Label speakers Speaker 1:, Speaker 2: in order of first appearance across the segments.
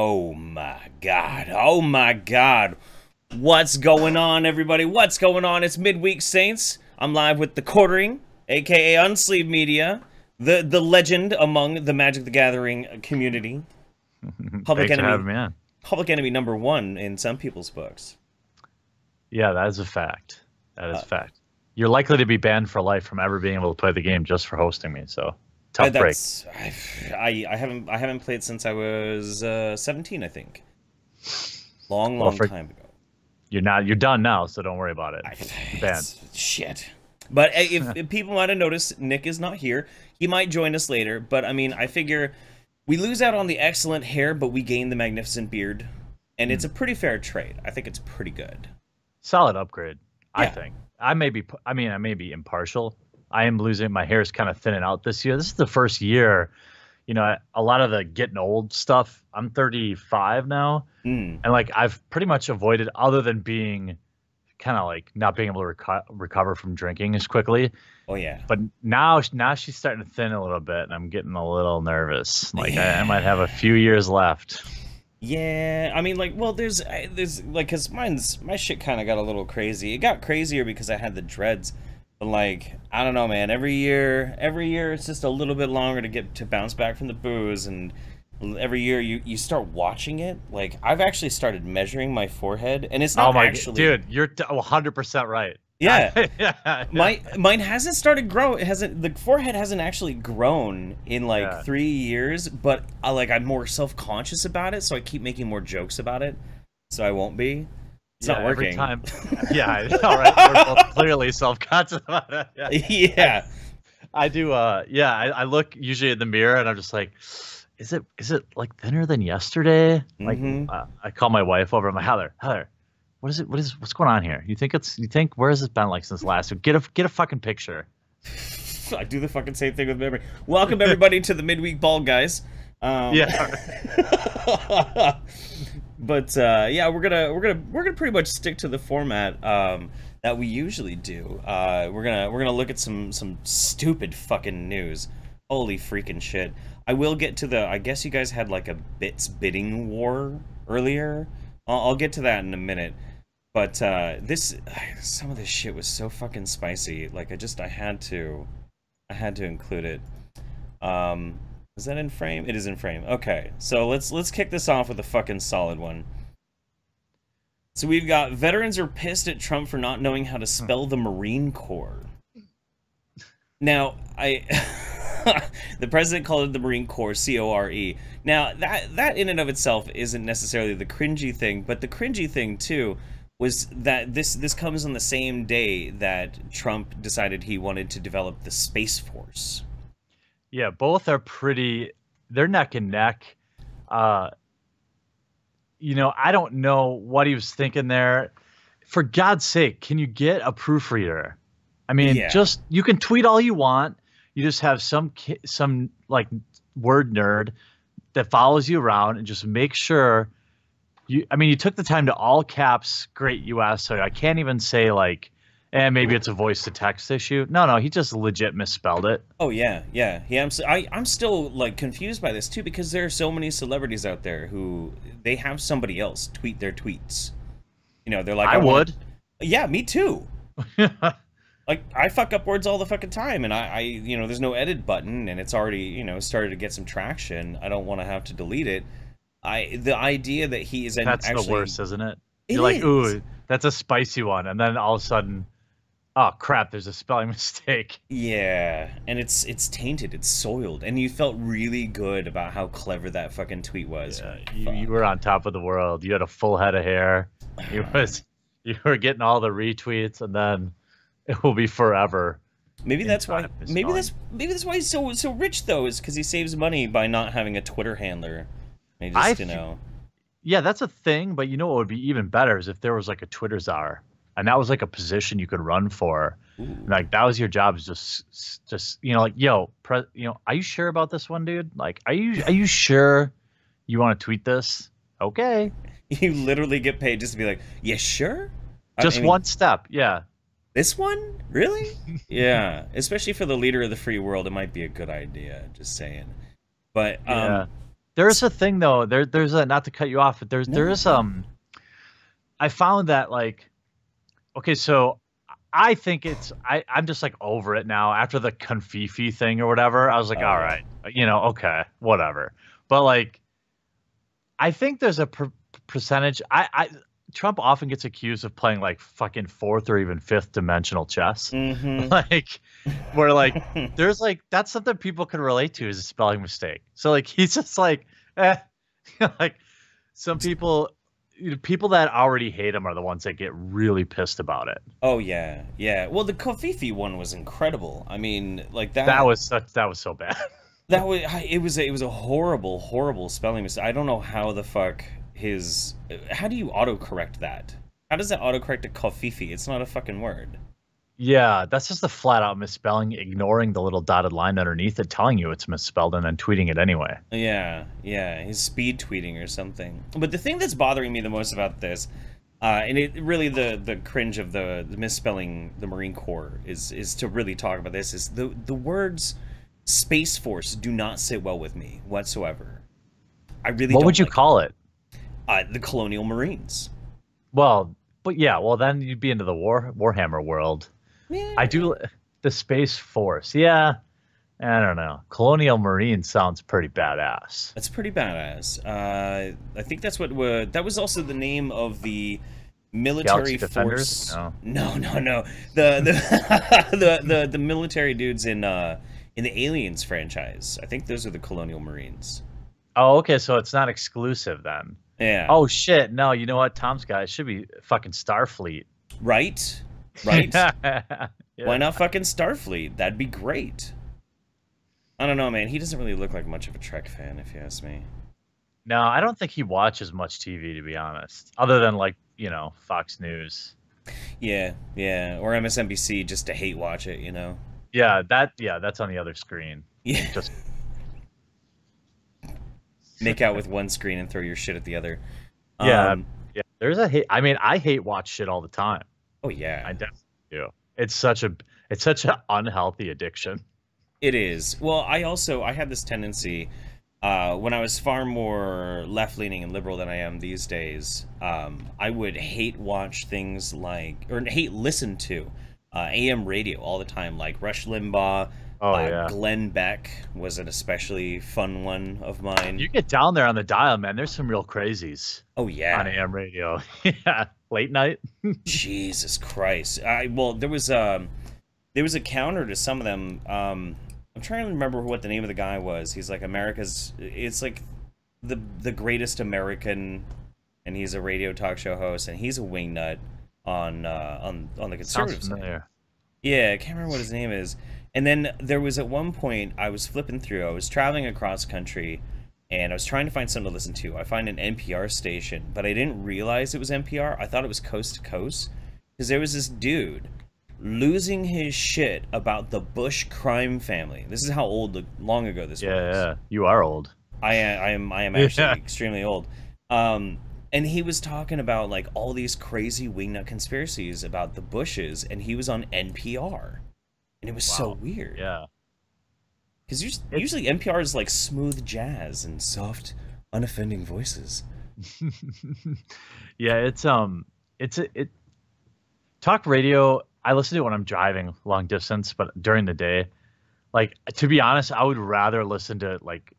Speaker 1: Oh my God. Oh my God. What's going on, everybody? What's going on? It's Midweek Saints. I'm live with the Quartering, aka Unsleeved Media, the legend among the Magic the Gathering community.
Speaker 2: Thanks for having me on.
Speaker 1: Public enemy #1 in some people's books.
Speaker 2: Yeah, that is a fact. That is a fact. You're likely to be banned for life from ever being able to play the game just for hosting me. So tough break.
Speaker 1: I haven't played since I was 17, I think. Long time ago.
Speaker 2: You're done now, so don't worry about it. You're banned.
Speaker 1: Shit. But if people might have noticed, Nick is not here. He might join us later, but I mean, I figure we lose out on the excellent hair, but we gain the magnificent beard, and it's a pretty fair trade. I think it's pretty good.
Speaker 2: Solid upgrade,
Speaker 1: Yeah.
Speaker 2: I think. I may be impartial. I am losing, my hair is kind of thinning out this year. This is the first year, you know, a lot of the getting old stuff. I'm 35 now, and like I've pretty much avoided, other than being kind of like not being able to recover from drinking as quickly.
Speaker 1: Oh yeah.
Speaker 2: But now she's starting to thin a little bit, and I'm getting a little nervous. Like I might have a few years left.
Speaker 1: Yeah, I mean, like, well, there's like, cause my shit kind of got a little crazy. It got crazier because I had the dreads, but like, I don't know, man. Every year it's just a little bit longer to bounce back from the booze, and every year you start watching it. Like, I've actually started measuring my forehead, and it's not actually.
Speaker 2: Dude, you're 100% right.
Speaker 1: Yeah.
Speaker 2: Yeah.
Speaker 1: Mine hasn't started grow. The forehead hasn't actually grown in like 3 years, but I'm more self-conscious about it, so I keep making more jokes about it. So I won't be. It's not working.
Speaker 2: Every time. Yeah, I know, right? We're both clearly self-conscious about it. Yeah.
Speaker 1: Yeah.
Speaker 2: I do I look usually in the mirror and I'm just like, is it like thinner than yesterday? Like I call my wife over, I'm like, Heather, what's going on here? You think where has this been like since last week? Get a fucking picture.
Speaker 1: I do the fucking same thing with memory. Welcome everybody to the Midweek Ball, guys.
Speaker 2: Yeah.
Speaker 1: But yeah, we're gonna pretty much stick to the format that we usually do. We're gonna look at some stupid fucking news. Holy freaking shit. I will get to I guess you guys had like a bits bidding war earlier. I'll get to that in a minute. But some of this shit was so fucking spicy. Like I had to include it. Is that in frame? It is in frame. Okay, so let's kick this off with a fucking solid one. So we've got veterans are pissed at Trump for not knowing how to spell the Marine Corps. Now the president called it the Marine Corps, C-O-R-E. Now that in and of itself isn't necessarily the cringy thing, but the cringy thing too was that this comes on the same day that Trump decided he wanted to develop the Space Force.
Speaker 2: Yeah, both are they're neck and neck. You know, I don't know what he was thinking there. For God's sake, can you get a proofreader? I mean, you can tweet all you want. You just have some like word nerd that follows you around and just make sure you took the time to all caps great US, so I can't even say like, maybe it's a voice to text issue. No, he just legit misspelled it.
Speaker 1: Oh yeah. I'm still like confused by this too, because there are so many celebrities out there who they have somebody else tweet their tweets. You know, they're like,
Speaker 2: I would.
Speaker 1: Yeah, me too. Like, I fuck up words all the fucking time, and I there's no edit button, and it's already, started to get some traction. I don't want to have to delete it. The idea that he is
Speaker 2: That's the worst, isn't it? You're like, ooh, that's a spicy one, and then all of a sudden, oh crap, there's a spelling mistake.
Speaker 1: Yeah, and it's tainted, it's soiled, and you felt really good about how clever that fucking tweet was.
Speaker 2: Yeah, you were on top of the world. You had a full head of hair. You were getting all the retweets, and then it will be forever.
Speaker 1: Maybe that's why. Maybe that's why he's so rich though. Is because he saves money by not having a Twitter handler. And he just,
Speaker 2: Yeah, that's a thing. But you know what would be even better is if there was like a Twitter czar, and that was like a position you could run for. Like that was your job. Is just like, yo, are you sure about this one, dude? Like, are you sure you want to tweet this? Okay.
Speaker 1: You literally get paid just to be like, yeah, sure.
Speaker 2: Just one step, yeah.
Speaker 1: This one? Really? Yeah. Especially for the leader of the free world, it might be a good idea. Just saying. But
Speaker 2: There's a thing though. There's a, not to cut you off, but there is I found that like, okay, so I think I'm just like over it now after the confifi thing or whatever. I was like, all right, okay, whatever. But like, I think there's a percentage. Trump often gets accused of playing like fucking fourth or even fifth dimensional chess.
Speaker 1: Mm-hmm.
Speaker 2: Like, where like there's like that's something people can relate to is a spelling mistake. So like he's just like, like some people that already hate him are the ones that get really pissed about it.
Speaker 1: Oh yeah, yeah. Well, the Kofifi one was incredible. I mean, like that.
Speaker 2: That was so bad.
Speaker 1: That was it was a horrible spelling mistake. I don't know how the fuck how do you autocorrect that? How does that autocorrect to Kofifi? It's not a fucking word.
Speaker 2: Yeah, that's just a flat out misspelling, ignoring the little dotted line underneath it, telling you it's misspelled, and then tweeting it anyway.
Speaker 1: Yeah, he's speed tweeting or something. But the thing that's bothering me the most about this, and it really the cringe of the misspelling the Marine Corps is to really talk about this, is the words Space Force do not sit well with me whatsoever. I really
Speaker 2: What
Speaker 1: don't
Speaker 2: would you call it?
Speaker 1: The Colonial Marines.
Speaker 2: Well, but yeah, well then you'd be into the Warhammer world.
Speaker 1: Yeah.
Speaker 2: I do the Space Force. Yeah, I don't know. Colonial Marine sounds pretty badass.
Speaker 1: That's pretty badass. I think that's what that was also the name of the military force. No. The military dudes in the Aliens franchise. I think those are the Colonial Marines.
Speaker 2: Oh, okay, so it's not exclusive then.
Speaker 1: Yeah.
Speaker 2: Oh shit! No, you know what? Tom's guy should be fucking Starfleet.
Speaker 1: Right. Yeah. Why not fucking Starfleet? That'd be great. I don't know, man. He doesn't really look like much of a Trek fan, if you ask me.
Speaker 2: No, I don't think he watches much TV, to be honest. Other than like, Fox News.
Speaker 1: Yeah, or MSNBC just to hate watch it,
Speaker 2: Yeah, that's on the other screen.
Speaker 1: Yeah.
Speaker 2: Just
Speaker 1: make out with one screen and throw your shit at the other.
Speaker 2: Yeah. There's a hate. I mean, I hate watch shit all the time.
Speaker 1: Oh yeah,
Speaker 2: I definitely do. It's such an unhealthy addiction.
Speaker 1: It is. Well, I had this tendency when I was far more left-leaning and liberal than I am these days. I would hate watch things like, or hate listen to AM radio all the time, like Rush Limbaugh. Glenn Beck was an especially fun one of mine.
Speaker 2: You get down there on the dial, man. There's some real crazies.
Speaker 1: Oh yeah,
Speaker 2: on AM radio. Yeah, late night.
Speaker 1: Jesus Christ. There was a counter to some of them. I'm trying to remember what the name of the guy was. He's like it's like the greatest American, and he's a radio talk show host, and he's a wingnut on the conservative side. Yeah, I can't remember what his name is. And then there was at one point I was flipping through. I was traveling across country, and I was trying to find something to listen to. I find an NPR station, but I didn't realize it was NPR. I thought it was Coast to Coast, because there was this dude losing his shit about the Bush crime family. This is how long ago this was.
Speaker 2: Yeah, you are old.
Speaker 1: I am actually extremely old. And he was talking about like all these crazy wingnut conspiracies about the Bushes, and he was on NPR. And it was so weird.
Speaker 2: Yeah.
Speaker 1: Because usually NPR is like smooth jazz and soft, unoffending voices.
Speaker 2: Yeah, talk radio. I listen to it when I'm driving long distance, but during the day, like, to be honest, I would rather listen to like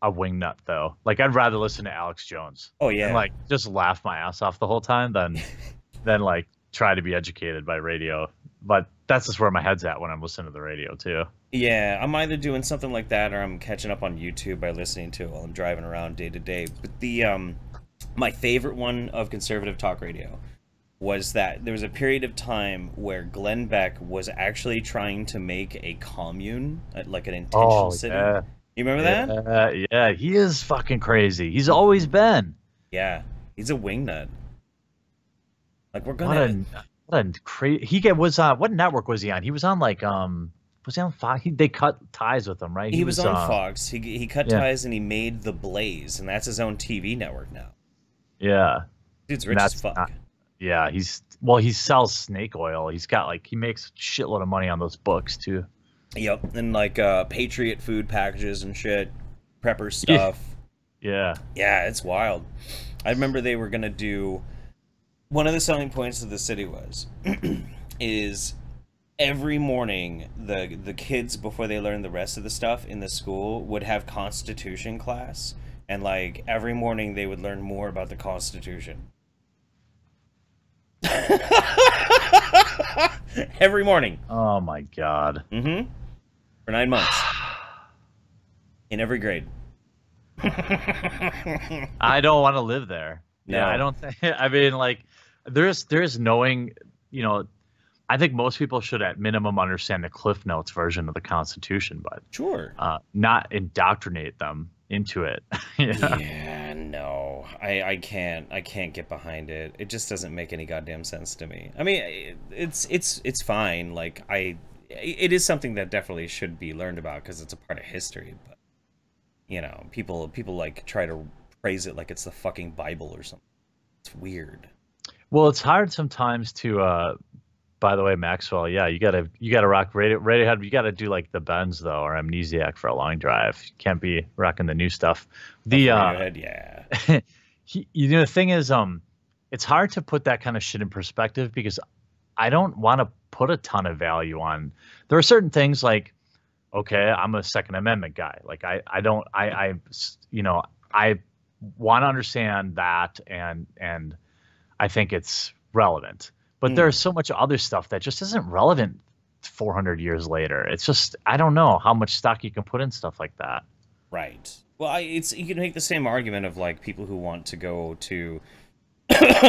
Speaker 2: a wingnut though. Like, I'd rather listen to Alex Jones.
Speaker 1: Oh yeah.
Speaker 2: And like just laugh my ass off the whole time than like try to be educated by radio. But that's just where my head's at when I'm listening to the radio too.
Speaker 1: Yeah, I'm either doing something like that or I'm catching up on YouTube by listening to it while I'm driving around day to day. But the my favorite one of conservative talk radio was that there was a period of time where Glenn Beck was actually trying to make a commune, like an intentional city.
Speaker 2: Yeah.
Speaker 1: You remember that?
Speaker 2: Yeah, he is fucking crazy. He's always been.
Speaker 1: Yeah, he's a wingnut. Like, we're
Speaker 2: gonna. What a crazy. What network was he on? He was on like was he on Fox? They cut ties with him, right?
Speaker 1: He was on Fox. He cut ties and he made The Blaze, and that's his own TV network now.
Speaker 2: Yeah,
Speaker 1: dude's rich as fuck.
Speaker 2: Yeah, he sells snake oil. He makes a shitload of money on those books too.
Speaker 1: Yep, and like Patriot food packages and shit, prepper stuff.
Speaker 2: Yeah.
Speaker 1: Yeah, it's wild. I remember they were gonna do, one of the selling points of the city was is every morning the kids, before they learned the rest of the stuff in the school, would have Constitution class, and like every morning they would learn more about the Constitution. Every morning.
Speaker 2: Oh my God.
Speaker 1: Mm-hmm. For 9 months. In every grade.
Speaker 2: I don't want to live there.
Speaker 1: No.
Speaker 2: Yeah, I don't think. I mean, like, there's knowing. You know, I think most people should, at minimum, understand the Cliff Notes version of the Constitution, but
Speaker 1: sure,
Speaker 2: not indoctrinate them into it.
Speaker 1: Yeah, no, I can't get behind it. It just doesn't make any goddamn sense to me. I mean, it's fine. Like, it is something that definitely should be learned about because it's a part of history. But you know, people like try to praise it like it's the fucking Bible or something. It's weird.
Speaker 2: Well, it's hard sometimes to. By the way, Maxwell, yeah, you gotta rock Radiohead. You gotta do like the Benz though, or Amnesiac for a long drive. You can't be rocking the new stuff. The
Speaker 1: Radiohead, yeah.
Speaker 2: You know, the thing is, it's hard to put that kind of shit in perspective because I don't want to put a ton of value on. There are certain things like, okay, I'm a Second Amendment guy. Like I you know, I want to understand that, and I think it's relevant. But there's so much other stuff that just isn't relevant 400 years later. It's just, I don't know how much stock you can put in stuff like that.
Speaker 1: Right. Well, you can make the same argument of like people who want to go to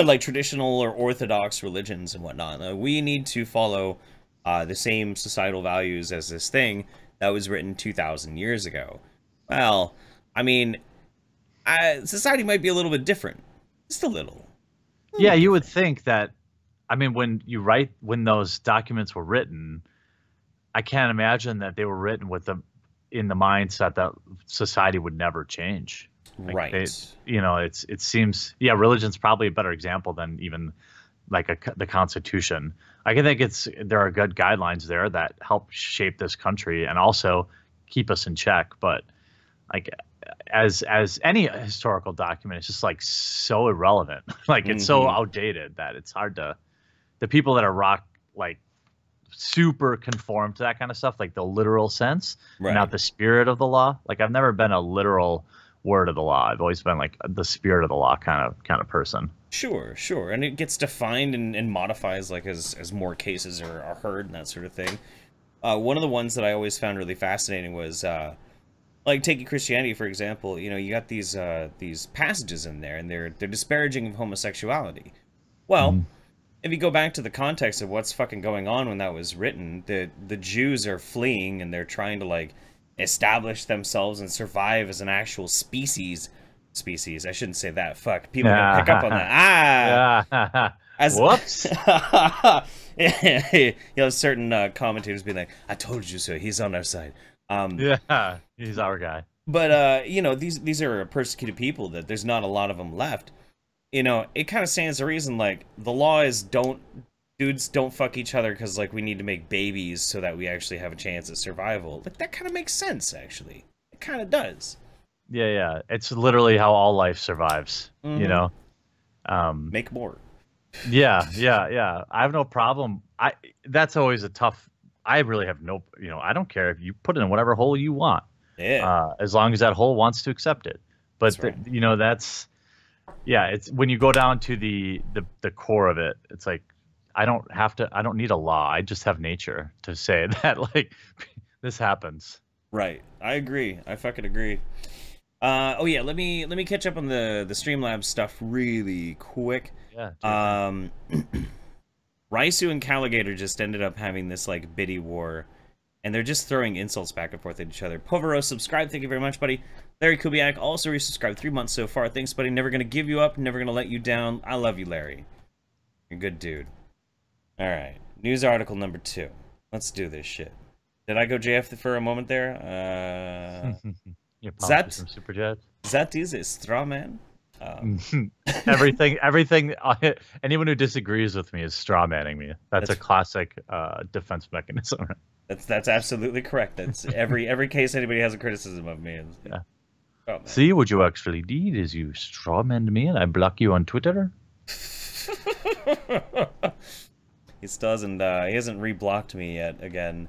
Speaker 1: like traditional or orthodox religions and whatnot. We need to follow the same societal values as this thing that was written 2,000 years ago. Well, I mean, society might be a little bit different. Just a little.
Speaker 2: Yeah, you would think that. I mean, when those documents were written, I can't imagine that they were written in the mindset that society would never change. Like
Speaker 1: right.
Speaker 2: It seems, yeah, religion's probably a better example than even like the Constitution. I can think there are good guidelines there that help shape this country and also keep us in check. But like as any historical document, it's just like so irrelevant. Like it's so outdated that it's hard to. The people that are like super conform to that kind of stuff, like the literal sense, not the spirit of the law. Like I've never been a literal word of the law. I've always been like the spirit of the law kind of person.
Speaker 1: Sure. And it gets defined and modifies like as more cases are heard and that sort of thing. One of the ones that I always found really fascinating was like taking Christianity, for example. You know, you got these passages in there and they're disparaging of homosexuality. Well, if you go back to the context of what's fucking going on when that was written, the Jews are fleeing and they're trying to like establish themselves and survive as an actual species. I shouldn't say that. Fuck. People don't pick up on that.
Speaker 2: Whoops.
Speaker 1: You know, certain commentators be like, "I told you so. He's on our side."
Speaker 2: Yeah, he's our guy.
Speaker 1: But you know, these are persecuted people that there's not a lot of them left. You know, it kind of stands to reason, like, the law is dudes don't fuck each other because, like, we need to make babies so that we actually have a chance at survival. Like, that kind of makes sense, actually. It kind of does.
Speaker 2: Yeah. It's literally how all life survives, you know?
Speaker 1: Make more.
Speaker 2: Yeah. I have no problem. That's always a tough, I really have no, I don't care if you put it in whatever hole you want.
Speaker 1: Yeah.
Speaker 2: As long as that hole wants to accept it. But,
Speaker 1: that's right.
Speaker 2: That's... Yeah, it's when you go down to the core of it, it's like I don't need a law. I just have nature to say that like this happens.
Speaker 1: Right. I agree. I fucking agree. Oh yeah, let me catch up on the Streamlabs stuff really quick.
Speaker 2: Yeah.
Speaker 1: Raisu and Caligator just ended up having this like biddy war, and they're just throwing insults back and forth at each other. Povero, subscribe. Thank you very much, buddy. Larry Kubiak also resubscribed 3 months so far. Thanks, buddy. Never gonna give you up. Never gonna let you down. I love you, Larry. You're a good dude. All right. News article number 2. Let's do this shit. Did I go JF for a moment there?
Speaker 2: Some super jets.
Speaker 1: That is a straw man.
Speaker 2: Everything. Anyone who disagrees with me is straw manning me. That's a classic defense mechanism.
Speaker 1: That's absolutely correct. That's every case anybody has a criticism of me.
Speaker 2: Yeah.
Speaker 1: Oh,
Speaker 2: see, what you actually did is you strawmanned me and I block you on Twitter.
Speaker 1: He still hasn't, he hasn't re-blocked me yet again.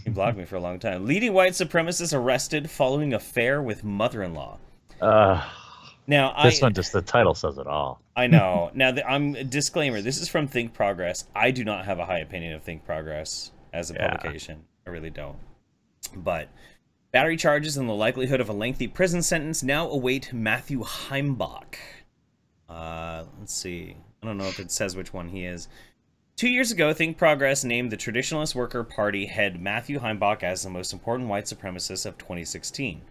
Speaker 1: He blocked me for a long time. Leading white supremacist arrested following affair with mother-in-law. Now,
Speaker 2: this one, just the title says it all.
Speaker 1: I know. Now, disclaimer, this is from Think Progress. I do not have a high opinion of Think Progress as a publication. I really don't. But battery charges and the likelihood of a lengthy prison sentence now await Matthew Heimbach. Let's see. I don't know if it says which one he is. 2 years ago, Think Progress named the Traditionalist Worker Party head Matthew Heimbach as the most important white supremacist of 2016.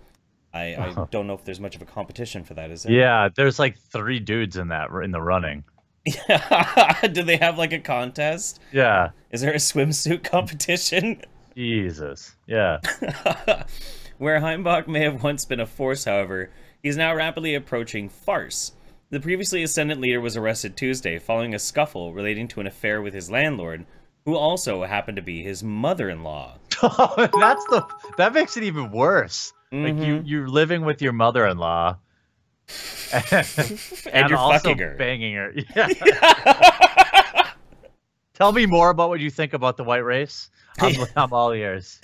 Speaker 1: I don't know if there's much of a competition for that, is there?
Speaker 2: Yeah, there's like 3 dudes in the running.
Speaker 1: Do they have like a contest?
Speaker 2: Yeah.
Speaker 1: Is there a swimsuit competition?
Speaker 2: Jesus. Yeah.
Speaker 1: Where Heimbach may have once been a force, however, he's now rapidly approaching farce. The previously ascendant leader was arrested Tuesday following a scuffle relating to an affair with his landlord, who also happened to be his mother-in-law.
Speaker 2: That makes it even worse. Like you're living with your mother-in-law, and
Speaker 1: you're
Speaker 2: also
Speaker 1: fucking her.
Speaker 2: Banging her. Yeah. Tell me more about what you think about the white race. I'm all ears.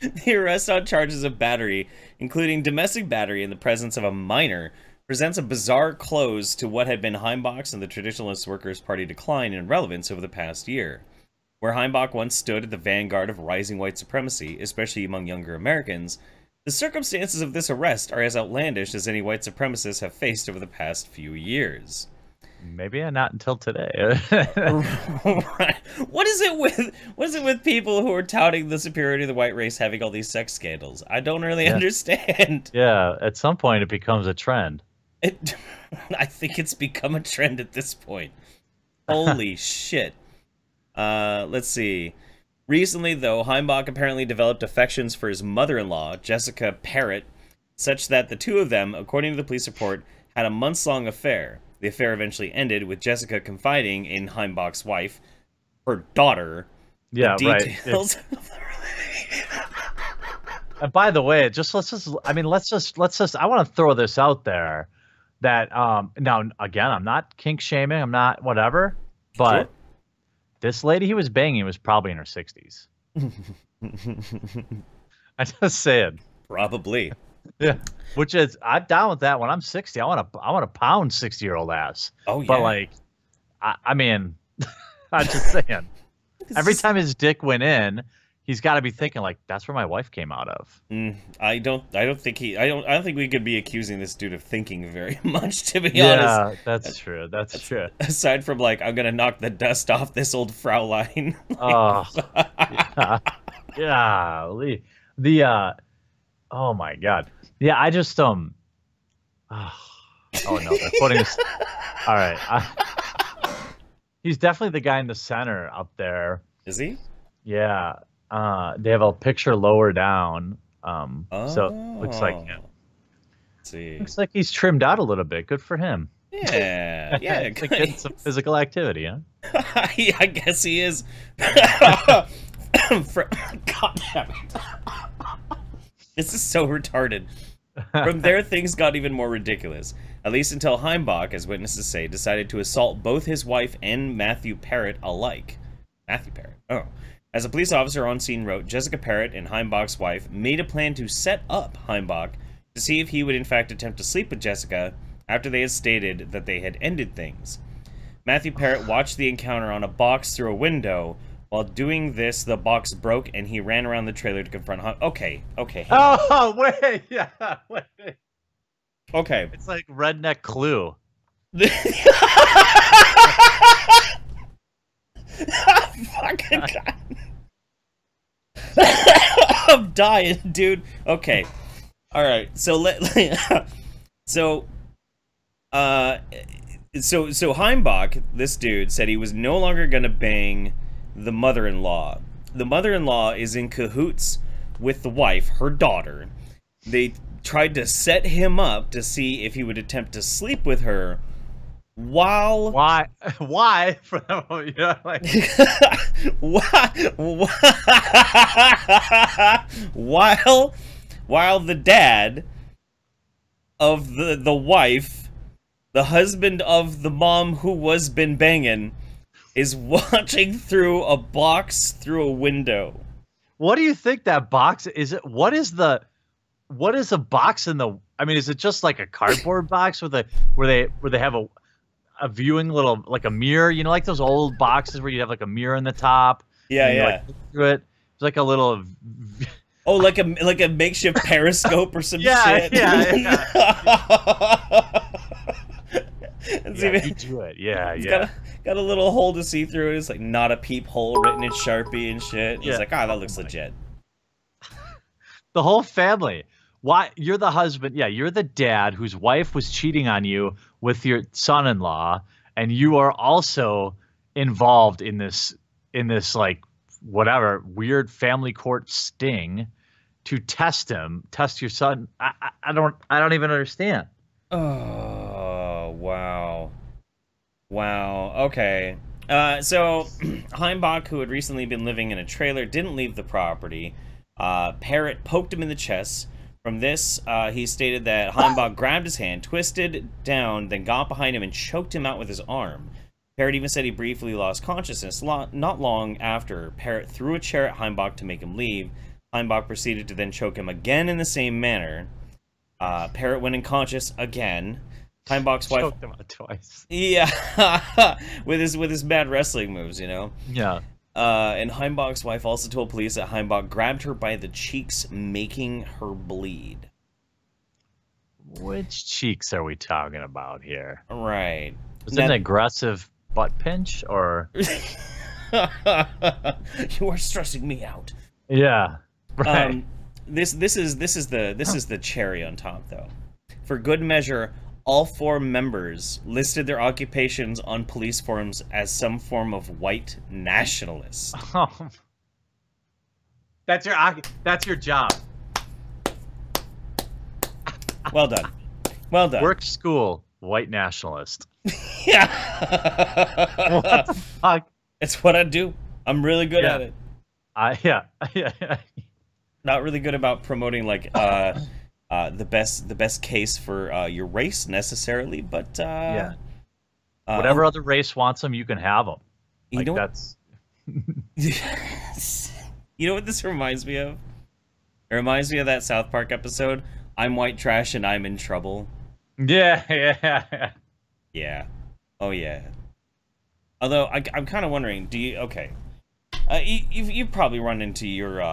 Speaker 1: The arrest on charges of battery, including domestic battery in the presence of a minor, presents a bizarre close to what had been Heimbach's and the Traditionalist Workers' Party decline in relevance over the past year. Where Heimbach once stood at the vanguard of rising white supremacy, especially among younger Americans, the circumstances of this arrest are as outlandish as any white supremacists have faced over the past few years.
Speaker 2: Maybe not until today.
Speaker 1: Right. What is it with people who are touting the superiority of the white race having all these sex scandals? I don't really understand.
Speaker 2: Yeah, at some point it becomes a trend.
Speaker 1: I think it's become a trend at this point. Holy shit. Let's see. Recently, though, Heimbach apparently developed affections for his mother-in-law, Jessica Parrott, such that the two of them, according to the police report, had a months-long affair. The affair eventually ended with Jessica confiding in Heimbach's wife, her daughter.
Speaker 2: Yeah, right. And by the way, let's just I want to throw this out there that now again, I'm not kink shaming, I'm not whatever, but sure. This lady he was banging was probably in her 60s. I just saying.
Speaker 1: Probably.
Speaker 2: Yeah. Which is, I'm down with that. When I'm 60, I want to pound 60-year-old ass. Oh yeah. But like, I mean, I'm just saying. Every time his dick went in, he's got to be thinking like, that's where my wife came out of.
Speaker 1: I don't think we could be accusing this dude of thinking very much, to be honest.
Speaker 2: Yeah, that's true. That's true.
Speaker 1: Aside from like, I'm gonna knock the dust off this old Fraulein.
Speaker 2: Oh, yeah. Oh my God. Yeah, I just oh no, they're putting us. All right. He's definitely the guy in the center up there.
Speaker 1: Is he?
Speaker 2: Yeah. They have a picture lower down. So it looks like him.
Speaker 1: Let's see.
Speaker 2: Looks like he's trimmed out a little bit. Good for him.
Speaker 1: Yeah. Yeah.
Speaker 2: Getting some physical activity, huh?
Speaker 1: Yeah, I guess he is. God damn it. This is so retarded. From there, things got even more ridiculous. At least until Heimbach, as witnesses say, decided to assault both his wife and Matthew Parrott alike. Matthew Parrott. Oh. As a police officer on scene wrote, Jessica Parrott and Heimbach's wife made a plan to set up Heimbach to see if he would in fact attempt to sleep with Jessica after they had stated that they had ended things. Matthew Parrott watched the encounter on a box through a window. While doing this, the box broke and he ran around the trailer to confront Okay.
Speaker 2: Oh, wait. Yeah, wait.
Speaker 1: Okay.
Speaker 2: It's like Redneck Clue.
Speaker 1: Fucking God. I'm dying, dude. Okay. All right. So so Heimbach, this dude, said he was no longer gonna bang the mother-in-law. The mother-in-law is in cahoots with the wife, her daughter. They tried to set him up to see if he would attempt to sleep with her while...
Speaker 2: Why? You know, like...
Speaker 1: while the dad of the wife, the husband of the mom who was been banging, is watching through a box through a window.
Speaker 2: What do you think that box is? What is a box in the? I mean, is it just like a cardboard box where they have a viewing little, like a mirror? You know, like those old boxes where you have like a mirror in the top.
Speaker 1: Yeah, yeah.
Speaker 2: Like, look through it. It's like a little.
Speaker 1: Oh, like a makeshift periscope or some shit.
Speaker 2: Yeah.
Speaker 1: You
Speaker 2: do it. Yeah.
Speaker 1: Got a little hole to see through it. It's like not a peephole written in Sharpie and shit. He's like, that looks legit.
Speaker 2: The whole family. Why? You're the husband. Yeah, you're the dad whose wife was cheating on you with your son-in-law, and you are also involved in this like whatever weird family court sting to test your son. I don't even understand.
Speaker 1: Oh, wow. Okay. So Heimbach, who had recently been living in a trailer, didn't leave the property. Parrott poked him in the chest. From this, he stated that Heimbach grabbed his hand, twisted down, then got behind him and choked him out with his arm. Parrott even said he briefly lost consciousness. Not long after, Parrott threw a chair at Heimbach to make him leave. Heimbach proceeded to then choke him again in the same manner. Parrott went unconscious again. Heimbach's wife
Speaker 2: choked him out twice.
Speaker 1: Yeah, with his bad wrestling moves, you know.
Speaker 2: Yeah.
Speaker 1: And Heimbach's wife also told police that Heimbach grabbed her by the cheeks, making her bleed.
Speaker 2: Which cheeks are we talking about here?
Speaker 1: Right.
Speaker 2: Was it an aggressive butt pinch or?
Speaker 1: You are stressing me out.
Speaker 2: Yeah. Right.
Speaker 1: This is the cherry on top, though. For good measure, all 4 members listed their occupations on police forums as some form of white nationalist.
Speaker 2: Oh. That's your job.
Speaker 1: Well done. Well done.
Speaker 2: Work school, white nationalist.
Speaker 1: Yeah.
Speaker 2: What the fuck?
Speaker 1: It's what I do. I'm really good at it.
Speaker 2: Yeah.
Speaker 1: Not really good about promoting like the best case for your race necessarily, but
Speaker 2: whatever other race wants them, you can have them. Like, that's.
Speaker 1: You know what this reminds me of? It reminds me of that South Park episode, "I'm white trash and I'm in trouble."
Speaker 2: Yeah.
Speaker 1: Oh yeah. Although I'm kind of wondering, do you? Okay, you've probably run into your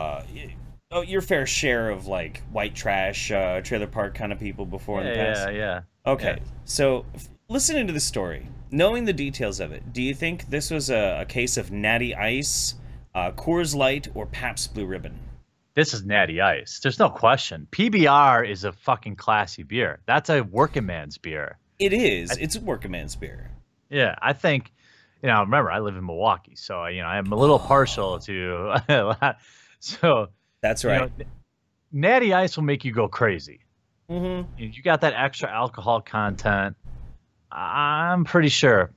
Speaker 1: fair share of like white trash trailer park kind of people before in the past.
Speaker 2: Yeah.
Speaker 1: Okay, so listening to the story, knowing the details of it, do you think this was a case of Natty Ice, Coors Light, or Pabst Blue Ribbon?
Speaker 2: This is Natty Ice. There's no question. PBR is a fucking classy beer. That's a working man's beer.
Speaker 1: It is. It's a working man's beer.
Speaker 2: Yeah, I think, remember, I live in Milwaukee, so, I'm a little partial to, so.
Speaker 1: That's right.
Speaker 2: Natty Ice will make you go crazy.
Speaker 1: Mm-hmm.
Speaker 2: You got that extra alcohol content. I'm pretty sure.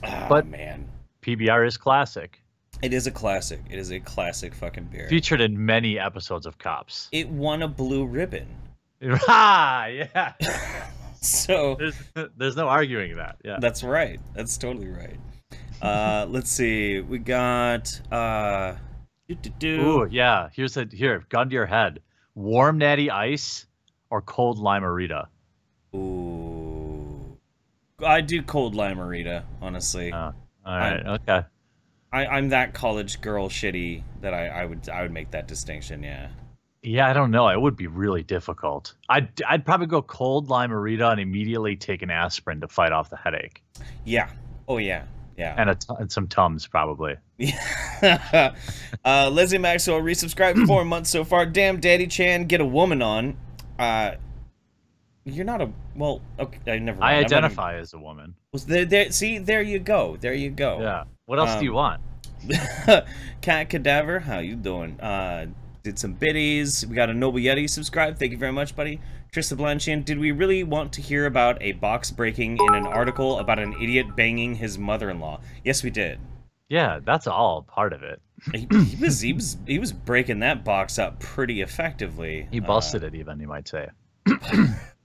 Speaker 1: Oh,
Speaker 2: but
Speaker 1: man,
Speaker 2: PBR is classic.
Speaker 1: It is a classic. It is a classic fucking beer.
Speaker 2: Featured in many episodes of Cops.
Speaker 1: It won a blue ribbon.
Speaker 2: Yeah.
Speaker 1: So
Speaker 2: there's no arguing that. Yeah.
Speaker 1: That's right. That's totally right. Let's see. We got
Speaker 2: Ooh, yeah. Here, gun to your head. Warm Natty Ice or cold Limerita?
Speaker 1: Ooh. I do cold Limerita, honestly.
Speaker 2: All right. Okay.
Speaker 1: I'm that college girl shitty that I would make that distinction, yeah.
Speaker 2: Yeah, I don't know. It would be really difficult. I'd probably go cold Limerita and immediately take an aspirin to fight off the headache.
Speaker 1: Yeah. Oh yeah. Yeah.
Speaker 2: And some Tums probably.
Speaker 1: Yeah. Leslie Maxwell resubscribed 4 months so far. Damn, Daddy Chan, get a woman on. You're not a okay. I never.
Speaker 2: I identify as a woman.
Speaker 1: See, there you go. There you go.
Speaker 2: Yeah. What else do you want?
Speaker 1: Cat Cadaver, how you doing? Did some biddies. We got a Noble Yeti subscribe. Thank you very much, buddy. Trista Blanchian, did we really want to hear about a box breaking in an article about an idiot banging his mother-in-law? Yes, we did.
Speaker 2: Yeah, that's all part of it.
Speaker 1: He was breaking that box up pretty effectively.
Speaker 2: He busted it even, you might say.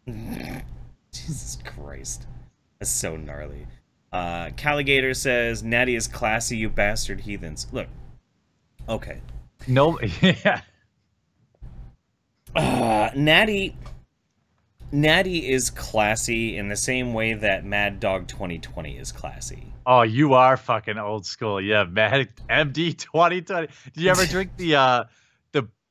Speaker 1: Jesus Christ. That's so gnarly. Calligator says, Natty is classy, you bastard heathens. Look. Okay.
Speaker 2: No, yeah.
Speaker 1: Natty is classy in the same way that Mad Dog 2020 is classy.
Speaker 2: Oh, you are fucking old school. Yeah, Mad MD 2020. Did you ever drink the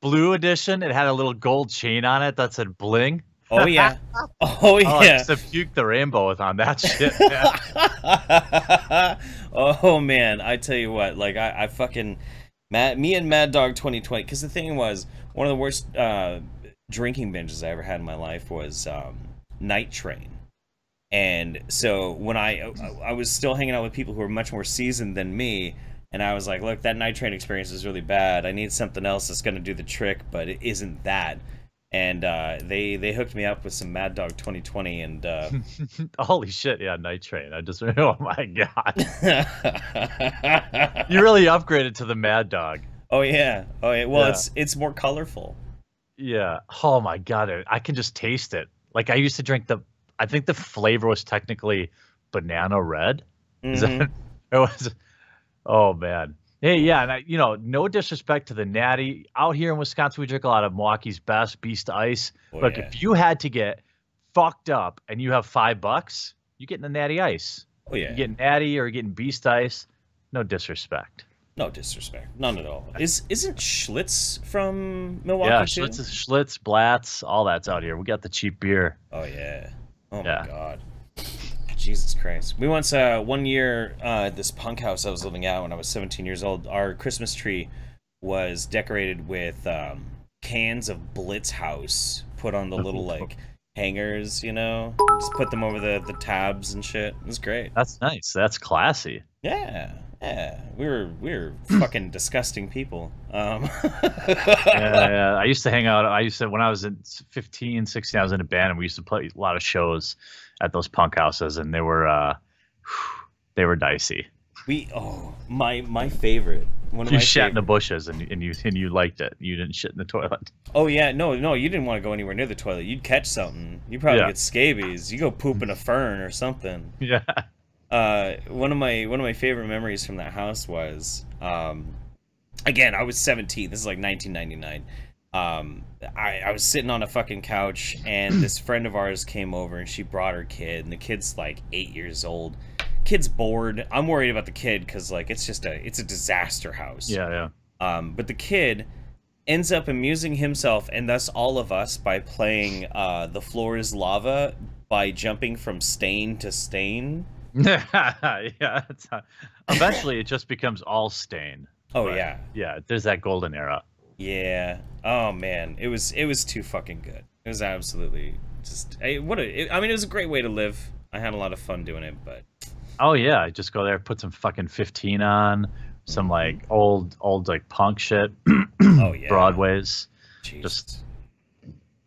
Speaker 2: blue edition? It had a little gold chain on it that said bling.
Speaker 1: Oh yeah. Oh yeah.
Speaker 2: I used to puke the rainbow with on that shit.
Speaker 1: Oh man, I tell you what, like I fucking me and Mad Dog 2020, because the thing was, one of the worst drinking binges I ever had in my life was Night Train. And so when I was still hanging out with people who were much more seasoned than me, and I was like, look, that Night Train experience is really bad. I need something else that's going to do the trick, but it isn't that. And they hooked me up with some Mad Dog 2020, and
Speaker 2: holy shit, yeah, Night Train. I just, oh my god, you really upgraded to the Mad Dog.
Speaker 1: Oh yeah, oh yeah. Well, yeah. It's more colorful.
Speaker 2: Yeah. Oh my god, I can just taste it. Like I used to drink I think the flavor was technically banana red. Is that, it was? Oh man. Hey, yeah, and no disrespect to the Natty. Out here in Wisconsin, we drink a lot of Milwaukee's Best, Beast Ice. Oh, look, yeah. If you had to get fucked up and you have $5, you're getting the Natty Ice.
Speaker 1: Oh yeah.
Speaker 2: You're getting Natty or you're getting Beast Ice. No disrespect.
Speaker 1: No disrespect. None at all. Isn't Schlitz from Milwaukee too?
Speaker 2: Yeah, Schlitz, Blatz, all that's out here. We got the cheap beer.
Speaker 1: Oh yeah. Oh my god. Jesus Christ. We once, 1 year, at this punk house I was living at when I was 17 years old, our Christmas tree was decorated with cans of Blitz House put on the little, like, hangers, you know? Just put them over the tabs and shit. It was great.
Speaker 2: That's nice. That's classy.
Speaker 1: Yeah. Yeah. We were fucking disgusting people.
Speaker 2: Yeah. I used to hang out. When I was 15, 16, I was in a band, and we used to play a lot of shows at those punk houses, and they were dicey. My favorite. You shat in the bushes, and you liked it. You didn't shit in the toilet.
Speaker 1: Oh yeah, no, you didn't want to go anywhere near the toilet. You'd catch something. You'd probably get scabies. You go poop in a fern or something.
Speaker 2: Yeah.
Speaker 1: One of my favorite memories from that house was, again, I was 17. This is like 1999. I was sitting on a fucking couch, and this friend of ours came over, and she brought her kid, and the kid's like 8 years old. Kid's bored. I'm worried about the kid because like it's a disaster house.
Speaker 2: Yeah.
Speaker 1: But the kid ends up amusing himself and thus all of us by playing The Floor is Lava by jumping from stain to stain.
Speaker 2: Yeah. Eventually, it just becomes all stain.
Speaker 1: Oh yeah.
Speaker 2: Yeah. There's that golden era.
Speaker 1: Yeah. Oh man, it was too fucking good. It was absolutely just it was a great way to live. I had a lot of fun doing it, but
Speaker 2: oh yeah, just go there, put some fucking 15 on, some like old like punk shit.
Speaker 1: Oh yeah,
Speaker 2: Broadways.
Speaker 1: Jeez. Just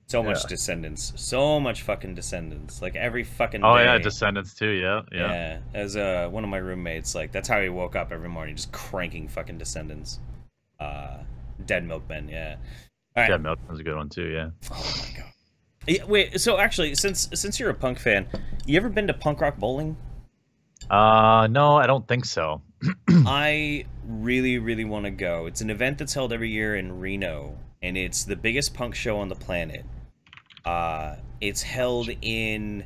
Speaker 1: so much Descendants, so much fucking Descendants, like every fucking day.
Speaker 2: Oh yeah, Descendants too. Yeah.
Speaker 1: As one of my roommates, like that's how he woke up every morning, just cranking fucking Descendants. Dead Milkmen, yeah. All right.
Speaker 2: Dead Milkmen's a good one too, yeah.
Speaker 1: Oh my god. Yeah, wait, so actually, since you're a punk fan, you ever been to punk rock bowling?
Speaker 2: No, I don't think so.
Speaker 1: I really, really want to go. It's an event that's held every year in Reno, and it's the biggest punk show on the planet. It's held in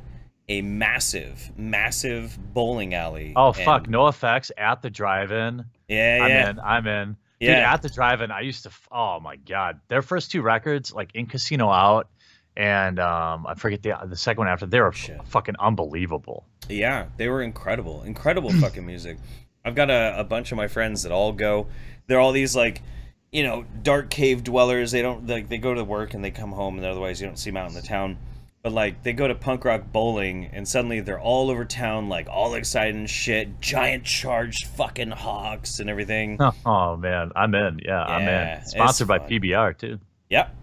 Speaker 1: a massive, massive bowling alley.
Speaker 2: Oh fuck, NoFX at the drive-in.
Speaker 1: Yeah,
Speaker 2: I'm in. Dude, at the drive-in, I used to. Oh my god, their first two records, like In Casino Out, and I forget the second one after. They were fucking unbelievable.
Speaker 1: Yeah, they were incredible, incredible fucking music. I've got a bunch of my friends that all go. They're all these like, dark cave dwellers. They don't they go to work and they come home, and otherwise you don't see them out in the town. But like they go to punk rock bowling, and suddenly they're all over town, like all excited and shit, giant charged fucking hawks and everything.
Speaker 2: Oh man, I'm in. Yeah, I'm in. Sponsored by PBR too.
Speaker 1: Yep.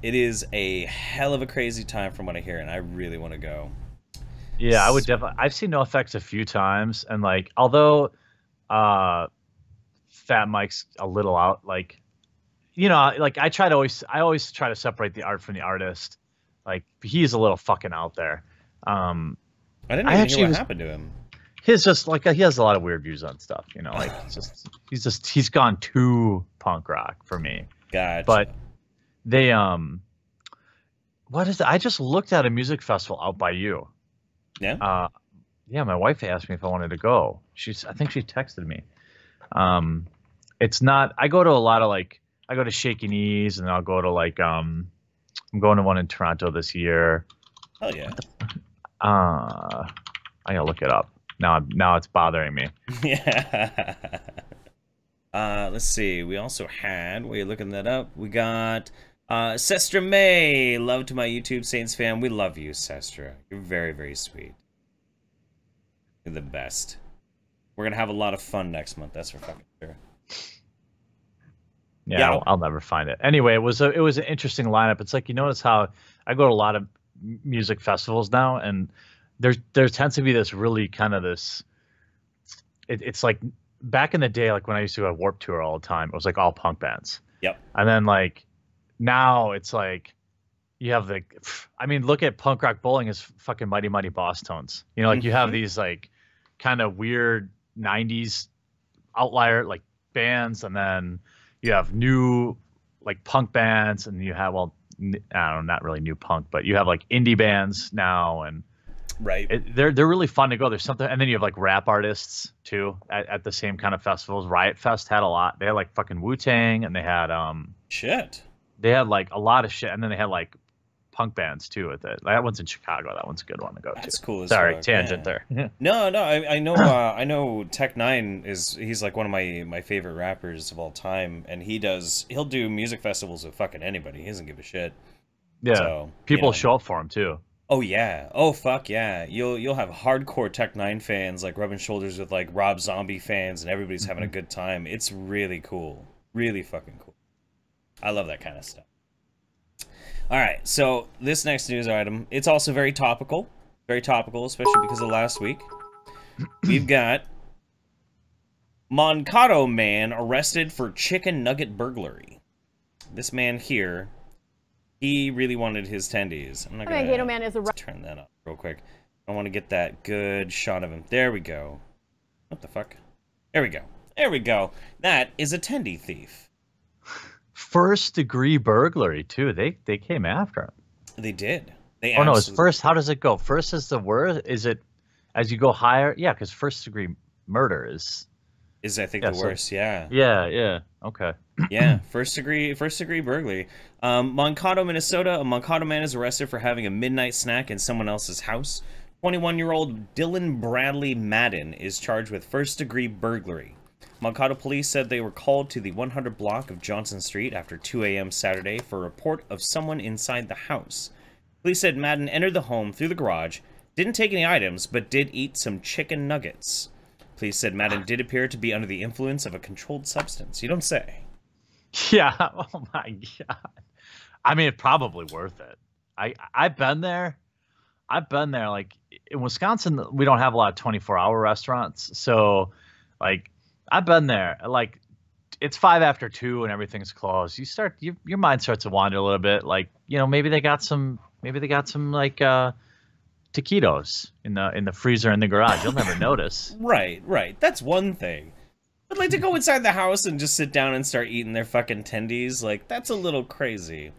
Speaker 1: It is a hell of a crazy time from what I hear, and I really want to go.
Speaker 2: Yeah, I would definitely. I've seen NoFX a few times, and like although Fat Mike's a little out, like like I always try to separate the art from the artist. Like he's a little fucking out there.
Speaker 1: I didn't even hear what happened to him.
Speaker 2: He's just like he has a lot of weird views on stuff, you know. Like he's gone too punk rock for me.
Speaker 1: Gotcha.
Speaker 2: But they what is it? I just looked at a music festival out by you.
Speaker 1: Yeah.
Speaker 2: Yeah, my wife asked me if I wanted to go. I think she texted me. It's not. I go to a lot of I go to Shaky Knees, and I'll go to I'm going to one in Toronto this year.
Speaker 1: Hell yeah.
Speaker 2: I gotta look it up. Now it's bothering me.
Speaker 1: Yeah. Let's see. We also had, while you're looking that up, we got Sestra May. Love to my YouTube Saints fan. We love you, Sestra. You're very, very sweet. You're the best. We're gonna have a lot of fun next month. That's for fucking sure.
Speaker 2: Yeah, I'll never find it. Anyway, it was an interesting lineup. It's like, you notice how I go to a lot of music festivals now, and there tends to be this really kind of this. It's like back in the day, like when I used to go to Warped Tour all the time, it was like all punk bands.
Speaker 1: Yep.
Speaker 2: And then like now it's like you have look at Punk Rock Bowling as fucking Mighty Mighty Boss Tones. You know, like you have these like kind of weird 90s outlier like bands, and then you have new like punk bands, and you have, well, I don't know, not really new punk, but you have like indie bands now, and
Speaker 1: right,
Speaker 2: they're really fun to go. There's something, and then you have like rap artists too at the same kind of festivals. Riot Fest had a lot. They had like fucking Wu-Tang, and they had
Speaker 1: shit.
Speaker 2: They had like a lot of shit, and then they had like punk bands too with it. That one's in Chicago. That one's a good one to go to.
Speaker 1: That's cool.
Speaker 2: Sorry, tangent there.
Speaker 1: No, I know. I know Tech Nine he's like one of my favorite rappers of all time, and he'll do music festivals with fucking anybody. He doesn't give a shit.
Speaker 2: Yeah,
Speaker 1: so,
Speaker 2: people show up for him too.
Speaker 1: Oh yeah. Oh fuck yeah. You'll have hardcore Tech Nine fans like rubbing shoulders with like Rob Zombie fans, and everybody's having a good time. It's really cool. Really fucking cool. I love that kind of stuff. All right, so this next news item, it's also very topical, especially because of last week. We've got Mankato man arrested for chicken nugget burglary. This man here, he really wanted his tendies. I'm not gonna turn that up real quick. I want to get that good shot of him. There we go. What the fuck? There we go. There we go. That is a tendy thief.
Speaker 2: First degree burglary too. They came after him.
Speaker 1: They did.
Speaker 2: No, it's first. How does it go? First is the worst. Is it as you go higher? Yeah, because first degree murder is
Speaker 1: I think the worst. Yeah.
Speaker 2: Yeah. Okay.
Speaker 1: Yeah. First degree burglary. Mankato, Minnesota. A Mankato man is arrested for having a midnight snack in someone else's house. 21-year-old Dylan Bradley Madden is charged with first degree burglary. Mankato police said they were called to the 100 block of Johnson Street after 2 a.m. Saturday for a report of someone inside the house. Police said Madden entered the home through the garage, didn't take any items, but did eat some chicken nuggets. Police said Madden did appear to be under the influence of a controlled substance. You don't say.
Speaker 2: Yeah. Oh my God. I mean, it's probably worth it. I've been there. Like in Wisconsin, we don't have a lot of 24-hour restaurants, so like. I've been there. Like, it's 5 after 2 and everything's closed. Your mind starts to wander a little bit. Like, you know, maybe they got some like taquitos in the freezer in the garage. You'll never notice.
Speaker 1: Right. That's one thing. But like to go inside the house and just sit down and start eating their fucking tendies, like that's a little crazy.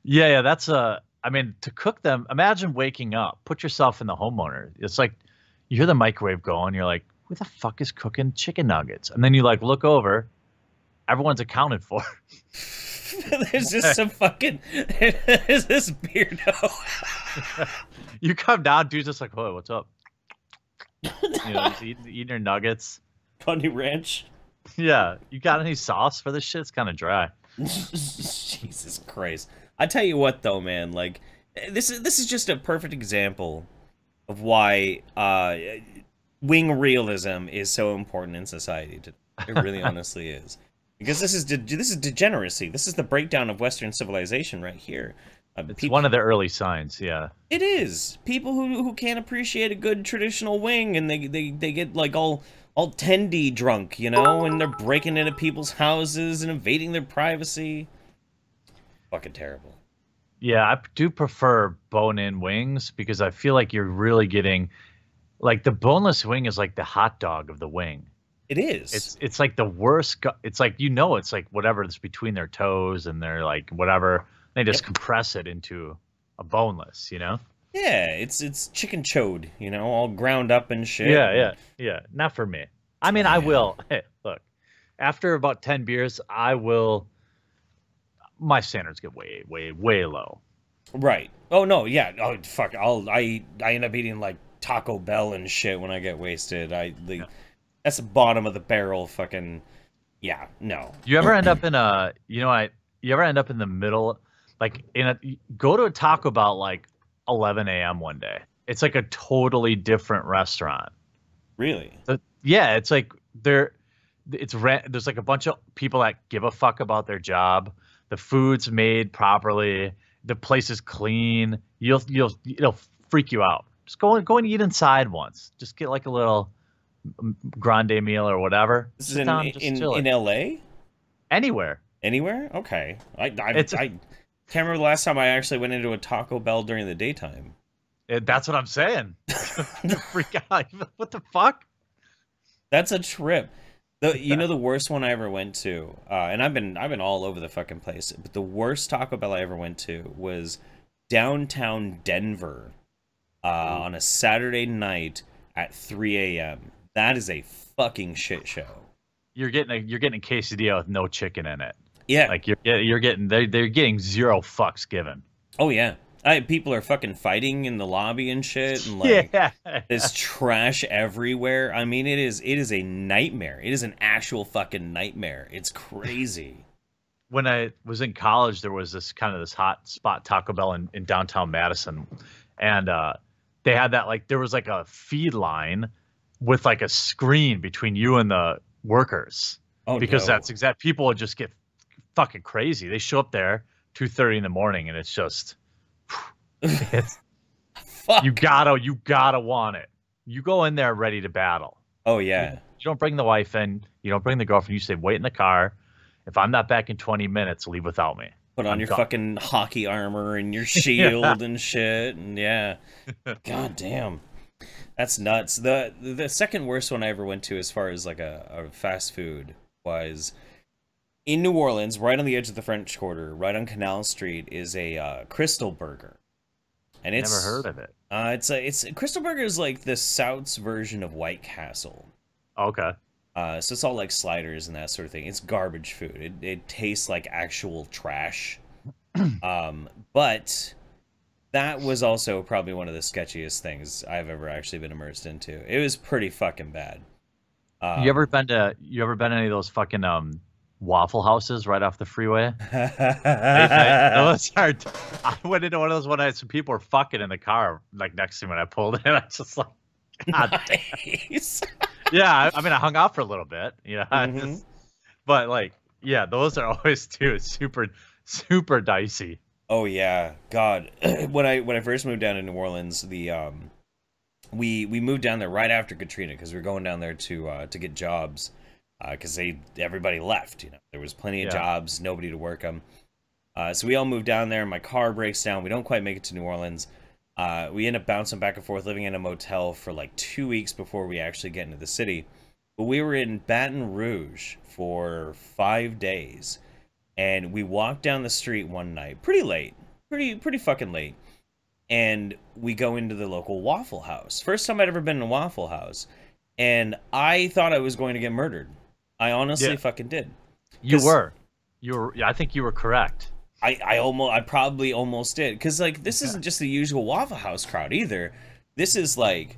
Speaker 2: Yeah. That's I mean, to cook them. Imagine waking up. Put yourself in the homeowner. It's like you hear the microwave going. You're like, who the fuck is cooking chicken nuggets? And then you like look over, everyone's accounted for.
Speaker 1: There's just some fucking, there's this beardo.
Speaker 2: You come down, dude's just like, "Whoa, what's up?" You know, he's eating your nuggets.
Speaker 1: Bunny Ranch.
Speaker 2: Yeah, you got any sauce for this shit? It's kind of dry.
Speaker 1: Jesus Christ! I tell you what, though, man, like this is just a perfect example of why wing realism is so important in society today. It really honestly is. Because this is degeneracy. This is the breakdown of Western civilization right here.
Speaker 2: It's one of the early signs, yeah.
Speaker 1: It is. People who can't appreciate a good traditional wing, and they get like all tendy drunk, you know, and they're breaking into people's houses and invading their privacy. Fucking terrible.
Speaker 2: Yeah, I do prefer bone-in wings because I feel like you're really getting like the boneless wing is like the hot dog of the wing.
Speaker 1: It is.
Speaker 2: It's like the worst. It's like it's like whatever that's between their toes and they're like whatever. They just compress it into a boneless, you know?
Speaker 1: Yeah, it's chicken chode, you know, all ground up and shit.
Speaker 2: Yeah. Not for me. I mean, I will. Hey, look, after about 10 beers, I will. My standards get way, way, way low.
Speaker 1: Right. Oh no. Yeah. Oh fuck. I end up eating like Taco Bell and shit when I get wasted. That's the bottom of the barrel. Fucking. Yeah. No.
Speaker 2: You ever end up in a? You ever end up in the middle, like go to a Taco Bell like 11 a.m. one day. It's like a totally different restaurant.
Speaker 1: Really?
Speaker 2: Yeah. It's like there's like a bunch of people that give a fuck about their job. The food's made properly. The place is clean. It'll freak you out. Just go and eat inside once. Just get like a little grande meal or whatever.
Speaker 1: This is in LA?
Speaker 2: Anywhere.
Speaker 1: Anywhere? Okay. I can't remember the last time I actually went into a Taco Bell during the daytime.
Speaker 2: That's what I'm saying. Freak out. What the fuck?
Speaker 1: That's a trip. The worst one I ever went to, and I've been all over the fucking place, but the worst Taco Bell I ever went to was downtown Denver on a Saturday night at 3 a.m. That is a fucking shit show.
Speaker 2: You're getting a quesadilla with no chicken in it.
Speaker 1: Yeah,
Speaker 2: like they're getting zero fucks given.
Speaker 1: Oh yeah. People are fucking fighting in the lobby and shit, and like there's trash everywhere. I mean, it is a nightmare. It is an actual fucking nightmare. It's crazy.
Speaker 2: When I was in college, there was this hot spot Taco Bell in downtown Madison, and they had that there was like a feed line with like a screen between you and the workers.
Speaker 1: Oh,
Speaker 2: because
Speaker 1: no.
Speaker 2: that's exact. People would just get fucking crazy. They show up there 2:30 in the morning, and it's just. You gotta want it. You go in there ready to battle.
Speaker 1: Oh yeah.
Speaker 2: You don't bring the wife in. You don't bring the girlfriend. You say, wait in the car. If I'm not back in 20 minutes, leave without me.
Speaker 1: Put on your fucking hockey armor and your shield and shit. And yeah. God damn. That's nuts. The second worst one I ever went to as far as like a fast food was in New Orleans, right on the edge of the French Quarter, right on Canal Street, is a Crystal Burger. And it's
Speaker 2: never heard of it.
Speaker 1: It's Crystal Burger is like the South's version of White Castle.
Speaker 2: Okay.
Speaker 1: So it's all like sliders and that sort of thing. It's garbage food. It tastes like actual trash. But that was also probably one of the sketchiest things I've ever actually been immersed into. It was pretty fucking bad.
Speaker 2: You ever been to any of those fucking Waffle Houses right off the freeway? Those are. I went into one of those when some people were fucking in the car like next to me when I pulled in. I was just like, God
Speaker 1: nice.
Speaker 2: Yeah, I mean, I hung out for a little bit, you know. But like, yeah, those are always super, super dicey.
Speaker 1: Oh yeah, God. When I first moved down to New Orleans, we moved down there right after Katrina because we were going down there to get jobs. Because everybody left, you know. There was plenty of jobs, nobody to work them. So we all moved down there. My car breaks down. We don't quite make it to New Orleans. We end up bouncing back and forth, living in a motel for like 2 weeks before we actually get into the city. But we were in Baton Rouge for 5 days, and we walked down the street one night, pretty late, pretty fucking late, and we go into the local Waffle House. First time I'd ever been in a Waffle House, and I thought I was going to get murdered. I honestly fucking did.
Speaker 2: You were. I think you were correct.
Speaker 1: I probably almost did. Because, like, this isn't just the usual Waffle House crowd either. This is, like,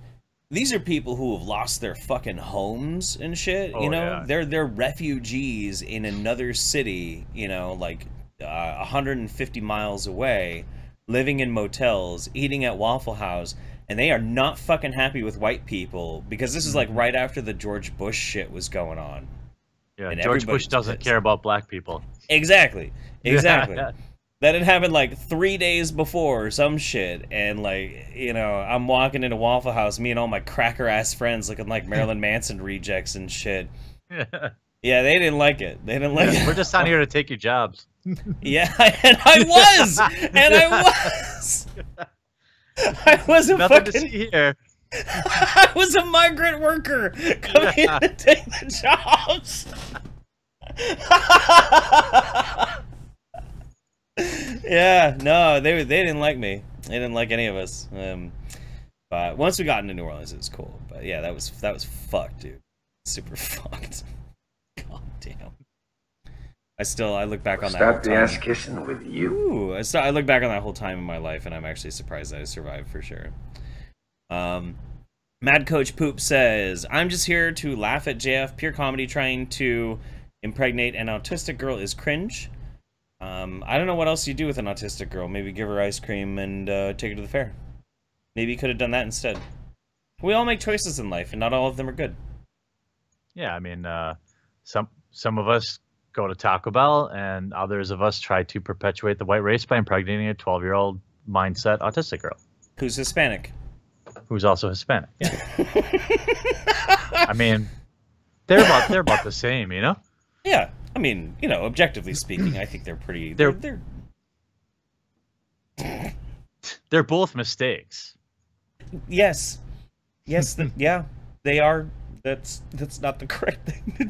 Speaker 1: these are people who have lost their fucking homes and shit, you know? Yeah. They're refugees in another city, you know, like, 150 miles away, living in motels, eating at Waffle House, and they are not fucking happy with white people, because this is, like, right after the George Bush shit was going on.
Speaker 2: Yeah, and George Bush doesn't care about black people.
Speaker 1: Exactly. That had happened like 3 days before or some shit, and like, you know, I'm walking into Waffle House, me and all my cracker ass friends looking like Marilyn Manson rejects and shit. Yeah, they didn't like it. They didn't like it.
Speaker 2: We're just down here to take your jobs.
Speaker 1: Yeah, and I was! And I was! I was a
Speaker 2: Nothing
Speaker 1: fucking...
Speaker 2: to see here.
Speaker 1: I was a migrant worker coming in to take the jobs. Yeah, no, they didn't like me. They didn't like any of us. But once we got into New Orleans, it was cool. But yeah, that was fucked, dude. Super fucked. God damn. I look back on that.
Speaker 3: Stop the ass kissing with you.
Speaker 1: Ooh, I look back on that whole time in my life, and I'm actually surprised that I survived for sure. Mad Coach Poop says, I'm just here to laugh at JF. Pure comedy. Trying to impregnate an autistic girl is cringe. I don't know what else you do with an autistic girl. Maybe give her ice cream and take her to the fair. Maybe you could have done that instead. We all make choices in life, and not all of them are good.
Speaker 2: Yeah, I mean, some of us go to Taco Bell, and others of us try to perpetuate the white race by impregnating a 12-year-old mindset autistic girl.
Speaker 1: Who's Hispanic.
Speaker 2: Who's also Hispanic. Yeah. I mean, they're about the same, you know?
Speaker 1: Yeah. I mean, you know, objectively speaking, I think they're pretty...
Speaker 2: They're both mistakes.
Speaker 1: Yes. Yes, yeah, they are. That's not the correct thing to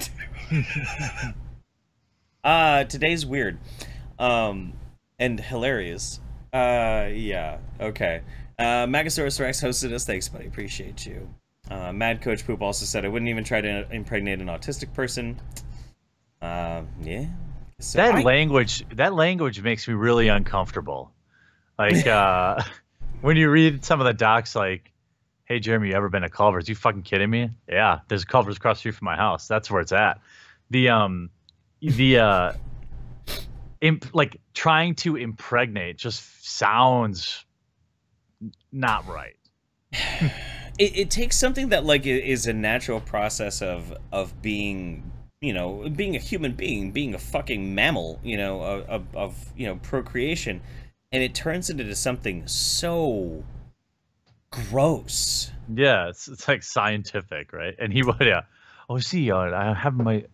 Speaker 1: do. Today's weird. And hilarious. Yeah, okay. Magasaurus Rex hosted us. Thanks, buddy. Appreciate you. Mad Coach Poop also said, I wouldn't even try to impregnate an autistic person. Yeah. So
Speaker 2: that language makes me really uncomfortable. Like, when you read some of the docs, like, hey, Jeremy, you ever been to Culver's? You fucking kidding me? Yeah, there's Culver's across the street from my house. That's where it's at. Like, trying to impregnate just sounds not right.
Speaker 1: It takes something that, like, is a natural process of being, you know, being a human being, being a fucking mammal, you know, of you know, procreation, and it turns it into something so gross.
Speaker 2: Yeah, it's like scientific, right? And he would, yeah. Oh, see, I have my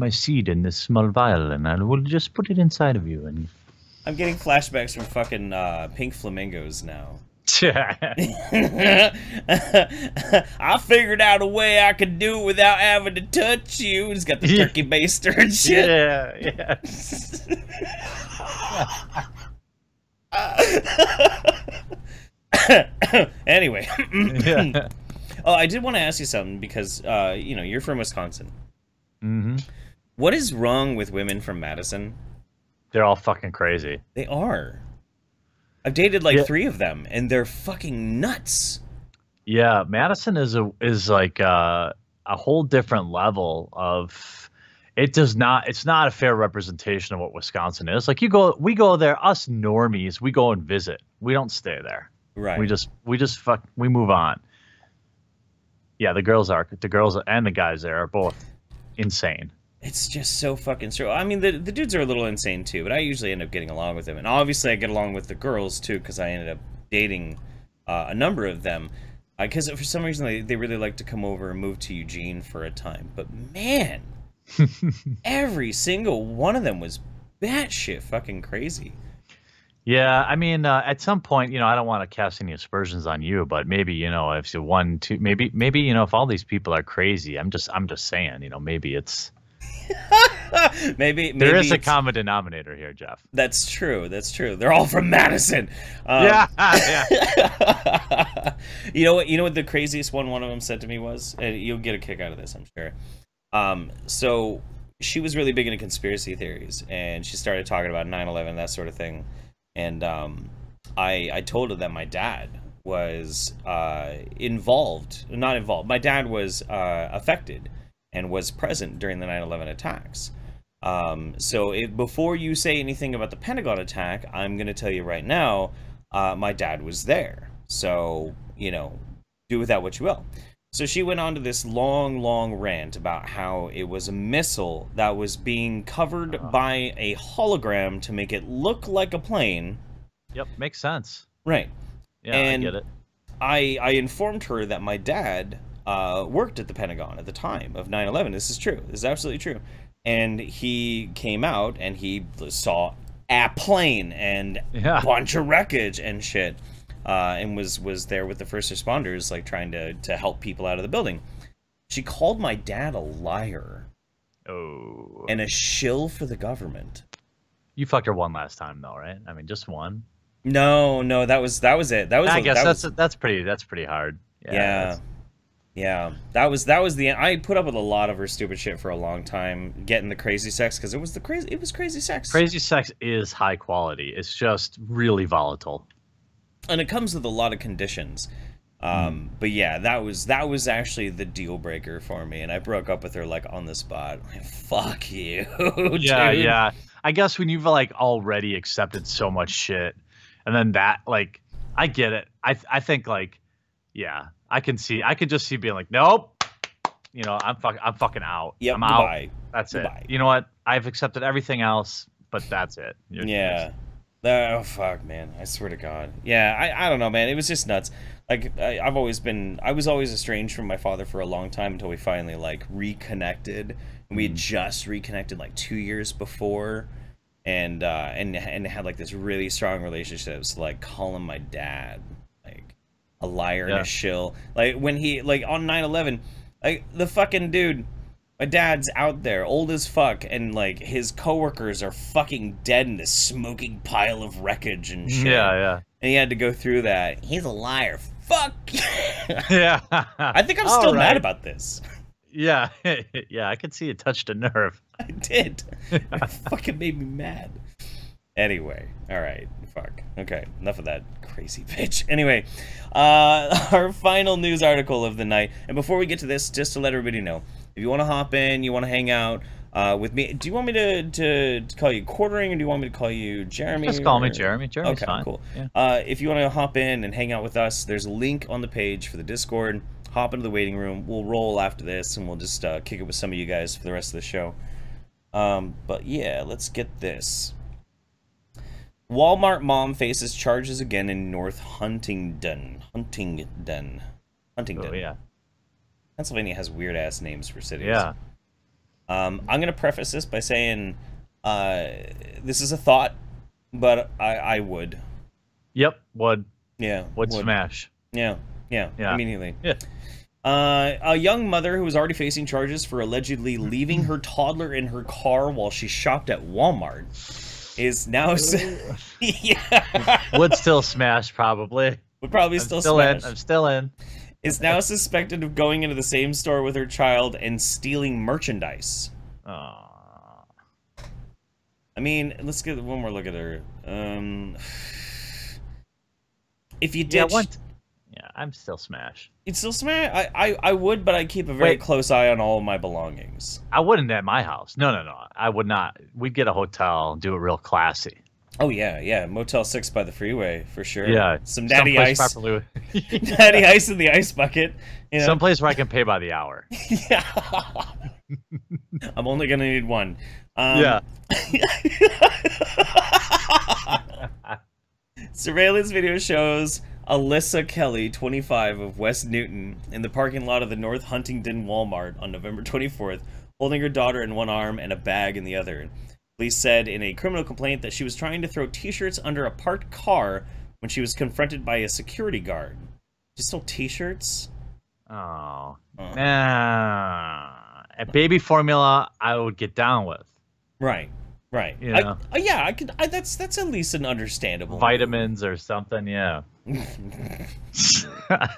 Speaker 2: seed in this small vial, and I will just put it inside of you. And
Speaker 1: I'm getting flashbacks from fucking pink flamingos now. I figured out a way I could do it without having to touch you. He's got the turkey baster and shit.
Speaker 2: Yeah.
Speaker 1: Anyway. Oh, I did want to ask you something because, you know, you're from Wisconsin.
Speaker 2: Mm-hmm.
Speaker 1: What is wrong with women from Madison?
Speaker 2: They're all fucking crazy.
Speaker 1: They are. I've dated like 3 of them, and they're fucking nuts.
Speaker 2: Yeah, Madison is like a whole different level of. It's not a fair representation of what Wisconsin is. Like we go there, us normies, we go and visit. We don't stay there.
Speaker 1: Right.
Speaker 2: We move on. Yeah, the girls and the guys there are both insane.
Speaker 1: It's just so fucking true. I mean, the dudes are a little insane too, but I usually end up getting along with them. And obviously I get along with the girls too, because I ended up dating a number of them. Because for some reason they really like to come over and move to Eugene for a time. But man, every single one of them was batshit fucking crazy.
Speaker 2: Yeah, I mean, at some point, you know, I don't want to cast any aspersions on you, but maybe, you know, if you maybe, you know, if all these people are crazy, I'm just saying, you know, maybe it's maybe there is a common denominator here, Jeff.
Speaker 1: That's true. They're all from Madison.
Speaker 2: Yeah.
Speaker 1: You know what the craziest one of them said to me was, and you'll get a kick out of this, I'm sure. So she was really big into conspiracy theories, and she started talking about 9/11, that sort of thing. And I told her that my dad was not involved. My dad was affected and was present during the 9/11 attacks. So before you say anything about the Pentagon attack, I'm going to tell you right now, my dad was there. So, you know, do with that what you will. So she went on to this long rant about how it was a missile that was being covered by a hologram to make it look like a plane.
Speaker 2: Yep, makes sense.
Speaker 1: Right.
Speaker 2: Yeah,
Speaker 1: and
Speaker 2: I get it.
Speaker 1: I informed her that my dad worked at the Pentagon at the time of 9/11. This is true. This is absolutely true. And he came out and he saw plane and
Speaker 2: Yeah.
Speaker 1: bunch of wreckage and shit, and was there with the first responders, like trying to help people out of the building. She called my dad a liar.
Speaker 2: Oh.
Speaker 1: And a shill for the government.
Speaker 2: You fucked her one last time though, right? I mean, just one.
Speaker 1: No, that was it.
Speaker 2: I guess that's pretty hard.
Speaker 1: Yeah. That was the. I put up with a lot of her stupid shit for a long time, getting the crazy sex, because it was crazy sex.
Speaker 2: Crazy sex is high quality. It's just really volatile,
Speaker 1: and it comes with a lot of conditions. But yeah, that was actually the deal breaker for me, and I broke up with her like on the spot. Like, fuck you.
Speaker 2: Yeah,
Speaker 1: dude.
Speaker 2: yeah. I guess when you've like already accepted so much shit, and then that, like, I get it. I think like, yeah, I could just see being like, nope, you know, I'm fucking out.
Speaker 1: Yep,
Speaker 2: I'm
Speaker 1: goodbye.
Speaker 2: out. That's
Speaker 1: Goodbye.
Speaker 2: it. You know what? I've accepted everything else, but that's it.
Speaker 1: Yeah. Oh fuck, man! I swear to God. Yeah, I don't know, man. It was just nuts. Like I was always estranged from my father for a long time until we finally like reconnected. And we had just reconnected like 2 years before, and had like this really strong relationship. So like calling my dad like a liar and a shill. Like when he like on 9/11, like the fucking dude. My dad's out there, old as fuck, and like his coworkers are fucking dead in this smoking pile of wreckage and shit.
Speaker 2: Yeah.
Speaker 1: And he had to go through that. He's a liar. Fuck.
Speaker 2: Yeah.
Speaker 1: I think I'm still mad about this.
Speaker 2: Yeah. Yeah. I could see it touched a nerve.
Speaker 1: I did. It fucking made me mad. Anyway, all right. Fuck. Okay, enough of that crazy bitch. Anyway, our final news article of the night. And before we get to this, just to let everybody know, if you want to hop in, you want to hang out with me, do you want me to call you Quartering, or do you want me to call you Jeremy?
Speaker 2: Just call me Jeremy. Jeremy's
Speaker 1: okay,
Speaker 2: fine.
Speaker 1: Cool.
Speaker 2: Yeah.
Speaker 1: If you want to hop in and hang out with us, there's a link on the page for the Discord. Hop into the waiting room. We'll roll after this, and we'll just kick it with some of you guys for the rest of the show. But yeah, let's get this. Walmart mom faces charges again in North Huntingdon. Huntingdon.
Speaker 2: Oh, yeah.
Speaker 1: Pennsylvania has weird-ass names for cities.
Speaker 2: Yeah.
Speaker 1: I'm going to preface this by saying this is a thought, but I would.
Speaker 2: Yep, would.
Speaker 1: Yeah.
Speaker 2: Would smash.
Speaker 1: Yeah, immediately.
Speaker 2: Yeah.
Speaker 1: A young mother who was already facing charges for allegedly leaving her toddler in her car while she shopped at Walmart is now... yeah.
Speaker 2: Would still smash, probably.
Speaker 1: Would probably still smash.
Speaker 2: I'm still in.
Speaker 1: Is now suspected of going into the same store with her child and stealing merchandise.
Speaker 2: Aww.
Speaker 1: I mean, let's get one more look at her. If you ditch...
Speaker 2: Yeah, I'm still smash.
Speaker 1: You'd still smash? I would, but I'd keep a very close eye on all of my belongings.
Speaker 2: I wouldn't at my house. No. I would not. We'd get a hotel, do it real classy.
Speaker 1: Oh, yeah. Motel 6 by the freeway, for sure.
Speaker 2: Yeah.
Speaker 1: Some Natty Ice. Natty Ice in the ice bucket. You know?
Speaker 2: Someplace where I can pay by the hour.
Speaker 1: Yeah. I'm only going to need one.
Speaker 2: Yeah.
Speaker 1: Surveillance video shows Alyssa Kelly, 25, of West Newton, in the parking lot of the North Huntingdon Walmart on November 24th, holding her daughter in one arm and a bag in the other. Police said in a criminal complaint that she was trying to throw t-shirts under a parked car when she was confronted by a security guard. Just stole t-shirts?
Speaker 2: Oh. A baby formula I would get down with.
Speaker 1: Right. You know? I could. That's at least an understandable.
Speaker 2: Vitamins or something, yeah.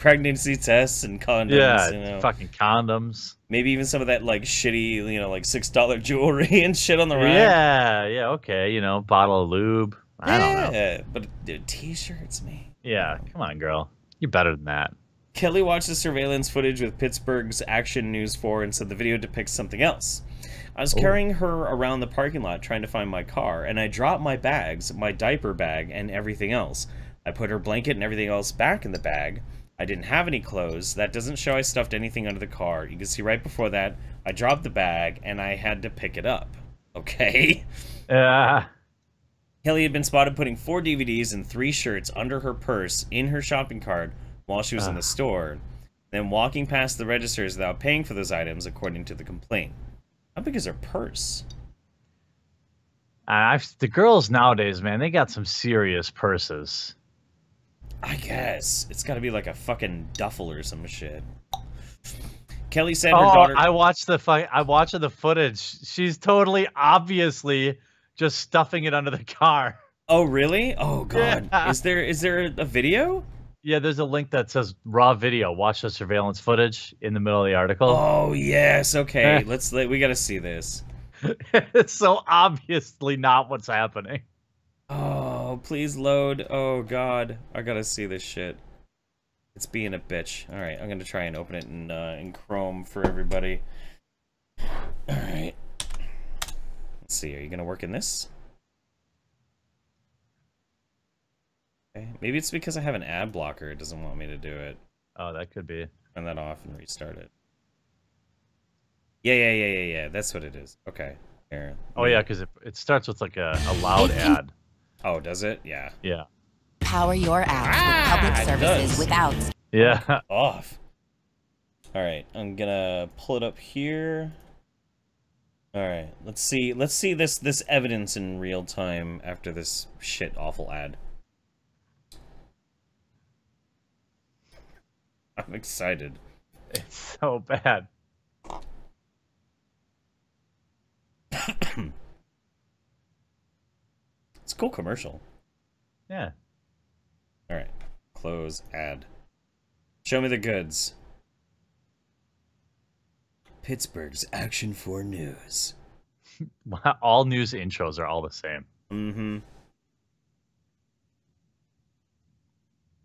Speaker 1: Pregnancy tests and condoms.
Speaker 2: Yeah,
Speaker 1: you know.
Speaker 2: fucking condoms.
Speaker 1: Maybe even some of that like shitty, like $6 jewelry and shit on the rack.
Speaker 2: Yeah, okay, bottle of lube. I don't know.
Speaker 1: Yeah, but dude, t-shirts, man.
Speaker 2: Yeah, come on, girl. You're better than that.
Speaker 1: Kelly watched the surveillance footage with Pittsburgh's Action News 4 and said the video depicts something else. I was carrying her around the parking lot trying to find my car, and I dropped my bags, my diaper bag, and everything else. I put her blanket and everything else back in the bag. I didn't have any clothes. That doesn't show I stuffed anything under the car. You can see right before that, I dropped the bag, and I had to pick it up. Okay? Kelly had been spotted putting 4 DVDs and 3 shirts under her purse in her shopping cart while she was in the store, then walking past the registers without paying for those items, according to the complaint. How big is her purse?
Speaker 2: The girls nowadays, man, they got some serious purses.
Speaker 1: I guess it's got to be like a fucking duffel or some shit. Kelly said her daughter.
Speaker 2: I watched the footage. She's totally obviously just stuffing it under the car.
Speaker 1: Oh really? Oh god.
Speaker 2: Yeah.
Speaker 1: Is there a video?
Speaker 2: Yeah, there's a link that says raw video. Watch the surveillance footage in the middle of the article.
Speaker 1: Oh yes. Okay. We got to see this.
Speaker 2: It's so obviously not what's happening.
Speaker 1: Oh, please load. Oh god. I got to see this shit. It's being a bitch. All right, I'm gonna try and open it in Chrome for everybody. All right. Let's see. Are you gonna work in this? Okay. Maybe it's because I have an ad blocker. It doesn't want me to do it.
Speaker 2: Oh, that could be.
Speaker 1: Turn that off and restart it. Yeah. That's what it is. Okay. Here.
Speaker 2: Oh yeah, because it starts with like a loud ad.
Speaker 1: Oh, does it? Yeah.
Speaker 2: Yeah.
Speaker 4: Power your apps with public services without.
Speaker 2: Yeah.
Speaker 1: Off. All right, I'm gonna pull it up here. All right, let's see this evidence in real time after this shit awful ad. I'm excited.
Speaker 2: It's so bad.
Speaker 1: It's a cool commercial.
Speaker 2: Yeah.
Speaker 1: All right, close ad. Show me the goods. Pittsburgh's Action 4 News.
Speaker 2: All news intros are all the same.
Speaker 1: Mm-hmm.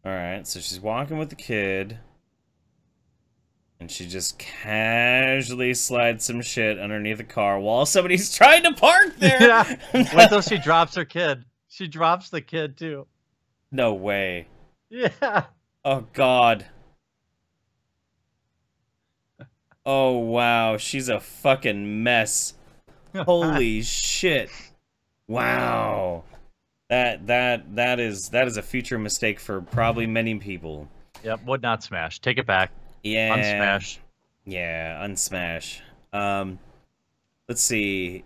Speaker 1: All right, so she's walking with the kid. And she just casually slides some shit underneath the car while somebody's trying to park there.
Speaker 2: Yeah. Wait till she drops her kid. She drops the kid, too.
Speaker 1: No way.
Speaker 2: Yeah.
Speaker 1: Oh, God. Oh, wow. She's a fucking mess. Holy shit. Wow. That is a future mistake for probably many people.
Speaker 2: Yep, would not smash. Take it back.
Speaker 1: Yeah.
Speaker 2: Unsmash.
Speaker 1: Yeah, unsmash. Let's see.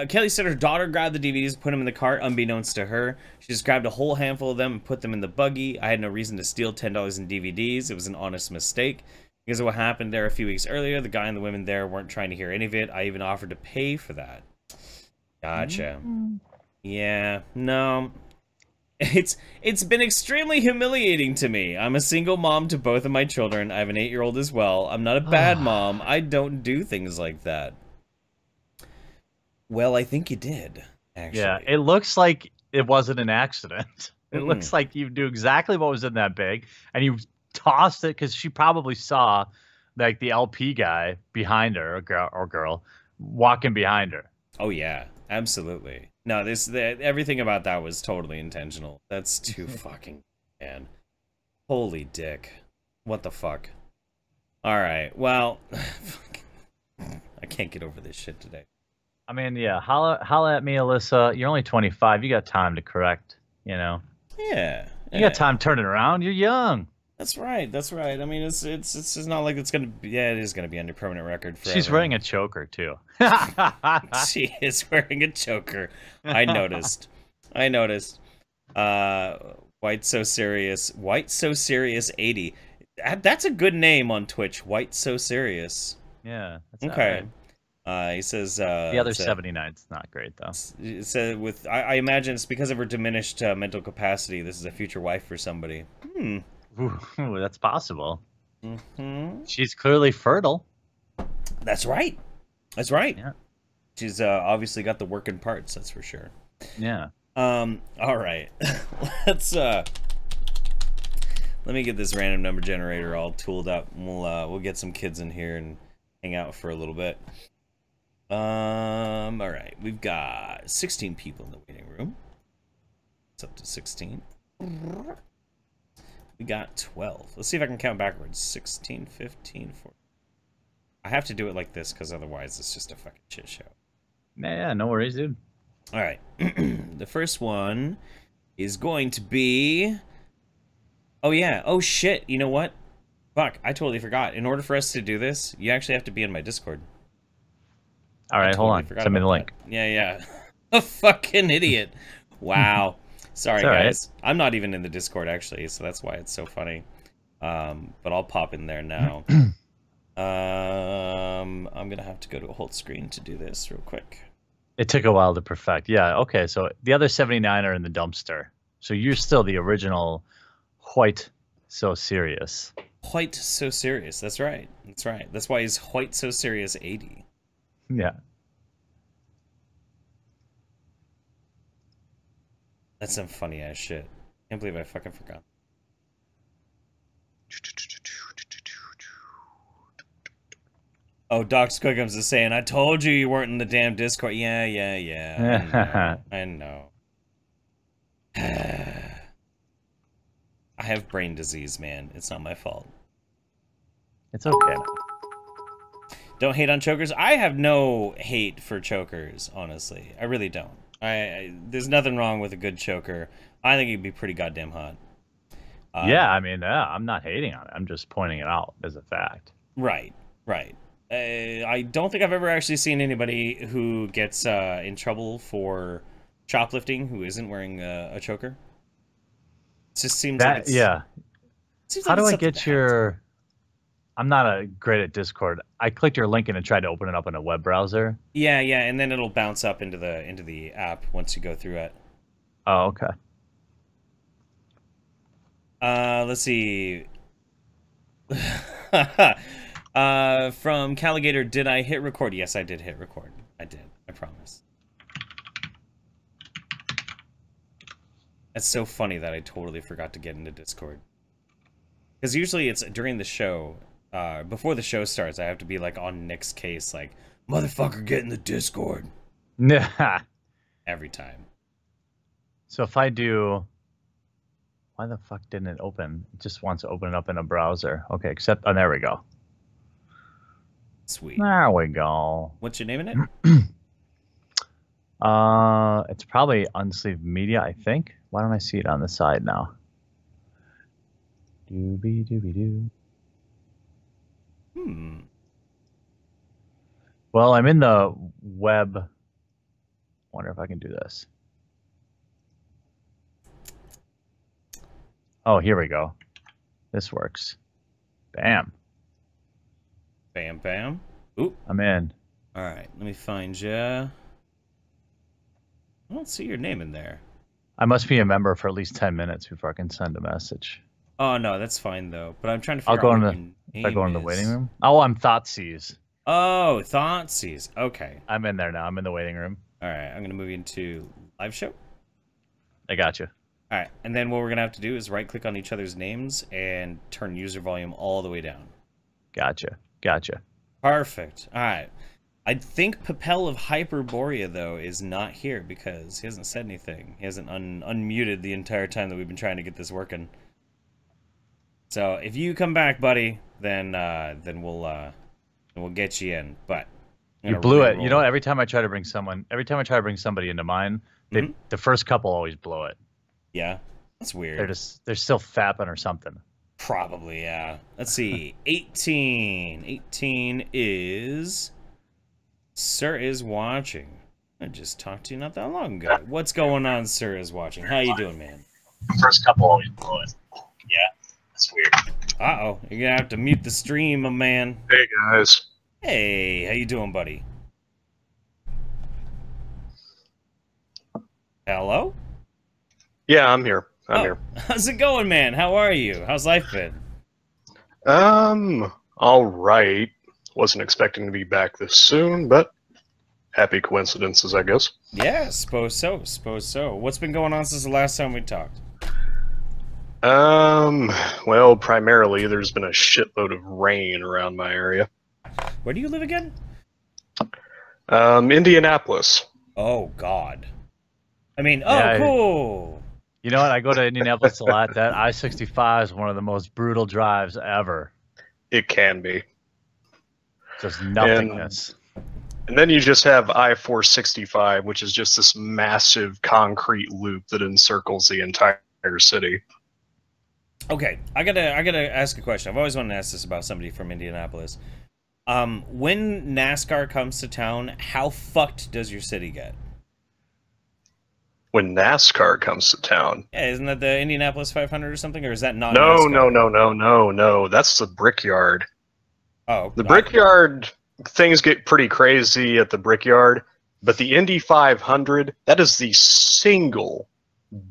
Speaker 1: Kelly said her daughter grabbed the DVDs, put them in the cart, unbeknownst to her. She just grabbed a whole handful of them and put them in the buggy. I had no reason to steal $10 in DVDs. It was an honest mistake. Because of what happened there a few weeks earlier, the guy and the women there weren't trying to hear any of it. I even offered to pay for that. Gotcha. Yeah, no. It's been extremely humiliating to me. I'm a single mom to both of my children. I have an 8-year-old as well. I'm not a bad mom. I don't do things like that. Well, I think you did, actually.
Speaker 2: Yeah, it looks like it wasn't an accident. It looks like you knew exactly what was in that bag, and you tossed it because she probably saw, like, the LP guy behind her, or girl, walking behind her.
Speaker 1: Oh yeah, absolutely. No, everything about that was totally intentional. That's too fucking man. Holy dick. What the fuck? All right. Well, I can't get over this shit today.
Speaker 2: I mean, yeah, holla at me, Alyssa. You're only 25. You got time to correct, you know.
Speaker 1: Yeah.
Speaker 2: You got time turning around. You're young.
Speaker 1: That's right. That's right. I mean, it's just not like it's gonna be. Yeah, it is gonna be under permanent record forever.
Speaker 2: She's wearing a choker too.
Speaker 1: She is wearing a choker. I noticed. White So Serious 80. That's a good name on Twitch. White So Serious.
Speaker 2: Yeah. That's
Speaker 1: okay.
Speaker 2: Right.
Speaker 1: He says
Speaker 2: the other 79's not great though.
Speaker 1: It said with I imagine it's because of her diminished mental capacity. This is a future wife for somebody.
Speaker 2: Ooh, that's possible. She's clearly fertile.
Speaker 1: That's right. That's right.
Speaker 2: Yeah.
Speaker 1: She's obviously got the working parts. That's for sure.
Speaker 2: Yeah.
Speaker 1: All right. Let me get this random number generator all tooled up. We'll get some kids in here and hang out for a little bit. All right. We've got 16 people in the waiting room. It's up to 16. We got 12. Let's see if I can count backwards. 16, 15, 14. I have to do it like this because otherwise it's just a fucking shit show.
Speaker 2: Yeah, no worries, dude.
Speaker 1: All right. The first one is going to be... Oh, yeah. Oh, shit. You know what? Fuck, I totally forgot. In order for us to do this, you actually have to be in my Discord.
Speaker 2: All right, hold on. Send me the link.
Speaker 1: Yeah. A fucking idiot. Wow. Sorry, guys.
Speaker 2: Right.
Speaker 1: I'm not even in the Discord, actually, so that's why it's so funny. But I'll pop in there now. I'm going to have to go to a whole screen to do this real quick.
Speaker 2: It took a while to perfect. Yeah, okay, so the other 79 are in the dumpster. So you're still the original White So Serious.
Speaker 1: White So Serious. That's right. That's right. That's why he's White So Serious 80.
Speaker 2: Yeah.
Speaker 1: That's some funny ass shit. Can't believe I fucking forgot. Oh, Doc Squiggums is saying, I told you you weren't in the damn Discord. Yeah. I know. I have brain disease, man. It's not my fault.
Speaker 2: It's okay.
Speaker 1: Don't hate on chokers. I have no hate for chokers, honestly. I really don't. There's nothing wrong with a good choker. I think he'd be pretty goddamn hot.
Speaker 2: Yeah, I mean, I'm not hating on it. I'm just pointing it out as a fact.
Speaker 1: Right. I don't think I've ever actually seen anybody who gets in trouble for shoplifting who isn't wearing a choker. It just seems like it's...
Speaker 2: Yeah. How do I get your... I'm not great at Discord. I clicked your link and tried to open it up in a web browser.
Speaker 1: Yeah, and then it'll bounce up into the app once you go through it.
Speaker 2: Oh, okay.
Speaker 1: Let's see. From Calligator, did I hit record? Yes, I did hit record. I did. I promise. It's so funny that I totally forgot to get into Discord. Because usually it's during the show, before the show starts, I have to be like on Nick's case, like, motherfucker, get in the Discord.
Speaker 2: Nah.
Speaker 1: Every time.
Speaker 2: So if I do... Why the fuck didn't it open? It just wants to open it up in a browser. Okay, except... Oh, there we go.
Speaker 1: Sweet.
Speaker 2: There we go.
Speaker 1: What's your name in it?
Speaker 2: It's probably Unsleeved Media, I think. Why don't I see it on the side now? Doobie-doobie-doo. Well, I'm in the web. Wonder if I can do this. Oh, here we go. This works. Bam.
Speaker 1: Bam, bam. Oop.
Speaker 2: I'm in.
Speaker 1: All right, let me find you. I don't see your name in there.
Speaker 2: I must be a member for at least 10 minutes before I can send a message.
Speaker 1: Oh, no, that's fine, though. But I'm trying to figure
Speaker 2: I'll go
Speaker 1: out
Speaker 2: in
Speaker 1: what
Speaker 2: the,
Speaker 1: your
Speaker 2: if I go in the
Speaker 1: name
Speaker 2: waiting
Speaker 1: is.
Speaker 2: room. Oh, I'm Thoughtseize.
Speaker 1: Oh, Thoughtseize. Okay.
Speaker 2: I'm in there now. I'm in the waiting room.
Speaker 1: All right, I'm going to move you into live show.
Speaker 2: I got you.
Speaker 1: All right, and then what we're going to have to do is right-click on each other's names and turn user volume all the way down.
Speaker 2: Gotcha.
Speaker 1: Perfect. All right. I think Papel of Hyperborea, though, is not here because he hasn't said anything. He hasn't unmuted the entire time that we've been trying to get this working. So if you come back, buddy, then we'll get you in. But
Speaker 2: you blew it. You know, every time I try to bring somebody into mine, the first couple always blow it.
Speaker 1: Yeah, that's weird.
Speaker 2: They're still fapping or something.
Speaker 1: Probably, yeah. Let's see. 18. 18 is... Sir is watching. I just talked to you not that long ago. What's going on, Sir is watching? How you doing, man?
Speaker 5: First couple always blow it. Yeah, that's weird.
Speaker 1: Uh-oh. You're gonna have to mute the stream, my man.
Speaker 5: Hey, guys.
Speaker 1: Hey, how you doing, buddy? Hello?
Speaker 5: Yeah, I'm here. I'm here.
Speaker 1: How's it going, man? How are you? How's life been?
Speaker 5: All right. Wasn't expecting to be back this soon, but happy coincidences, I guess.
Speaker 1: Yeah, suppose so. What's been going on since the last time we talked?
Speaker 5: Well, primarily there's been a shitload of rain around my area.
Speaker 1: Where do you live again?
Speaker 5: Indianapolis.
Speaker 1: Oh, God. I mean,
Speaker 2: Yeah,
Speaker 1: cool.
Speaker 2: You know what? I go to Indianapolis a lot. That I-65 is one of the most brutal drives ever.
Speaker 5: It can be.
Speaker 2: Just nothingness.
Speaker 5: And then you just have I-465, which is just this massive concrete loop that encircles the entire city.
Speaker 1: Okay, I gotta ask a question. I've always wanted to ask this about somebody from Indianapolis. When NASCAR comes to town, how fucked does your city get?
Speaker 5: when NASCAR comes to town.
Speaker 1: Yeah, isn't that the Indianapolis 500 or something, or is that not?
Speaker 5: No,
Speaker 1: NASCAR?
Speaker 5: no. That's the Brickyard.
Speaker 1: Oh,
Speaker 5: the Brickyard, things get pretty crazy at the Brickyard, but the Indy 500, that is the single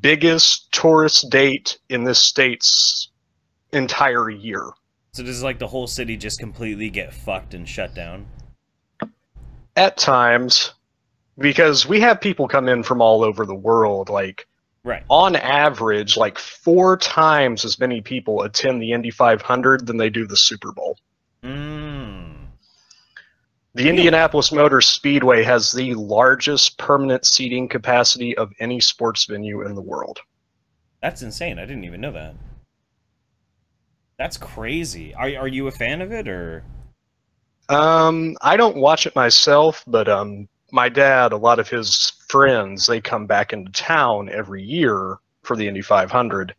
Speaker 5: biggest tourist date in this state's entire year.
Speaker 1: So does like the whole city just completely get fucked and shut down?
Speaker 5: At times, because we have people come in from all over the world, like,
Speaker 1: right.
Speaker 5: On average, like 4 times as many people attend the Indy 500 than they do the Super Bowl. The Indianapolis Motor Speedway has the largest permanent seating capacity of any sports venue in the world.
Speaker 1: That's insane. I didn't even know that. That's crazy. Are you a fan of it, or?
Speaker 5: I don't watch it myself, but my dad, a lot of his friends, they come back into town every year for the Indy 500.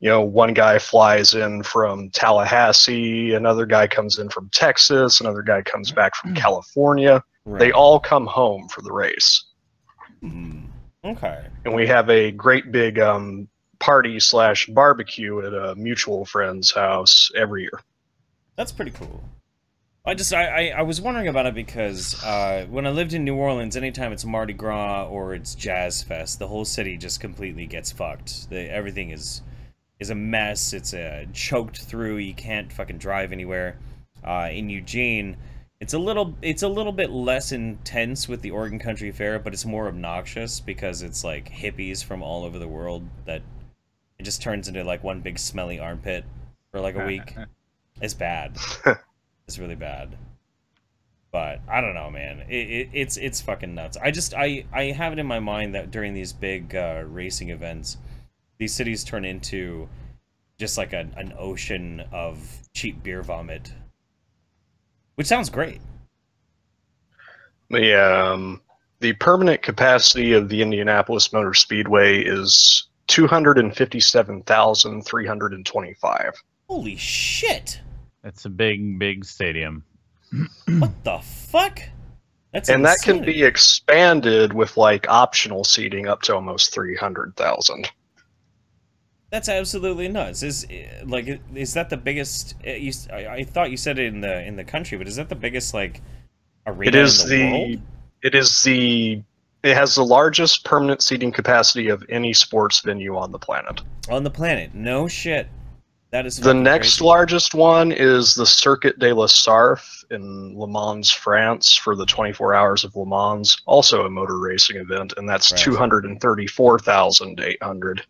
Speaker 5: You know, one guy flies in from Tallahassee, another guy comes in from Texas, another guy comes back from California. Right. They all come home for the race.
Speaker 1: Okay.
Speaker 5: And we have a great big party/barbecue at a mutual friend's house every year.
Speaker 1: That's pretty cool. I was wondering about it because when I lived in New Orleans, anytime it's Mardi Gras or it's Jazz Fest, the whole city just completely gets fucked. Everything is a mess. It's choked through. You can't fucking drive anywhere. In Eugene, it's a little bit less intense with the Oregon Country Fair, but it's more obnoxious because it's like hippies from all over the world that it just turns into like one big smelly armpit for like a week. It's bad. It's really bad. But I don't know, man. It's fucking nuts. I have it in my mind that during these big racing events, these cities turn into just like an ocean of cheap beer vomit, which sounds great.
Speaker 5: The permanent capacity of the Indianapolis Motor Speedway is 257,325.
Speaker 1: Holy shit!
Speaker 2: It's a big stadium.
Speaker 1: What the fuck? That's
Speaker 5: and
Speaker 1: insane.
Speaker 5: That can be expanded with like optional seating up to almost 300,000.
Speaker 1: That's absolutely nuts. Is that the biggest? I thought you said it in the country, but is that the biggest like arena in the world? It has the largest permanent seating capacity of any sports venue on the planet. On the planet, no shit. That is
Speaker 5: the next
Speaker 1: crazy.
Speaker 5: largest one is the Circuit de la Sarthe in Le Mans, France, for the 24 Hours of Le Mans, also a motor racing event, and that's 234,800.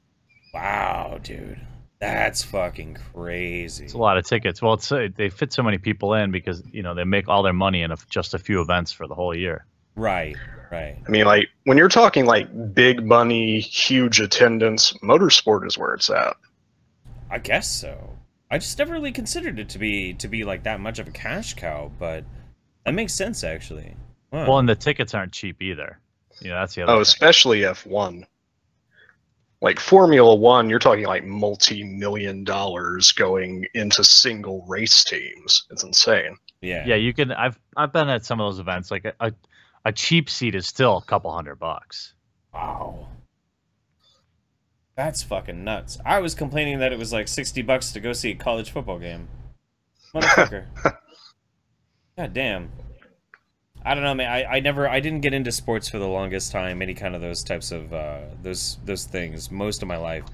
Speaker 1: Wow, dude, that's fucking crazy.
Speaker 2: It's a lot of tickets. Well, they fit so many people in because they make all their money in just a few events for the whole year.
Speaker 1: Right.
Speaker 5: I mean, like when you're talking like big money, huge attendance, motorsport is where it's at.
Speaker 1: I guess so. I just never really considered it to be like that much of a cash cow, but that makes sense actually. Wow.
Speaker 2: Well, and the tickets aren't cheap either. That's the other thing.
Speaker 5: Especially F1. Like Formula One, you're talking like multi-million dollars going into single race teams. It's insane.
Speaker 2: Yeah. You can. I've been at some of those events. Like a cheap seat is still a couple $100.
Speaker 1: Wow. That's fucking nuts. I was complaining that it was like $60 to go see a college football game. Motherfucker. God damn. I don't know, man. I didn't get into sports for the longest time. Any kind of those types of those things. Most of my life.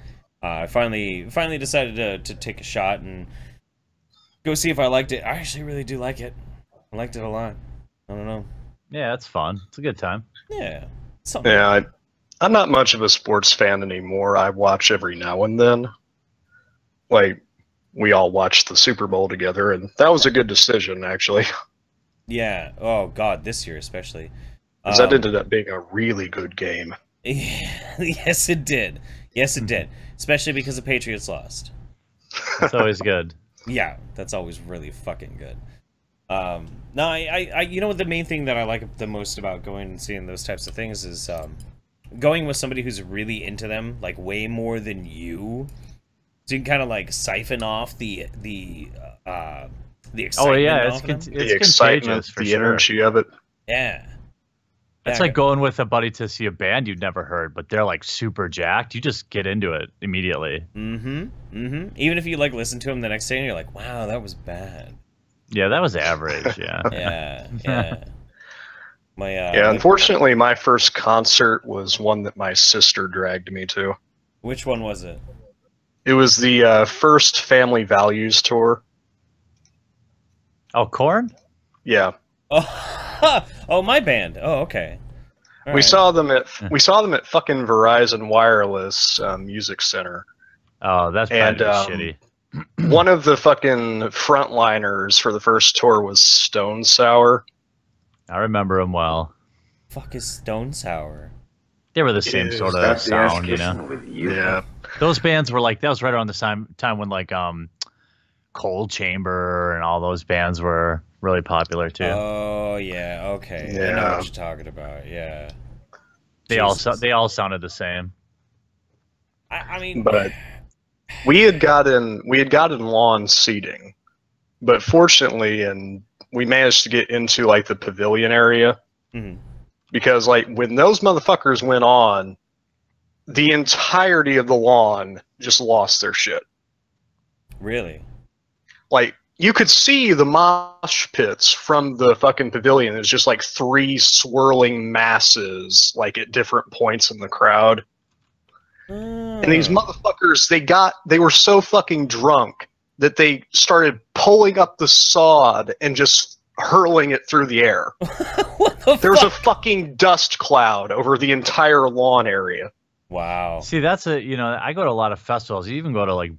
Speaker 1: I finally decided to take a shot and go see if I liked it. I actually really do like it. I liked it a lot. I don't know.
Speaker 2: Yeah, it's fun. It's a good time.
Speaker 1: Yeah.
Speaker 5: Yeah. I'm not much of a sports fan anymore. I watch every now and then. Like, we all watched the Super Bowl together, and that was a good decision, actually.
Speaker 1: Yeah. Oh, God, this year especially.
Speaker 5: Because that ended up being a really good game.
Speaker 1: Yes, it did. Yes, it did. Especially because the Patriots lost.
Speaker 2: That's always good.
Speaker 1: Yeah, that's always really fucking good. No, I you know what the main thing that I like the most about going and seeing those types of things is going with somebody who's really into them, like way more than you, so you can kind of like siphon off the excitement.
Speaker 2: Oh yeah,
Speaker 5: it's the excitement, the energy of it.
Speaker 1: Yeah,
Speaker 2: It's like going with a buddy to see a band you've never heard, but they're like super jacked. You just get into it immediately.
Speaker 1: Even if you like listen to them the next day and you're like, wow, that was bad.
Speaker 2: Yeah, that was average. Yeah.
Speaker 1: Yeah.
Speaker 5: Unfortunately, my first concert was one that my sister dragged me to.
Speaker 1: Which one was it?
Speaker 5: It was the first Family Values tour.
Speaker 2: Oh, Korn?
Speaker 5: Yeah.
Speaker 1: Oh, my band. Oh, okay.
Speaker 5: We saw them at fucking Verizon Wireless Music Center.
Speaker 2: Oh, that's pretty shitty.
Speaker 5: One of the fucking frontliners for the first tour was Stone Sour.
Speaker 2: I remember them well.
Speaker 1: Fuck is Stone Sour?
Speaker 2: They were the same sort of sound, you know.
Speaker 5: Yeah.
Speaker 2: Those bands were like, that was right around the time when like Cold Chamber and all those bands were really popular too.
Speaker 1: Oh yeah, okay.
Speaker 5: Yeah.
Speaker 1: I know what you're talking about. Yeah.
Speaker 2: They all sounded the same.
Speaker 1: I mean,
Speaker 5: but we had gotten lawn seating, but fortunately, and we managed to get into like the pavilion area because like when those motherfuckers went on, the entirety of the lawn just lost their shit.
Speaker 1: Really?
Speaker 5: Like, you could see the mosh pits from the fucking pavilion. It's just like three swirling masses, like at different points in the crowd. And these motherfuckers, they were so fucking drunk that they started pulling up the sod and just hurling it through the air. There's a fucking dust cloud over the entire lawn area.
Speaker 1: Wow.
Speaker 2: See, that's I go to a lot of festivals. You even go to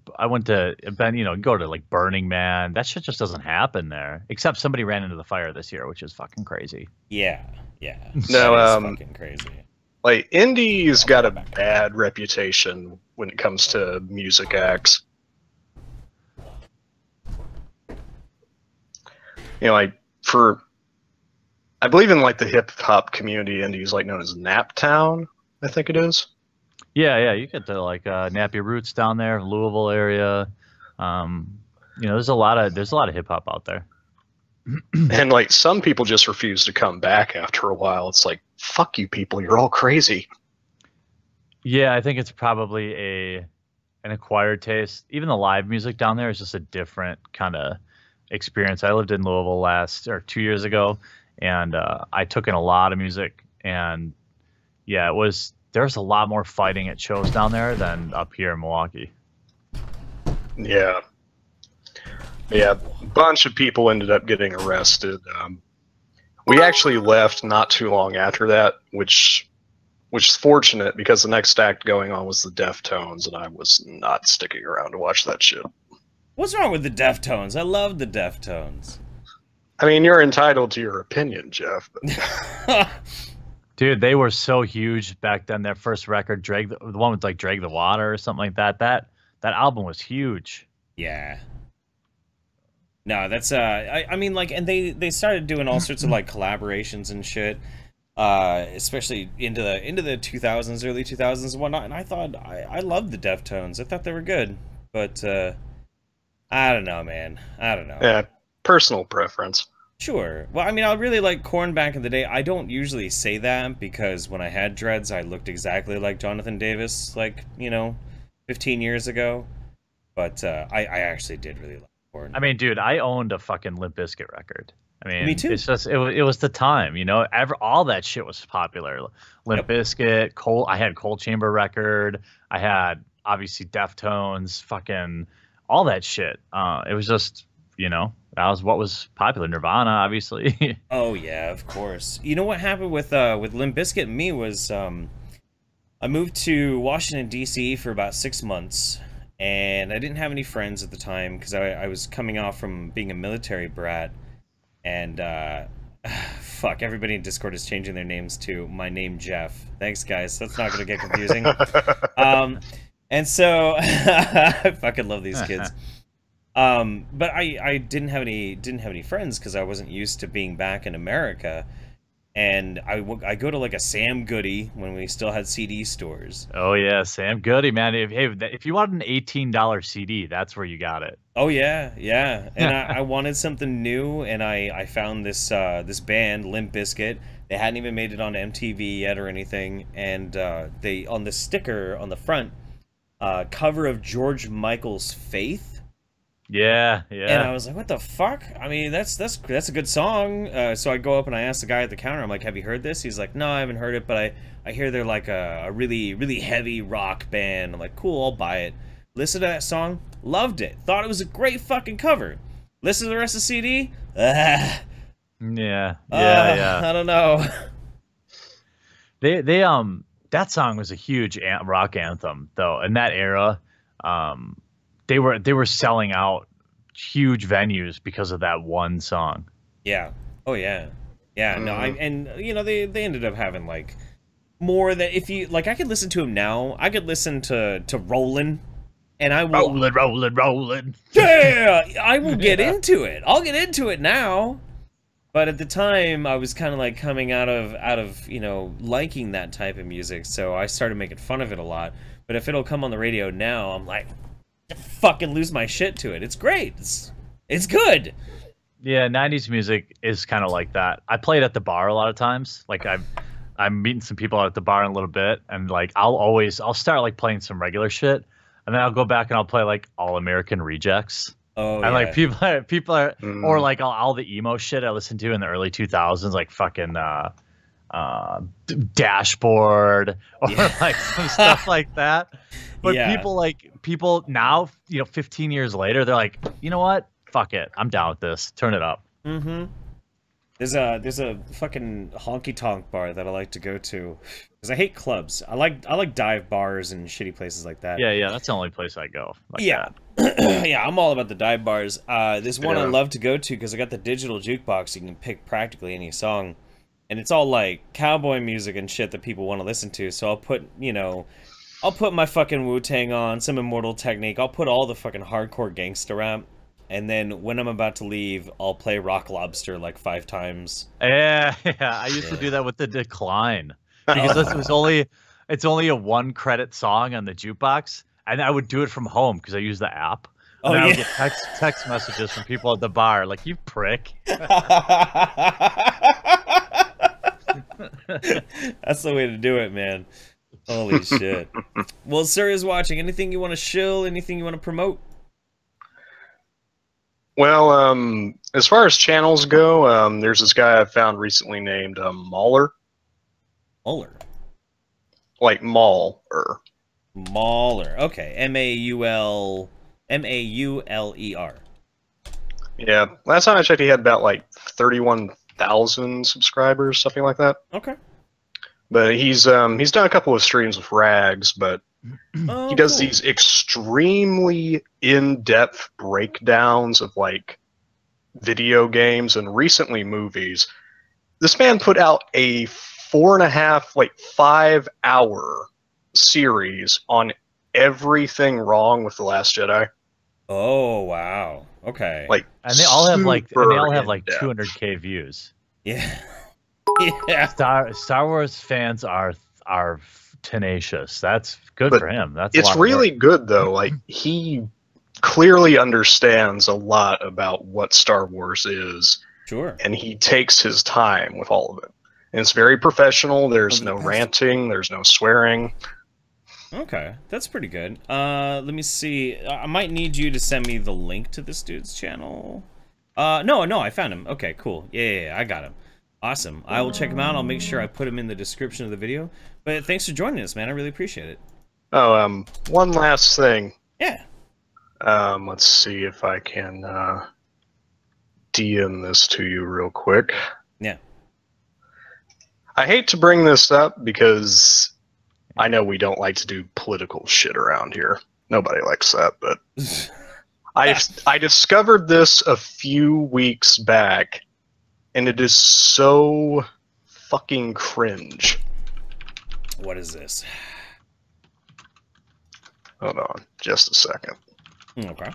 Speaker 2: go to like Burning Man. That shit just doesn't happen there. Except somebody ran into the fire this year, which is fucking crazy.
Speaker 1: Yeah.
Speaker 5: No,
Speaker 1: that is fucking crazy.
Speaker 5: Like, indie's got a bad reputation when it comes to music acts. You know, like I believe in like the hip hop community, indie's like known as Naptown, I think it is.
Speaker 2: Yeah, you get to like Nappy Roots down there, Louisville area. There's a lot of hip hop out there.
Speaker 5: And like some people just refuse to come back after a while. It's like, fuck you people, you're all crazy.
Speaker 2: Yeah, I think it's probably an acquired taste. Even the live music down there is just a different kind of experience. I lived in Louisville 2 years ago, and I took in a lot of music, and yeah, there's a lot more fighting at shows down there than up here in Milwaukee.
Speaker 5: Yeah. Yeah, a bunch of people ended up getting arrested. We actually left not too long after that, which is fortunate because the next act going on was the Deftones, and I was not sticking around to watch that shit.
Speaker 1: What's wrong with the Deftones? I love the Deftones.
Speaker 5: I mean, you're entitled to your opinion, Jeff. But...
Speaker 2: Dude, they were so huge back then. Their first record, the one with like Drag the Water or something like that. That album was huge.
Speaker 1: Yeah. No, that's I mean, like, and they started doing all sorts of like collaborations and shit, especially into the 2000s, early 2000s and whatnot. And I thought I loved the Deftones. I thought they were good, but I don't know, man. I don't know.
Speaker 5: Yeah, personal preference.
Speaker 1: Sure. Well, I mean, I really like Korn back in the day. I don't usually say that because when I had dreads, I looked exactly like Jonathan Davis, like 15 years ago. But I actually did really like Korn.
Speaker 2: I mean, dude, I owned a fucking Limp Bizkit record. I mean,
Speaker 1: me too.
Speaker 2: It's just it was the time, all that shit was popular. Limp Bizkit, I had Cold Chamber record. I had obviously Deftones, fucking all that shit. It was just, that was what was popular. Nirvana, obviously.
Speaker 1: Oh yeah, of course. You know what happened with Limp Bizkit and me was I moved to Washington D.C. for about 6 months. And I didn't have any friends at the time because I was coming off from being a military brat. And, fuck, everybody in Discord is changing their names to my name, Jeff. Thanks, guys. That's not going to get confusing. And so, I fucking love these kids. But I didn't have any friends because I wasn't used to being back in America. And I go to like a Sam Goody when we still had CD stores.
Speaker 2: Oh yeah, Sam Goody, man. If you want an $18 CD, that's where you got it.
Speaker 1: Oh yeah. And I wanted something new, and I found this band, Limp Bizkit. They hadn't even made it onto MTV yet or anything, and they on the sticker on the front, cover of George Michael's Faith.
Speaker 2: Yeah, yeah.
Speaker 1: And I was like, what the fuck? I mean, that's a good song. So I go up and I ask the guy at the counter, I'm like, have you heard this? He's like, no, I haven't heard it, but I hear they're like a really, really heavy rock band. I'm like, cool, I'll buy it. Listen to that song, loved it. Thought it was a great fucking cover. Listen to the rest of the CD?
Speaker 2: Yeah.
Speaker 1: I don't know.
Speaker 2: They that song was a huge rock anthem though. In that era, they were selling out huge venues because of that one song.
Speaker 1: Yeah. Oh yeah. Yeah. No. And you know they ended up having like more that if you like I could listen to him now. I could listen to Rollin', and I will
Speaker 2: Rollin'.
Speaker 1: Yeah. I will get into it. I'll get into it now. But at the time, I was kind of like coming out of you know liking that type of music, so I started making fun of it a lot. But if it'll come on the radio now, I'm like, fucking lose my shit to it. It's great. It's good.
Speaker 2: Yeah, 90s music is kind of like that. I play it at the bar a lot of times. Like I'm meeting some people out at the bar in a little bit, and like I'll start like playing some regular shit, and then I'll go back and I'll play like All American Rejects.
Speaker 1: Oh,
Speaker 2: and like people are or like all the emo shit I listened to in the early 2000s, like fucking Dashboard or like some stuff like that. But people now, you know, 15 years later, they're like, you know what? Fuck it, I'm down with this. Turn it up.
Speaker 1: Mm-hmm. There's a fucking honky tonk bar that I like to go to because I hate clubs. I like dive bars and shitty places like that.
Speaker 2: Yeah, that's the only place I go. Like
Speaker 1: yeah. Yeah, I'm all about the dive bars. This one I love to go to because I got the digital jukebox. You can pick practically any song, and it's all like cowboy music and shit that people want to listen to. So I'll put my fucking Wu-Tang on, some Immortal Technique. I'll put all the fucking hardcore gangsta rap, and then when I'm about to leave, I'll play Rock Lobster like 5 times.
Speaker 2: Yeah. I used to do that with the Decline because it's only a 1 credit song on the jukebox. And I would do it from home because I use the app. And I would get text messages from people at the bar, like, you prick.
Speaker 1: That's the way to do it, man. Holy shit. Well, sir is watching. Anything you want to shill? Anything you want to promote?
Speaker 5: Well, as far as channels go, there's this guy I found recently named Mauler.
Speaker 1: Mauler?
Speaker 5: Like Mauler.
Speaker 1: Mauler. Okay. Mauler.
Speaker 5: Yeah. Last time I checked, he had about like 31,000 subscribers, something like that.
Speaker 1: Okay.
Speaker 5: But he's done a couple of streams with Rags, but he does these extremely in-depth breakdowns of like video games and recently movies. This man put out a 4.5, like 5-hour series on everything wrong with The Last Jedi.
Speaker 1: Oh wow. Okay.
Speaker 5: Like,
Speaker 2: and they all have like 200K views.
Speaker 1: Yeah. Yeah.
Speaker 2: Star Wars fans are tenacious. That's good for him.
Speaker 5: It's really good though. Like he clearly understands a lot about what Star Wars is.
Speaker 1: Sure. And
Speaker 5: he takes his time with all of it. And it's very professional. There's no ranting. There's no swearing.
Speaker 1: Okay, that's pretty good. Let me see. I might need you to send me the link to this dude's channel. No, I found him. Okay, cool. Yeah, I got him. Awesome. I will check him out. I'll make sure I put him in the description of the video. But thanks for joining us, man. I really appreciate it.
Speaker 5: Oh, one last thing.
Speaker 1: Yeah.
Speaker 5: Let's see if I can DM this to you real quick.
Speaker 1: Yeah. I
Speaker 5: hate to bring this up because I know we don't like to do political shit around here. Nobody likes that, but I discovered this a few weeks back, and it is so fucking cringe.
Speaker 1: What is this?
Speaker 5: Hold on, just a second.
Speaker 1: Okay.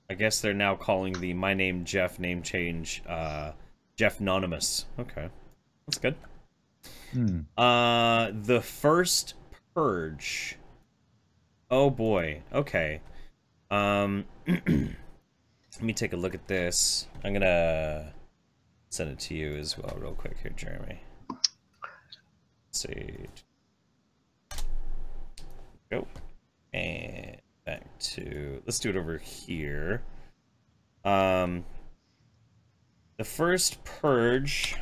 Speaker 1: I guess they're now calling the My Name Jeff name change Jeff Anonymous. Okay. That's good. The First Purge. Oh boy. Okay. Let me take a look at this. I'm gonna send it to you as well, real quick here, Jeremy. Let's see. Go. And back to, let's do it over here. The first Purge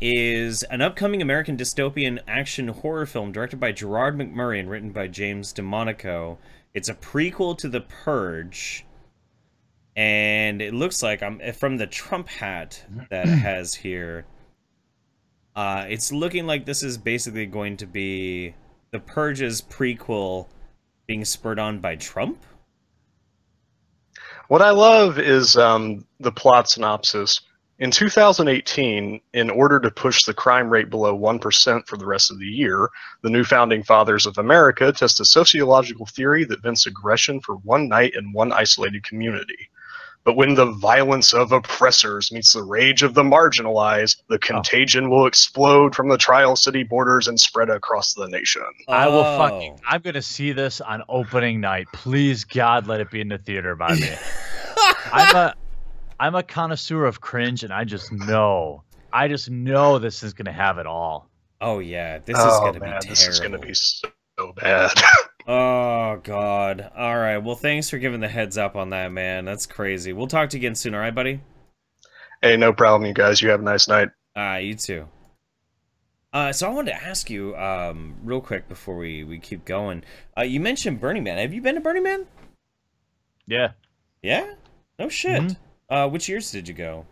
Speaker 1: is an upcoming American dystopian action horror film directed by Gerard McMurray and written by James DeMonico. It's a prequel to The Purge, and it looks like, from the Trump hat that it has here, it's looking like this is basically going to be The Purge's prequel being spurred on by Trump.
Speaker 5: What I love is the plot synopsis. In 2018, in order to push the crime rate below 1% for the rest of the year, the new founding fathers of America test a sociological theory that vents aggression for one night in one isolated community. But when the violence of oppressors meets the rage of the marginalized, the contagion will explode from the Trial City borders and spread across the nation.
Speaker 2: I will I'm going to see this on opening night. Please, God, let it be in the theater by me. I'm a connoisseur of cringe, and I just know this is going to have it all.
Speaker 1: Oh, yeah. This is going to be terrible.
Speaker 5: This is going to be so bad.
Speaker 1: Oh, God. All right. Well, thanks for giving the heads up on that, man. That's crazy. We'll talk to you again soon, all right, buddy?
Speaker 5: Hey, no problem, you guys. You have a nice night.
Speaker 1: You too. So I wanted to ask you, real quick before we keep going. You mentioned Burning Man. Have you been to Burning Man?
Speaker 2: Yeah.
Speaker 1: Yeah? No shit.
Speaker 2: Mm-hmm.
Speaker 1: Which years did you go?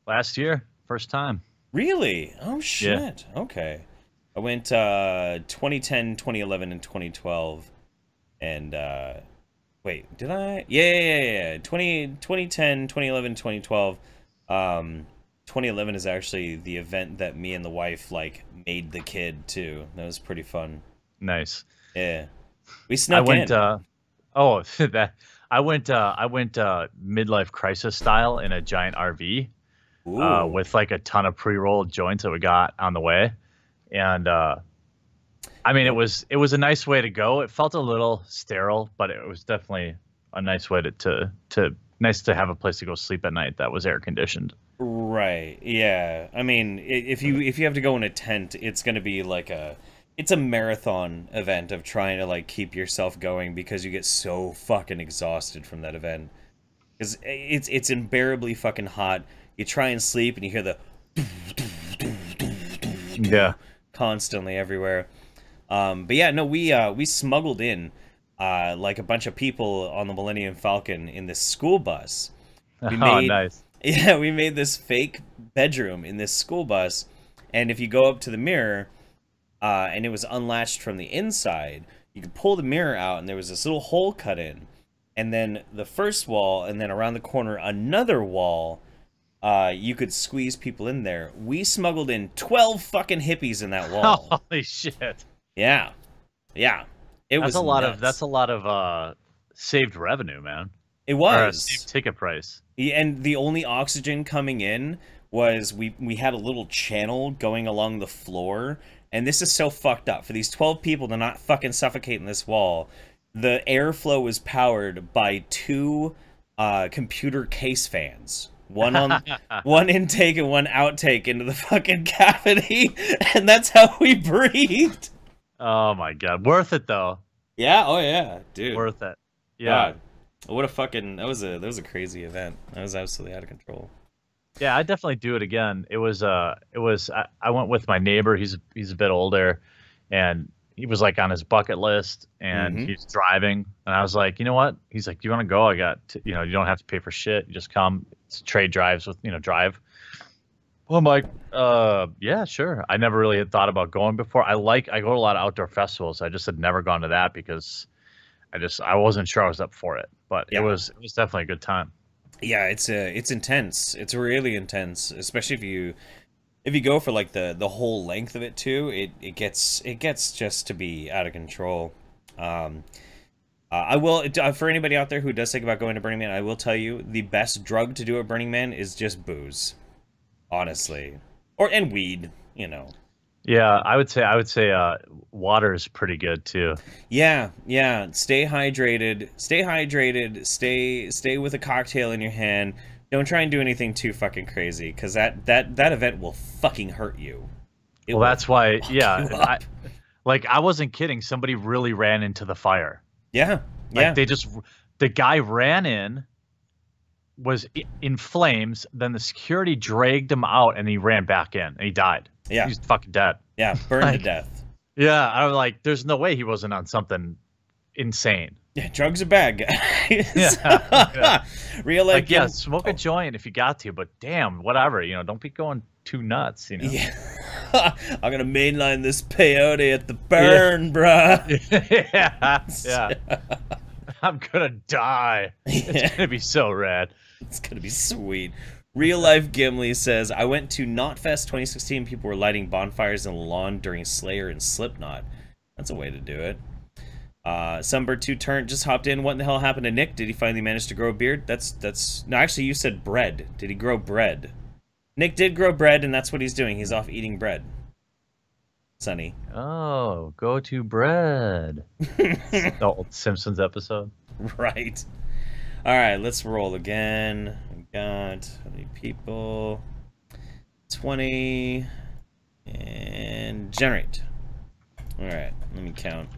Speaker 2: Last year. First time.
Speaker 1: Really? Oh, shit.
Speaker 2: Yeah.
Speaker 1: Okay. I went 2010, 2011, and 2012. And, wait, did I? Yeah. 2010, 2011, 2012. 2011 is actually the event that me and the wife, like, made the kid, too. That was pretty fun.
Speaker 2: Nice.
Speaker 1: Yeah. We snuck in.
Speaker 2: I went midlife crisis style in a giant RV with like a ton of pre-rolled joints that we got on the way. And I mean, it was a nice way to go. It felt a little sterile, but it was definitely a nice way to nice to have a place to go sleep at night that was air conditioned.
Speaker 1: Right. Yeah. I mean, if you have to go in a tent, it's going to be like it's a marathon event of trying to like keep yourself going because you get so fucking exhausted from that event. Because it's unbearably fucking hot. You try and sleep and you hear the constantly everywhere. But yeah, no, we smuggled in like a bunch of people on the Millennium Falcon in this school bus.
Speaker 2: Nice.
Speaker 1: Yeah, we made this fake bedroom in this school bus, and if you go up to the mirror, and it was unlatched from the inside, you could pull the mirror out, and there was this little hole cut in, and then the first wall, and then around the corner another wall, you could squeeze people in there. We smuggled in 12 fucking hippies in that wall.
Speaker 2: Holy shit!
Speaker 1: Yeah. That's a
Speaker 2: lot of saved revenue, man.
Speaker 1: It was.
Speaker 2: Or a saved ticket price.
Speaker 1: And the only oxygen coming in was we had a little channel going along the floor, and this is so fucked up. For these 12 people to not fucking suffocate in this wall, the airflow was powered by 2 computer case fans. One on one intake and one outtake into the fucking cavity, and that's how we breathed.
Speaker 2: Oh my god, worth it though.
Speaker 1: Yeah, oh yeah, dude.
Speaker 2: Worth it. Yeah.
Speaker 1: God. What a fucking that was a crazy event. That was absolutely out of control.
Speaker 2: Yeah, I'd definitely do it again. I went with my neighbor. He's a bit older, and he was like on his bucket list, and he's driving, and I was like, you know what? He's like, do you want to go? You don't have to pay for shit. You just come. It's trade drives with drive. Well, I'm like, yeah, sure. I never really had thought about going before. I go to a lot of outdoor festivals. I just had never gone to that because I wasn't sure I was up for it. But it was definitely a good time.
Speaker 1: Yeah, it's intense. It's really intense, especially if you go for like the whole length of it too. It gets just to be out of control. I will for anybody out there who does think about going to Burning Man, I will tell you the best drug to do at Burning Man is just booze, honestly, and weed.
Speaker 2: Yeah, I would say water is pretty good too.
Speaker 1: Yeah. Stay hydrated. Stay with a cocktail in your hand. Don't try and do anything too fucking crazy, because that event will fucking hurt you.
Speaker 2: Well, that's why, yeah. I wasn't kidding. Somebody really ran into the fire.
Speaker 1: Yeah,
Speaker 2: yeah. The guy ran in, was in flames, then the security dragged him out, and he ran back in, and he died.
Speaker 1: Yeah.
Speaker 2: He's fucking dead.
Speaker 1: Yeah, burned to death.
Speaker 2: Yeah, I was like, there's no way he wasn't on something insane.
Speaker 1: Yeah, drugs are bad, guys.
Speaker 2: Yeah.
Speaker 1: Real life.
Speaker 2: Like, yeah, smoke a joint if you got to, but damn, whatever. Don't be going too nuts.
Speaker 1: Yeah. I'm gonna mainline this peyote at the burn, bruh.
Speaker 2: Yeah. I'm gonna die. It's gonna be so rad.
Speaker 1: It's gonna be sweet. Real life Gimli says, I went to Knotfest 2016. People were lighting bonfires in the lawn during Slayer and Slipknot. That's a way to do it. Sunbird 2 Turnt just hopped in. What in the hell happened to Nick? Did he finally manage to grow a beard? No, actually, you said bread. Did he grow bread? Nick did grow bread, and that's what he's doing. He's off eating bread. Sonny.
Speaker 2: Oh, go to bread. The old Simpsons episode.
Speaker 1: Right. All right, let's roll again. We got how many people? 20. And generate. All right, let me count.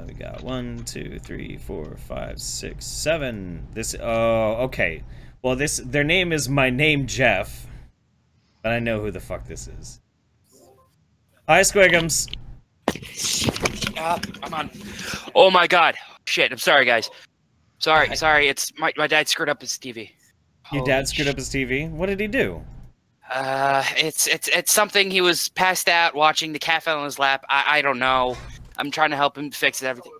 Speaker 1: We got 1, 2, 3, 4, 5, 6, 7. Okay. Well, their name is My Name Jeff, but I know who the fuck this is. Hi, Squiggums.
Speaker 6: I'm on. Oh my god. Shit, I'm sorry, guys. Sorry. It's my dad screwed up his TV.
Speaker 1: Your dad screwed up his TV? What did he do?
Speaker 6: It's something. He was passed out watching. The cat fell in his lap. I don't know. I'm trying to help him fix everything.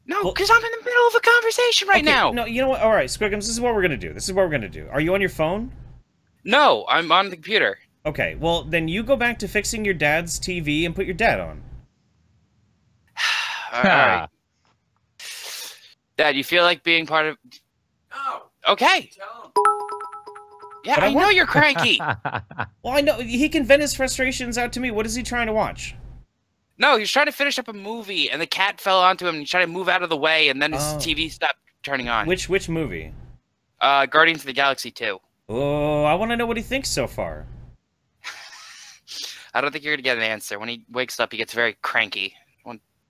Speaker 6: No, because I'm in the middle of a conversation right now.
Speaker 1: No, you know what? All right, Squiggums, this is what we're going to do. Are you on your phone?
Speaker 6: No, I'm on the computer.
Speaker 1: Okay, well, then you go back to fixing your dad's TV and put your dad on.
Speaker 6: All right. Dad, you feel like being part of... Oh. Okay. Yeah, I know you're cranky.
Speaker 1: Well, I know. He can vent his frustrations out to me. What is he trying to watch?
Speaker 6: No, he was trying to finish up a movie, and the cat fell onto him, and he tried to move out of the way, and then his TV stopped turning on.
Speaker 1: Which movie?
Speaker 6: Guardians of the Galaxy 2.
Speaker 1: Oh, I want to know what he thinks so far.
Speaker 6: I don't think you're going to get an answer. When he wakes up, he gets very cranky.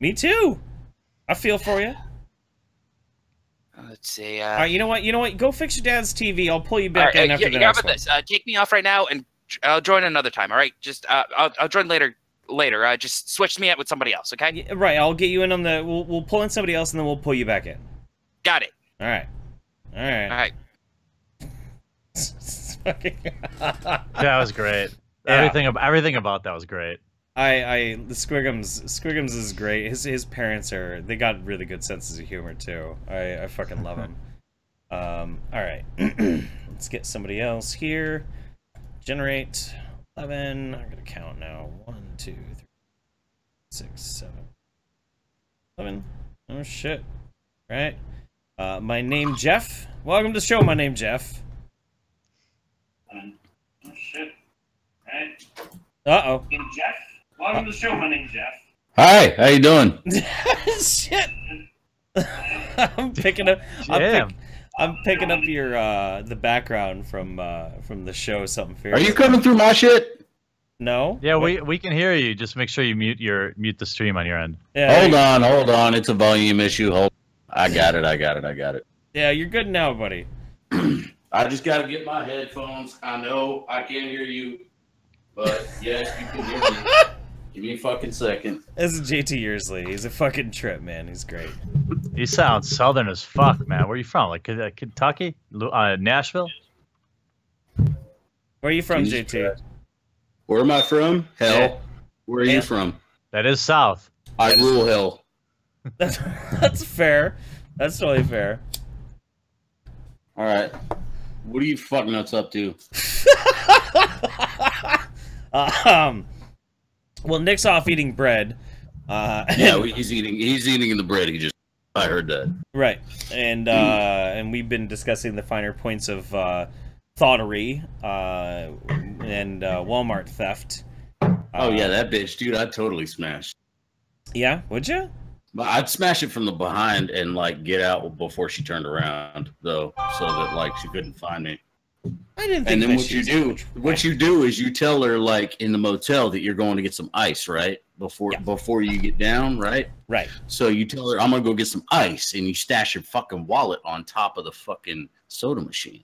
Speaker 1: Me too. I feel for you.
Speaker 6: Let's see.
Speaker 1: All right, you know what? Go fix your dad's TV. I'll pull you back in after the next one.
Speaker 6: Take me off right now, and I'll join another time. All right, just I'll join later. Just switch me out with somebody else, okay?
Speaker 1: Yeah, right. I'll get you in on the. We'll pull in somebody else, and then we'll pull you back in.
Speaker 6: Got it.
Speaker 1: All right.
Speaker 6: That
Speaker 2: was great. Yeah. Everything about that was great.
Speaker 1: The Squiggums is great. His parents they got really good senses of humor too. I fucking love him. All right. Let's get somebody else here. Generate 11. I'm gonna count now. 1, 2, 3, 6, 7, 11. Oh shit. Right. My name Jeff. Welcome to the show. My name Jeff. Oh shit. Right. Uh-oh. Jeff. Welcome to the show. My name's Jeff.
Speaker 7: Hi, how you doing?
Speaker 1: Shit. I'm picking up. I'm picking up your the background from the show. Something fierce.
Speaker 7: Are you coming through my shit?
Speaker 1: No.
Speaker 2: Yeah, we can hear you. Just make sure you mute the stream on your end.
Speaker 1: Yeah,
Speaker 7: hold on. It's a volume issue. I got it.
Speaker 1: Yeah, you're good now, buddy.
Speaker 7: I just got to get my headphones. I know I can't hear you, but yes, you can hear me. Give me a fucking second.
Speaker 1: This is JT Yearsley. He's a fucking trip, man. He's great.
Speaker 2: You sound southern as fuck, man. Where are you from? Like Kentucky? Nashville?
Speaker 1: Where are you from, JT?
Speaker 7: Christ. Where am I from? Hell.
Speaker 1: Yeah.
Speaker 7: Where are you from?
Speaker 2: That is south.
Speaker 7: I rule hell.
Speaker 1: That's fair. That's totally fair.
Speaker 7: All right. What are you fucknuts up to?
Speaker 1: Well, Nick's off eating bread.
Speaker 7: Yeah, he's eating the bread. I heard that.
Speaker 1: Right, and we've been discussing the finer points of thoughtery and Walmart theft.
Speaker 7: Oh yeah, that bitch, dude. I totally smashed.
Speaker 1: Yeah, would you?
Speaker 7: But I'd smash it from the behind and like get out before she turned around, though, so that like she couldn't find me.
Speaker 1: I didn't think.
Speaker 7: And then what you do is you tell her like in the motel that you're going to get some ice, right? Before you get down, right?
Speaker 1: Right.
Speaker 7: So you tell her I'm gonna go get some ice, and you stash your fucking wallet on top of the fucking soda machine,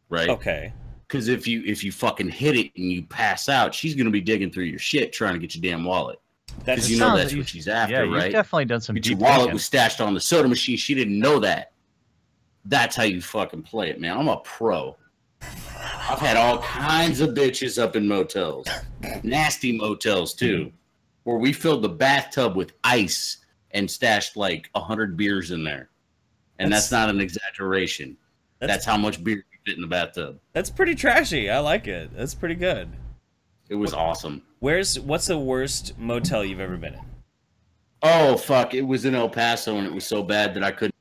Speaker 7: right?
Speaker 1: Okay.
Speaker 7: Because if you fucking hit it and you pass out, she's gonna be digging through your shit trying to get your damn wallet. Because you know that's what she's after, right?
Speaker 2: You've definitely done some.
Speaker 7: But your wallet was stashed on the soda machine. She didn't know that. That's how you fucking play it, man. I'm a pro. I've had all kinds of bitches up in motels, nasty motels too, where we filled the bathtub with ice and stashed like 100 beers in there, and that's not an exaggeration. That's how much beer you fit in the bathtub.
Speaker 1: That's pretty trashy. I like it. That's pretty good.
Speaker 7: It was awesome.
Speaker 1: What's the worst motel you've ever been in?
Speaker 7: Oh fuck! It was in El Paso, and it was so bad that I couldn't.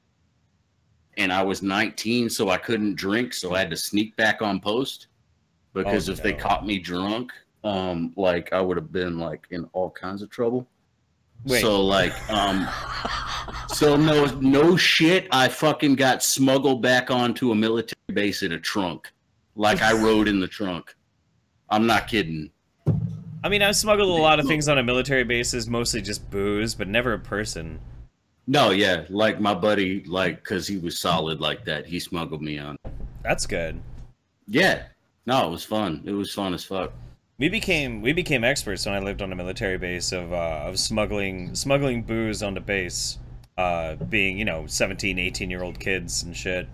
Speaker 7: And I was 19, so I couldn't drink, so I had to sneak back on post because if they caught me drunk, like I would have been like in all kinds of trouble.
Speaker 1: Wait.
Speaker 7: So like, so no shit. I fucking got smuggled back onto a military base in a trunk, like I rode in the trunk. I'm not kidding.
Speaker 1: I mean, I've smuggled a lot of things on a military basis, mostly just booze, but never a person.
Speaker 7: No, yeah, like my buddy, like, because he was solid like that, he smuggled me on.
Speaker 1: That's good.
Speaker 7: Yeah. No, it was fun. It was fun as fuck.
Speaker 1: We became experts when I lived on a military base of smuggling booze onto base, being, 17, 18-year-old kids and shit.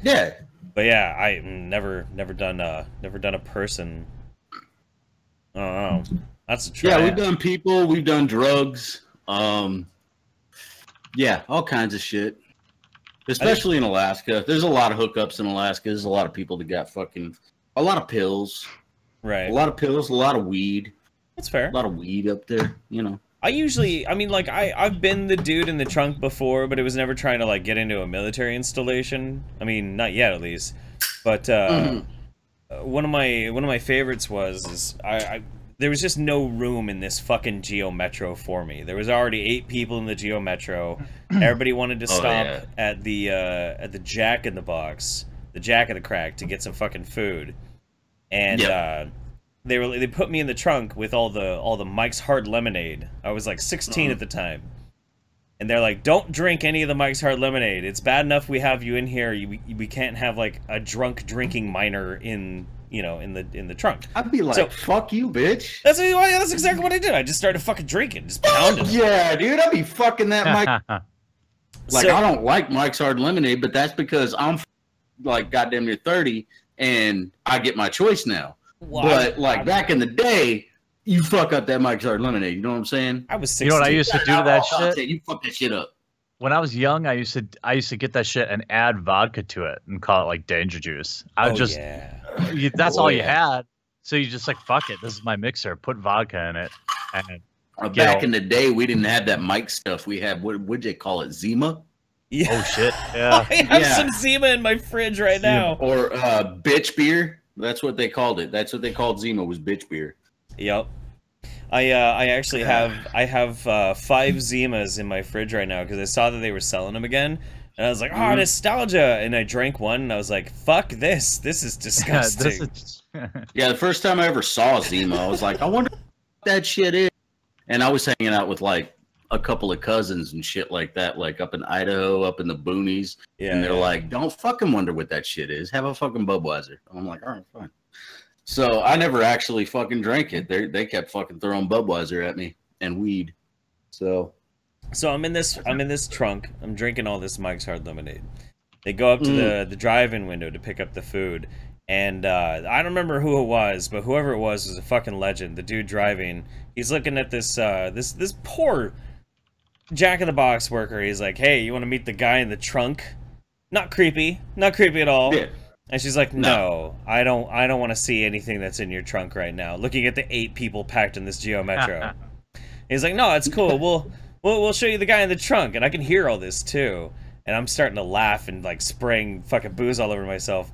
Speaker 7: Yeah.
Speaker 1: But yeah, I never done a person. I don't know. That's a try.
Speaker 7: Yeah, we've done people, we've done drugs. Yeah, all kinds of shit. Especially in Alaska. There's a lot of hookups in Alaska. There's a lot of people that got fucking a lot of pills.
Speaker 1: Right.
Speaker 7: A lot of pills, a lot of weed.
Speaker 1: That's fair.
Speaker 7: A lot of weed up there,
Speaker 1: I've been the dude in the trunk before, but it was never trying to like get into a military installation. I mean, not yet at least. But one of my favorites was there was just no room in this fucking Geo Metro for me. There was already 8 people in the Geo Metro. Everybody wanted to stop at the Jack in the Box, the Jack of the Crack, to get some fucking food. And they put me in the trunk with all the Mike's Hard Lemonade. I was like 16 at the time. And they're like, "Don't drink any of the Mike's Hard Lemonade. It's bad enough we have you in here. We can't have like a drunk drinking minor in the trunk."
Speaker 7: I'd be like, "Fuck you, bitch."
Speaker 1: That's exactly what I did. I just started fucking drinking, just pounding.
Speaker 7: Yeah, dude, I'd be fucking that Mike. Like, I don't like Mike's Hard Lemonade, but that's because I'm like goddamn near 30 and I get my choice now. Wow. But like back in the day, you fuck up that Mike's Hard Lemonade. You know what I'm saying?
Speaker 1: I was 16.
Speaker 2: You know what I used to do to that shit?
Speaker 7: You fuck that shit up.
Speaker 2: When I was young, I used to get that shit and add vodka to it and call it like Danger Juice. That's all you had. So you just like, fuck it. This is my mixer. Put vodka in it. And
Speaker 7: back in the day, we didn't have that Mike stuff. We had, what would they call it? Zima?
Speaker 1: Yeah.
Speaker 2: Oh, shit. Yeah.
Speaker 1: I have some Zima in my fridge right now.
Speaker 7: Or bitch beer. That's what they called it. That's what they called Zima, was bitch beer.
Speaker 1: Yep. I actually have 5 Zimas in my fridge right now because I saw that they were selling them again. And I was like, oh, nostalgia. And I drank one and I was like, fuck this. This is disgusting.
Speaker 7: Yeah, the first time I ever saw Zima, I was like, I wonder what that shit is. And I was hanging out with like a couple of cousins and shit like that, like up in Idaho, up in the boonies. Yeah, and they're like, don't fucking wonder what that shit is. Have a fucking Budweiser. I'm like, all right, fine. So I never actually fucking drank it. They kept fucking throwing Budweiser at me and weed. So
Speaker 1: I'm in this trunk. I'm drinking all this Mike's Hard Lemonade. They go up to the drive-in window to pick up the food. And I don't remember who it was, but whoever it was a fucking legend. The dude driving, he's looking at this this poor Jack in the Box worker. He's like, "Hey, you want to meet the guy in the trunk?" Not creepy at all. Yeah. And she's like, "No, I don't want to see anything that's in your trunk right now." Looking at the 8 people packed in this Geo Metro. He's like, "No, it's cool. We'll show you the guy in the trunk." And I can hear all this too. And I'm starting to laugh and like spraying fucking booze all over myself.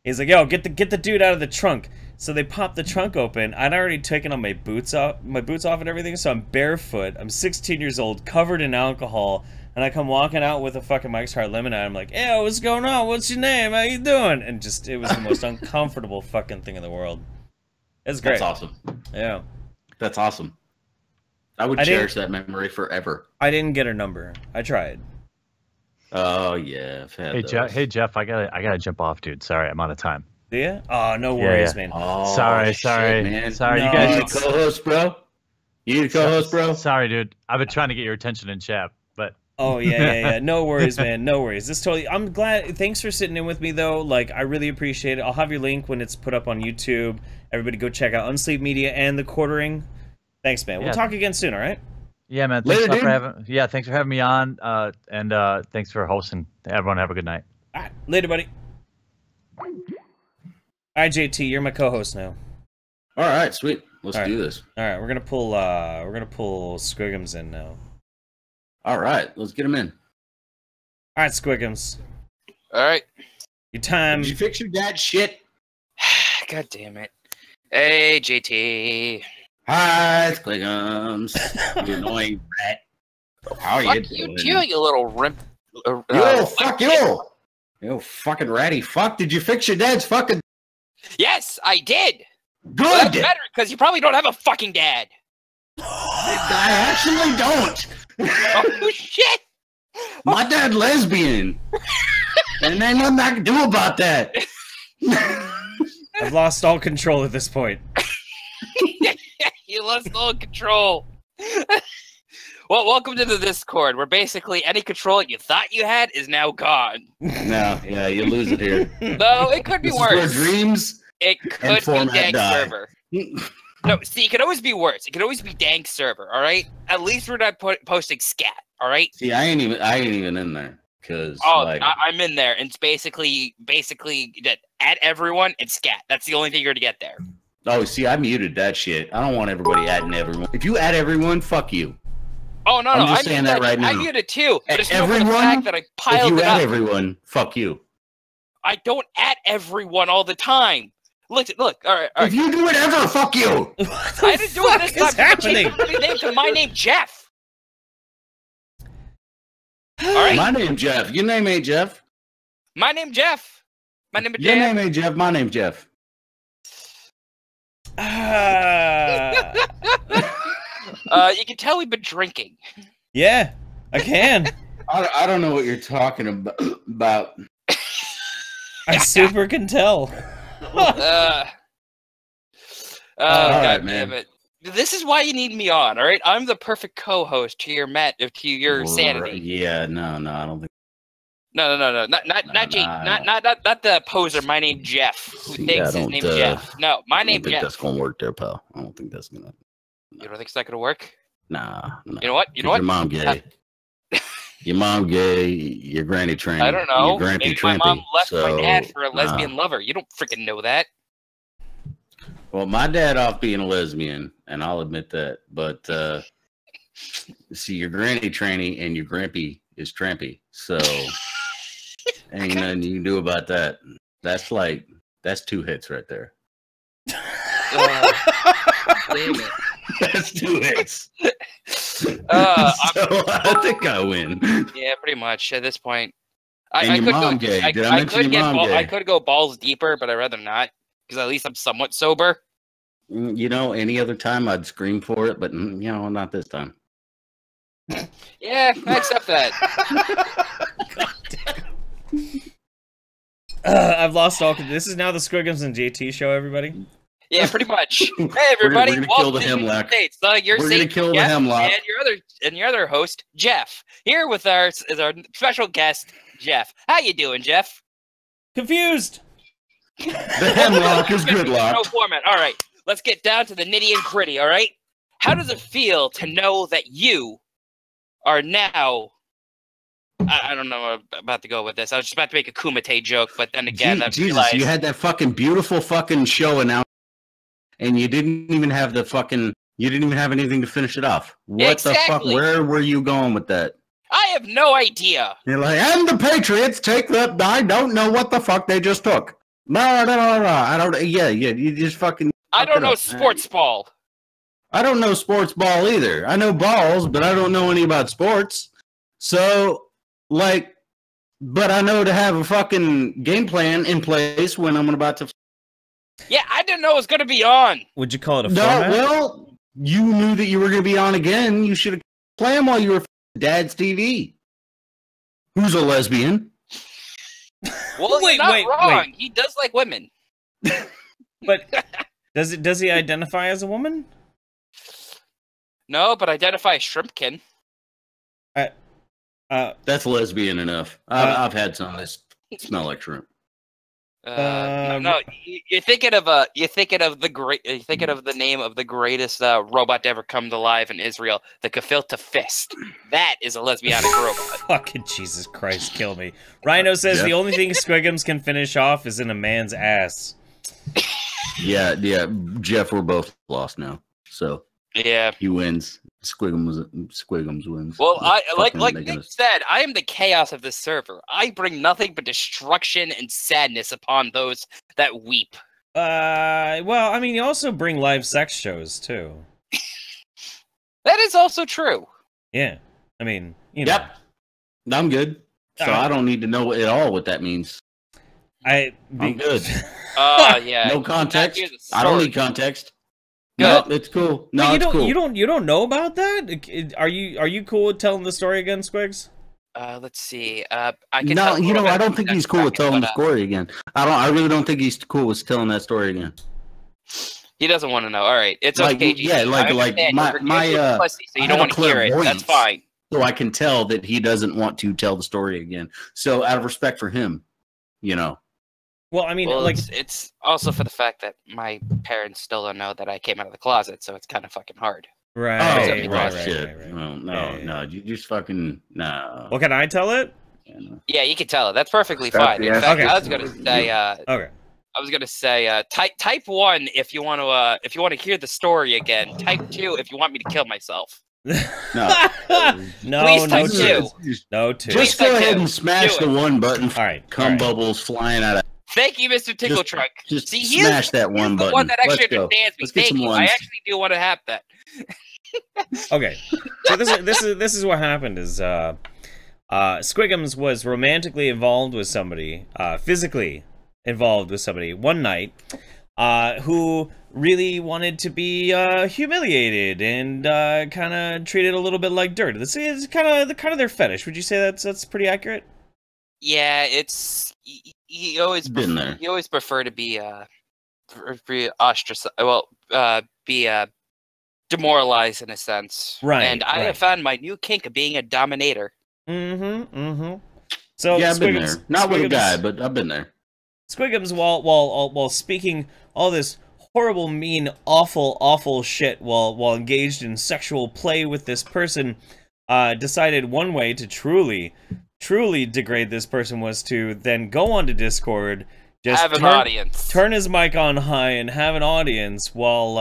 Speaker 1: He's like, yo, get the dude out of the trunk. So they pop the trunk open. I'd already taken all my boots off and everything, so I'm barefoot. I'm 16 years old, covered in alcohol, and I come walking out with a fucking Mike's Hard Lemonade. I'm like, hey, what's going on? What's your name? How you doing? And just, it was the most uncomfortable fucking thing in the world. It's great.
Speaker 7: That's awesome.
Speaker 1: Yeah.
Speaker 7: That's awesome. I would cherish that memory forever.
Speaker 1: I didn't get her number. I tried.
Speaker 7: Oh yeah, I've had those.
Speaker 2: Hey Jeff, I gotta jump off, dude. Sorry, I'm out of time.
Speaker 1: Do you? Oh, no worries, man.
Speaker 7: Oh,
Speaker 2: sorry,
Speaker 7: man.
Speaker 2: Sorry,
Speaker 1: No,
Speaker 2: you guys.
Speaker 7: You need a co-host, bro. You need a co-host, bro.
Speaker 2: Sorry, dude. I've been trying to get your attention in chat, but.
Speaker 1: Oh yeah. No worries, man. No worries. This totally. I'm glad. Thanks for sitting in with me, though. Like, I really appreciate it. I'll have your link when it's put up on YouTube. Everybody, go check out Unsleeved Media and The Quartering. Thanks, man. We'll talk again soon. All right.
Speaker 2: Yeah, man. Thanks for having me on. And thanks for hosting. Everyone, have a good night.
Speaker 1: All right, later, buddy. All right, JT, you're my co-host now.
Speaker 7: All right, sweet. Let's do this.
Speaker 1: All right, we're gonna pull Squigums in now.
Speaker 7: All right, let's get him in.
Speaker 1: All right, Squigums.
Speaker 6: All right.
Speaker 1: Your time.
Speaker 7: Did you fix your dad's shit?
Speaker 6: God damn it. Hey, JT.
Speaker 7: Hi, Squigums. You annoying rat. How are you doing?
Speaker 6: You little rimp.
Speaker 7: Yo, fuck you. You fucking ratty fuck. Did you fix your dad's fucking...
Speaker 6: Yes, I did.
Speaker 7: Good.
Speaker 6: Well, that's better, because you probably don't have a fucking dad.
Speaker 7: I actually don't.
Speaker 6: Oh, shit.
Speaker 7: My dad lesbian. And there's nothing I can do about that.
Speaker 1: I've lost all control at this point.
Speaker 6: You lost all control. Well, welcome to the Discord, where basically any control you thought you had is now gone.
Speaker 7: No, yeah, you lose it here.
Speaker 6: No, it could be
Speaker 7: This
Speaker 6: worse.
Speaker 7: is where dreams
Speaker 6: it could be dank
Speaker 7: die.
Speaker 6: server. No, see, it could always be worse. It could always be dank server. All right. At least we're not posting scat. All right.
Speaker 7: See, I ain't even in there because.
Speaker 6: Oh,
Speaker 7: like,
Speaker 6: I'm in there, and it's basically that add everyone and scat. That's the only thing you're gonna get there.
Speaker 7: Oh, see, I muted that shit. I don't want everybody adding everyone. If you add everyone, fuck you.
Speaker 6: Oh no,
Speaker 7: I'm just saying that right now.
Speaker 6: I muted too. But it's not for the
Speaker 7: Everyone,
Speaker 6: fact that I piled
Speaker 7: if you
Speaker 6: it
Speaker 7: add
Speaker 6: up.
Speaker 7: everyone, fuck you.
Speaker 6: I don't add everyone all the time. Look. All right.
Speaker 7: If you do it ever, fuck you.
Speaker 6: I didn't do it this time.
Speaker 1: Happening?
Speaker 6: Change my name to my name, Jeff. All right.
Speaker 7: My name Jeff. Your name ain't Jeff.
Speaker 6: My name Jeff. My name is
Speaker 7: Your
Speaker 6: Jeff.
Speaker 7: name ain't Jeff. My name's Jeff.
Speaker 6: You can tell we've been drinking.
Speaker 1: Yeah, I can.
Speaker 7: I don't know what you're talking about.
Speaker 1: I super can tell.
Speaker 6: God
Speaker 7: right,
Speaker 6: damn
Speaker 7: man.
Speaker 6: it. This is why you need me on, all right? I'm the perfect co-host to your sanity.
Speaker 7: Yeah, no, I don't think.
Speaker 6: No, not Jake, not the poser. My name Jeff, who thinks his name Jeff. No, my name Jeff.
Speaker 7: That's gonna work there, pal. I don't think that's gonna.
Speaker 6: You don't think it's not gonna work?
Speaker 7: Nah.
Speaker 6: You know what?
Speaker 7: Your mom gay. Your mom gay. Your granny trained.
Speaker 6: I don't know.
Speaker 7: Your
Speaker 6: Maybe my mom left my dad for a lesbian lover. You don't freaking know that.
Speaker 7: Well, my dad off being a lesbian, and I'll admit that. But see, your granny tranny and your grampy is trampy. So ain't nothing you can do about that. That's 2 hits right there.
Speaker 6: Damn it.
Speaker 7: That's 2 hits. So I think I win.
Speaker 6: Yeah, pretty much at this point.
Speaker 7: I
Speaker 6: could go balls deeper, but I'd rather not, because at least I'm somewhat sober.
Speaker 7: You know, any other time I'd scream for it, but not this time.
Speaker 6: Yeah, I accept that.
Speaker 1: I've lost all. This is now the Squigums and JT show, everybody.
Speaker 6: Yeah, pretty much. Hey, everybody!
Speaker 7: We're gonna kill the hemlock.
Speaker 6: We're
Speaker 7: gonna kill the hemlock.
Speaker 6: And your other host, Jeff, here with our special guest, Jeff. How you doing, Jeff?
Speaker 1: Confused.
Speaker 7: The hemlock is good luck.
Speaker 6: No format. All right, let's get down to the nitty and gritty. All right, how does it feel to know that you are now? I don't know where I'm about to go with this. I was just about to make a Kumite joke, but then again,
Speaker 7: Jesus, you had that fucking beautiful fucking show announced, and you didn't even have anything to finish it off. What the fuck? Where were you going with that?
Speaker 6: I have no idea.
Speaker 7: You're like, and the Patriots take that. I don't know what the fuck they just took. No. I don't. Yeah. You just fucking.
Speaker 6: I don't know sports ball.
Speaker 7: I don't know sports ball either. I know balls, but I don't know any about sports. So, like, but I know to have a fucking game plan in place when I'm about to.
Speaker 6: Yeah, I didn't know it was going to be on.
Speaker 1: Would you call it a format?
Speaker 7: Well, you knew that you were going to be on again. You should have played them while you were Dad's TV. Who's a lesbian?
Speaker 6: Well, you're not wrong. He does like women.
Speaker 1: But does he identify as a woman?
Speaker 6: No, but identify as shrimpkin.
Speaker 7: That's lesbian enough. I've had some that smell like shrimp.
Speaker 6: No, you're thinking of the name of the greatest robot to ever come to life in Israel, the gefilte fist. That is a lesbianic robot.
Speaker 1: Fucking Jesus Christ, kill me. Rhino says the only thing Squigums can finish off is in a man's ass.
Speaker 7: Yeah, Jeff, we're both lost now. So
Speaker 6: yeah,
Speaker 7: he wins. Squigums wins.
Speaker 6: Well, like Nick said, I am the chaos of this server. I bring nothing but destruction and sadness upon those that weep.
Speaker 1: Well, I mean, you also bring live sex shows too.
Speaker 6: That is also true.
Speaker 1: Yeah, I mean, you know.
Speaker 7: Yep, I'm good. So I don't need to know at all what that means. I'm good.
Speaker 6: Yeah.
Speaker 7: No context. I don't need context.
Speaker 6: Good.
Speaker 7: No, it's cool. No, it's cool.
Speaker 1: You don't know about that? Are you cool with telling the story again, Squigs?
Speaker 6: Let's see.
Speaker 7: I don't think he's cool with telling the story again. I really don't think he's cool with telling that story again.
Speaker 6: He doesn't want to know. All right, it's okay.
Speaker 7: Yeah, my
Speaker 6: so you don't want to hear it. That's fine.
Speaker 7: So I can tell that he doesn't want to tell the story again. So out of respect for him, you know.
Speaker 1: Well, I mean,
Speaker 6: it's also for the fact that my parents still don't know that I came out of the closet, so it's kind of fucking hard.
Speaker 1: Right.
Speaker 7: Right. Well, no, you just fucking no.
Speaker 1: Well, can I tell it?
Speaker 6: Yeah, you can tell it. That's perfectly fine. In fact,
Speaker 1: okay.
Speaker 6: I was gonna say.
Speaker 1: Okay.
Speaker 6: I was gonna say, type 1 if you want to hear the story again. Type 2 if you want me to kill myself.
Speaker 7: No,
Speaker 6: Please type 2.
Speaker 1: No 2.
Speaker 7: Just go ahead and smash the 1 button.
Speaker 1: All right.
Speaker 7: Cum bubbles flying out of.
Speaker 6: Thank you, Mr. Tickle Truck.
Speaker 7: Just smash that 1 button.
Speaker 6: The one that actually understands me.
Speaker 7: Let's get
Speaker 6: Thank you.
Speaker 7: ones.
Speaker 6: I actually do want to have that.
Speaker 1: Okay. So this is what happened is Squigums was romantically involved with somebody, physically involved with somebody one night, who really wanted to be humiliated and kind of treated a little bit like dirt. This is kind of their fetish. Would you say that's pretty accurate?
Speaker 6: Yeah, it's he always
Speaker 7: been there.
Speaker 6: He always prefer to be ostracized. Well, be demoralized in a sense.
Speaker 1: Right.
Speaker 6: And I have found my new kink of being a dominator.
Speaker 1: So
Speaker 7: yeah, I've been there. Not with a guy, but I've been there.
Speaker 1: Squigums, while speaking all this horrible, mean, awful shit while engaged in sexual play with this person, decided one way to truly degrade this person was to then go onto Discord, just
Speaker 6: have an audience,
Speaker 1: turn his mic on high, and have an audience while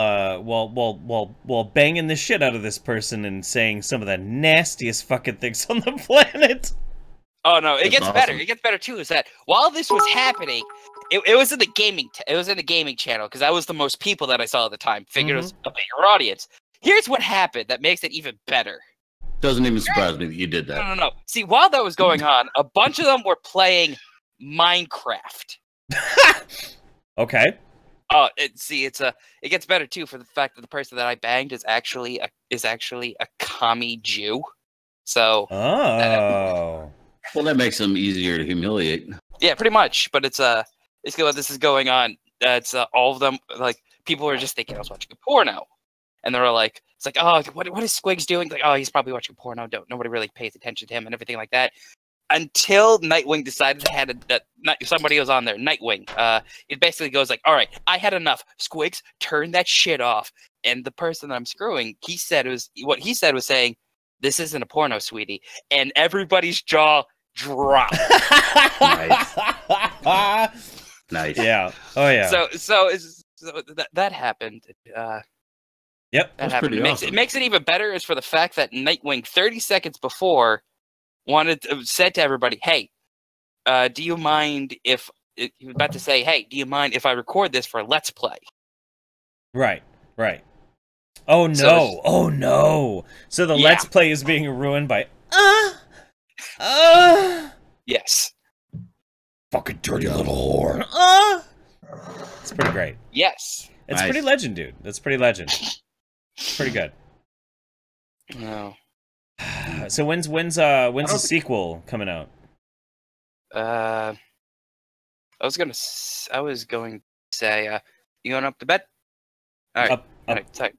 Speaker 1: banging the shit out of this person and saying some of the nastiest fucking things on the planet.
Speaker 6: Oh no, it gets better. It gets better too. Is that while this was happening, it was in the gaming. It was in the gaming channel because that was the most people that I saw at the time. Figured it was a bigger audience. Here's what happened that makes it even better.
Speaker 7: Doesn't even surprise me that you did that.
Speaker 6: No. See, while that was going on, a bunch of them were playing Minecraft.
Speaker 1: Okay.
Speaker 6: Oh, it gets better too for the fact that the person that I banged is actually a commie Jew. So.
Speaker 1: Oh.
Speaker 7: Well, that makes them easier to humiliate.
Speaker 6: Yeah, pretty much. But it's what this is going on. It's all of them, like, people are just thinking I was watching a porno, and they're like, it's like, oh, what is Squigs doing? Like, oh, he's probably watching porno. Nobody really pays attention to him and everything like that. Until Nightwing decided they had somebody was on there. Nightwing. It basically goes like, all right, I had enough. Squigs, turn that shit off. And the person that I'm screwing, he said was saying, this isn't a porno, sweetie. And everybody's jaw dropped.
Speaker 7: Nice.
Speaker 1: Yeah. Oh yeah.
Speaker 6: So that happened.
Speaker 1: Yep.
Speaker 6: That happened. It makes it even better is for the fact that Nightwing 30 seconds before said to everybody, hey, do you mind if he was about to say, "Hey, do you mind if I record this for a Let's Play?"
Speaker 1: Right. Oh no! Oh no! So the Let's Play is being ruined by
Speaker 6: Yes.
Speaker 1: Fucking dirty little whore. It's pretty great.
Speaker 6: Yes.
Speaker 1: It's pretty legend, dude. That's pretty legend. It's pretty good.
Speaker 6: No.
Speaker 1: So when's the sequel coming out?
Speaker 6: I was going to say, you going up to bed? All right.
Speaker 1: Up.
Speaker 6: All right.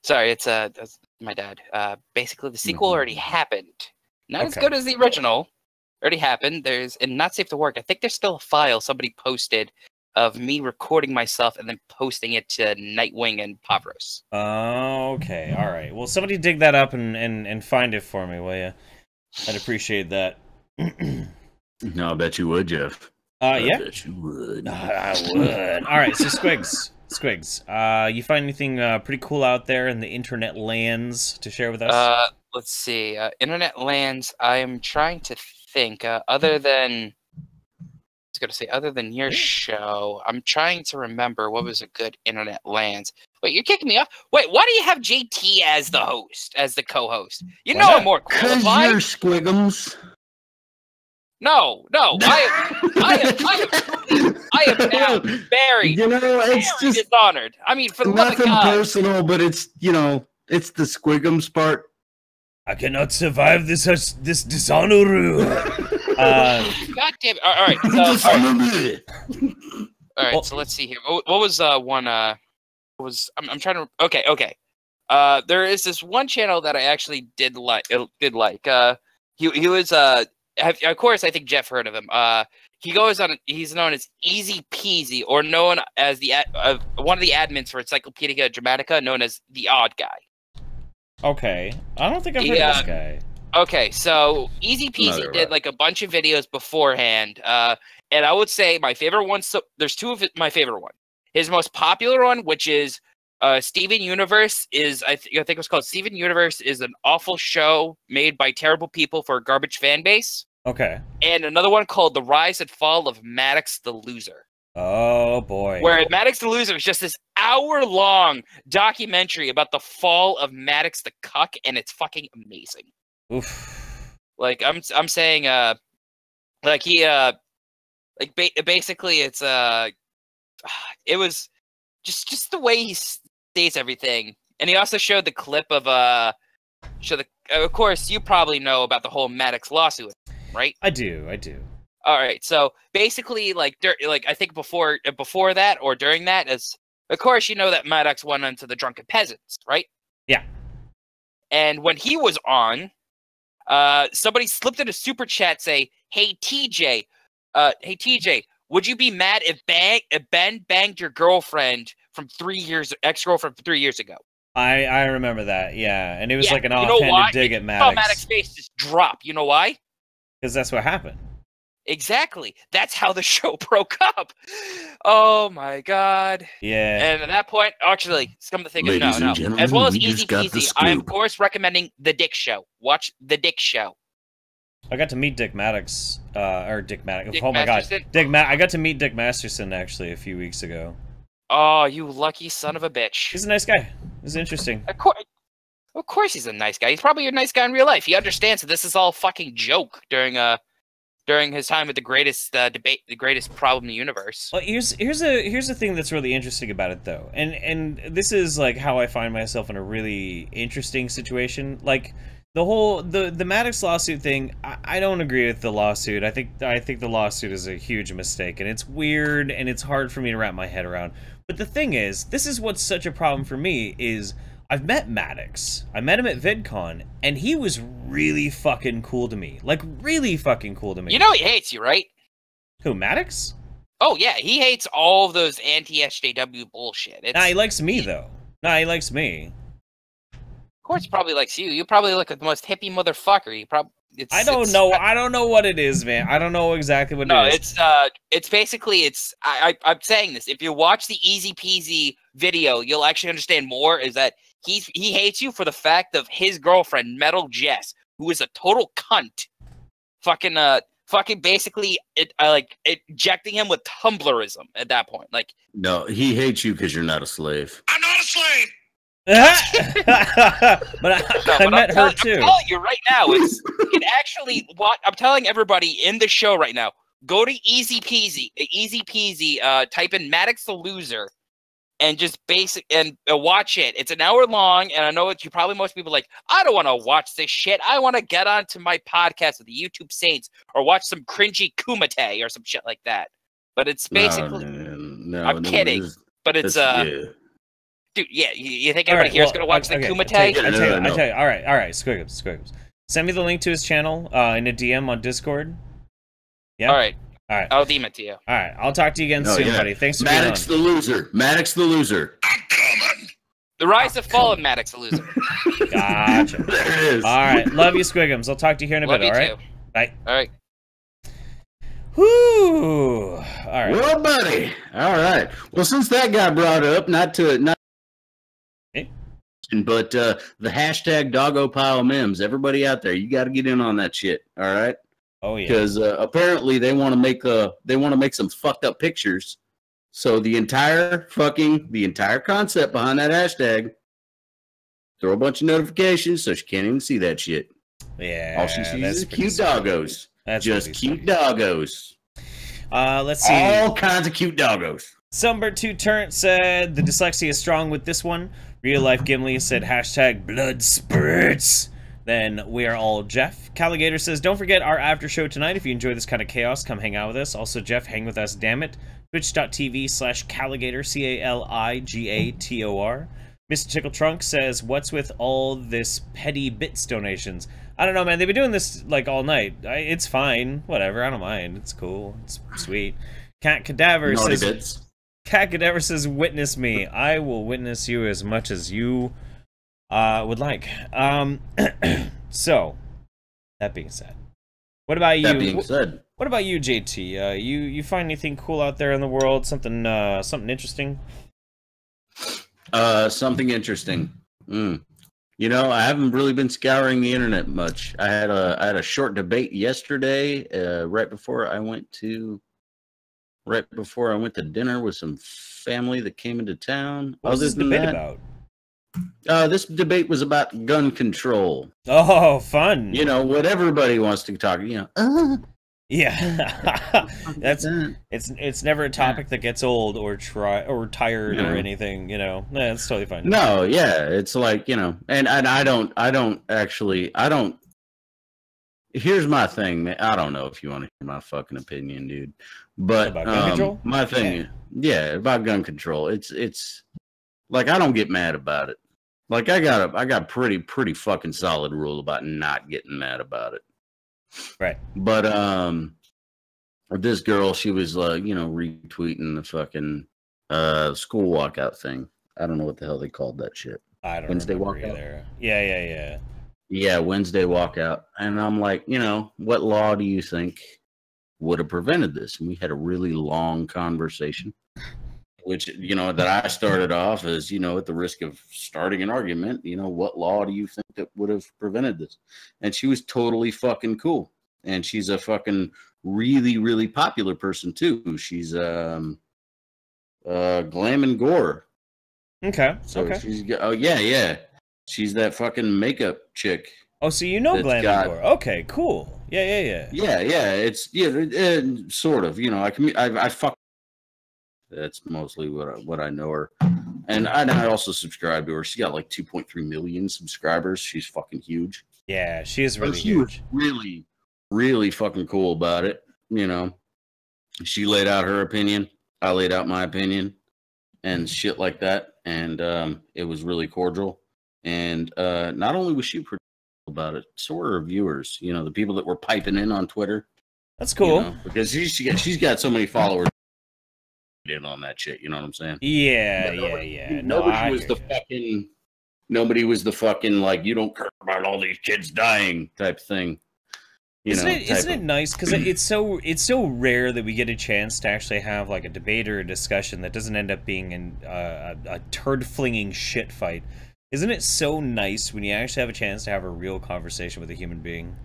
Speaker 6: Sorry, it's that's my dad. Basically, the sequel already happened. Not as good as the original. Already happened. And not safe to work. I think there's still a file somebody posted of me recording myself and then posting it to Nightwing and Pavros.
Speaker 1: Okay, all right. Well, somebody dig that up and find it for me, will you? I'd appreciate that.
Speaker 7: No, I bet you would, Jeff.
Speaker 1: Yeah?
Speaker 7: I bet you would.
Speaker 1: I would. All right, so Squigs. You find anything pretty cool out there in the internet lands to share with us?
Speaker 6: Let's see. Internet lands, I am trying to think, other than your show, I'm trying to remember what was a good internet lands. Wait, you're kicking me off? Wait, why do you have JT as the host, as the co-host? You know I'm more qualified.
Speaker 7: 'Cause you're Squigums.
Speaker 6: No, I am now very,
Speaker 7: it's just
Speaker 6: dishonored. I mean, for the love of
Speaker 7: nothing
Speaker 6: God.
Speaker 7: personal, but it's it's the Squigums part.
Speaker 1: I cannot survive this dishonor.
Speaker 6: God damn it! All right, so let's see here. What was one? I'm trying to. Okay. There is this one channel that I actually did like. He was of course, I think Jeff heard of him. He goes on. He's known as Easy Peasy, or known as one of the admins for Encyclopedia Dramatica, known as the Odd Guy.
Speaker 1: Okay, I don't think I've heard of this guy.
Speaker 6: Okay, so Easy Peasy did like a bunch of videos beforehand, and I would say my favorite one. So there's two of my favorite one. His most popular one, which is Steven Universe, is I think it was called Steven Universe, is an awful show made by terrible people for a garbage fan base.
Speaker 1: Okay.
Speaker 6: And another one called The Rise and Fall of Maddox the Loser.
Speaker 1: Oh boy.
Speaker 6: Where Maddox the Loser is just this hour-long documentary about the fall of Maddox the Cuck, and it's fucking amazing.
Speaker 1: Oof.
Speaker 6: Like I'm saying, like he, basically it's it was just the way he states everything, and he also showed the clip of of course you probably know about the whole Maddox lawsuit, right?
Speaker 1: I do.
Speaker 6: All right, so basically, like I think before that or during that, is of course you know that Maddox went into the Drunken Peasants, right?
Speaker 1: Yeah.
Speaker 6: And when he was on, somebody slipped in a super chat, say, "Hey TJ, would you be mad if Ben banged your girlfriend from 3 years, ex-girlfriend from 3 years ago?" I
Speaker 1: remember that, yeah, and it was like an offhanded dig at Maddox.
Speaker 6: Maddox's face just drop. You know why?
Speaker 1: Because that's what happened.
Speaker 6: Exactly. That's how the show broke up. Oh my God.
Speaker 1: Yeah.
Speaker 6: And at that point, actually, come to think of it, no. As well as Easy Peasy, I am of course recommending The Dick Show. Watch The Dick Show.
Speaker 1: I got to meet Dick Maddox, or Dick Maddox.
Speaker 6: Dick
Speaker 1: oh my
Speaker 6: Masterson?
Speaker 1: God, I got to meet Dick Masterson actually a few weeks ago.
Speaker 6: Oh, you lucky son of a bitch.
Speaker 1: He's a nice guy. He's interesting.
Speaker 6: Of course he's a nice guy. He's probably a nice guy in real life. He understands that this is all a fucking joke during his time with the greatest debate, the greatest problem in the universe.
Speaker 1: Well, here's the thing that's really interesting about it though, and this is like how I find myself in a really interesting situation. Like the Maddox lawsuit thing, I don't agree with the lawsuit. I think the lawsuit is a huge mistake, and it's weird, and it's hard for me to wrap my head around. But the thing is, this is what's such a problem for me is I've met Maddox. I met him at VidCon, and he was really fucking cool to me. Like, really fucking cool to me.
Speaker 6: You know he hates you, right?
Speaker 1: Who, Maddox?
Speaker 6: Oh, yeah. He hates all of those anti-SJW bullshit.
Speaker 1: Nah, he likes me, though. Nah, he likes me.
Speaker 6: Of course he probably likes you. You probably look like the most hippie motherfucker.
Speaker 1: I don't know. I don't know what it is, man. I don't know exactly what it is.
Speaker 6: No, it's basically, I'm saying this. If you watch the Easy Peasy video, you'll actually understand more, is that he hates you for the fact of his girlfriend, Metal Jess, who is a total cunt. Fucking fucking basically ejecting him with Tumblrism at that point. Like,
Speaker 7: no, he hates you because you're not a slave.
Speaker 6: I'm not a slave.
Speaker 1: But I met her too.
Speaker 6: I'm telling you right now, you can actually watch. I'm telling everybody in the show right now, go to Easy Peasy, type in Maddox the Loser, and just watch it. It's an hour long, and I know it's most people like, I don't want to watch this shit. I want to get onto my podcast with the YouTube Saints or watch some cringy Kumite or some shit like that. But it's basically, I'm kidding, but it's dude, yeah, you think everybody here is going to watch the Kumite?
Speaker 1: I tell you, all right, Squiggums. Send me the link to his channel in a DM on Discord. Yeah?
Speaker 6: All right. I'll DM it to you.
Speaker 1: All right, I'll talk to you again soon, buddy. Thanks for being on.
Speaker 7: Maddox the Loser. Maddox the Loser.
Speaker 6: I'm coming. The Rise and Fall of Maddox the Loser.
Speaker 1: Gotcha.
Speaker 7: There it is.
Speaker 1: All right, love you, Squiggums. I'll talk to you here in a bit, all right?
Speaker 6: Too.
Speaker 1: Bye.
Speaker 6: All right.
Speaker 1: Whoo! All right.
Speaker 7: Well, buddy. All right. Well, since that got brought up, but the hashtag doggo pile memes, everybody out there, you got to get in on that shit. All right.
Speaker 1: Oh yeah.
Speaker 7: Because apparently they want to make some fucked up pictures. So the entire concept behind that hashtag, throw a bunch of notifications so she can't even see that shit.
Speaker 1: Yeah.
Speaker 7: All she sees is cute doggos.
Speaker 1: That's
Speaker 7: just cute doggos.
Speaker 1: Let's see.
Speaker 7: All kinds of cute doggos.
Speaker 1: Sunbird2 Turnt said the dyslexia is strong with this one. Real Life Gimli said hashtag blood spurts. Then we are all Jeff. Calligator says, don't forget our after show tonight. If you enjoy this kind of chaos, come hang out with us. Also, Jeff, hang with us, damn it. Twitch.tv/Calligator, CALIGATOR. Mr. Tickle Trunk says, what's with all this petty bits donations? I don't know, man. They've been doing this like all night. It's fine. Whatever. I don't mind. It's cool. It's sweet. Cat Cadaver says, witness me. I will witness you as much as you would like. So, that being said, what about you? What about you, JT? You find anything cool out there in the world? Something interesting?
Speaker 7: Something interesting. You know, I haven't really been scouring the internet much. I had a short debate yesterday, right before I went to dinner with some family that came into town.
Speaker 1: What was this debate about?
Speaker 7: This debate was about gun control.
Speaker 1: Oh, fun!
Speaker 7: You know what everybody wants to talk. You know,
Speaker 1: yeah, it's never a topic that gets old or tired or anything. You know, it's totally fine.
Speaker 7: No, yeah, it's like, you know, and I don't. Here's my thing, man. I don't know if you want to hear my fucking opinion, dude. But
Speaker 1: about gun control?
Speaker 7: My thing, yeah, about gun control. It's like I don't get mad about it. Like I got pretty fucking solid rule about not getting mad about it.
Speaker 1: Right.
Speaker 7: But this girl, she was you know, retweeting the fucking school walkout thing. I don't know what the hell they called that shit.
Speaker 1: I don't
Speaker 7: Wednesday
Speaker 1: remember
Speaker 7: walkout.
Speaker 1: either. Yeah.
Speaker 7: Yeah, Wednesday walkout. And I'm like, you know, what law do you think would have prevented this? And we had a really long conversation, which, you know, that I started off as, you know, at the risk of starting an argument, you know, what law do you think that would have prevented this? And she was totally fucking cool. And she's a fucking really, really popular person too. She's Glam and Gore.
Speaker 1: Okay.
Speaker 7: So she's, oh yeah. She's that fucking makeup chick.
Speaker 1: Oh, so you know Glam and Gore. Okay, cool. Yeah.
Speaker 7: Yeah. It's sort of. You know, I fuck. That's mostly what I know her, and I also subscribe to her. She got like 2.3 million subscribers. She's fucking huge.
Speaker 1: Yeah, she is really
Speaker 7: huge.
Speaker 1: Was
Speaker 7: really fucking cool about it. You know, she laid out her opinion. I laid out my opinion, and shit like that. And it was really cordial. And not only was she pretty cool about it, so were her viewers. You know, the people that were piping in on Twitter.
Speaker 1: That's cool.
Speaker 7: You know, because she's got so many followers in on that shit. You know what I'm saying?
Speaker 1: Yeah.
Speaker 7: Nobody was the fucking like, you don't care about all these kids dying type thing.
Speaker 1: Isn't it nice? Because it's so rare that we get a chance to actually have like a debate or a discussion that doesn't end up being a turd flinging shit fight. Isn't it so nice when you actually have a chance to have a real conversation with a human being?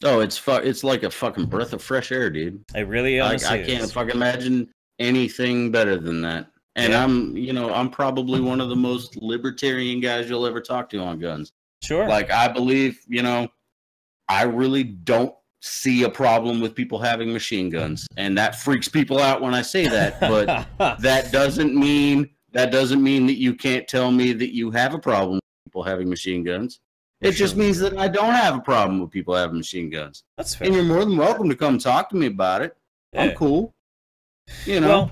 Speaker 7: Oh, it's like a fucking breath of fresh air, dude.
Speaker 1: It really honestly
Speaker 7: I can't fucking imagine anything better than that. And
Speaker 1: yeah.
Speaker 7: I'm probably one of the most libertarian guys you'll ever talk to on guns.
Speaker 1: Sure.
Speaker 7: Like, I believe, I really don't see a problem with people having machine guns, and that freaks people out when I say that. But that doesn't mean that you can't tell me that you have a problem with people having machine guns. It just means that I don't have a problem with people having machine guns.
Speaker 1: That's fair.
Speaker 7: And you're more than welcome to come talk to me about it. Yeah. I'm cool.
Speaker 1: Well,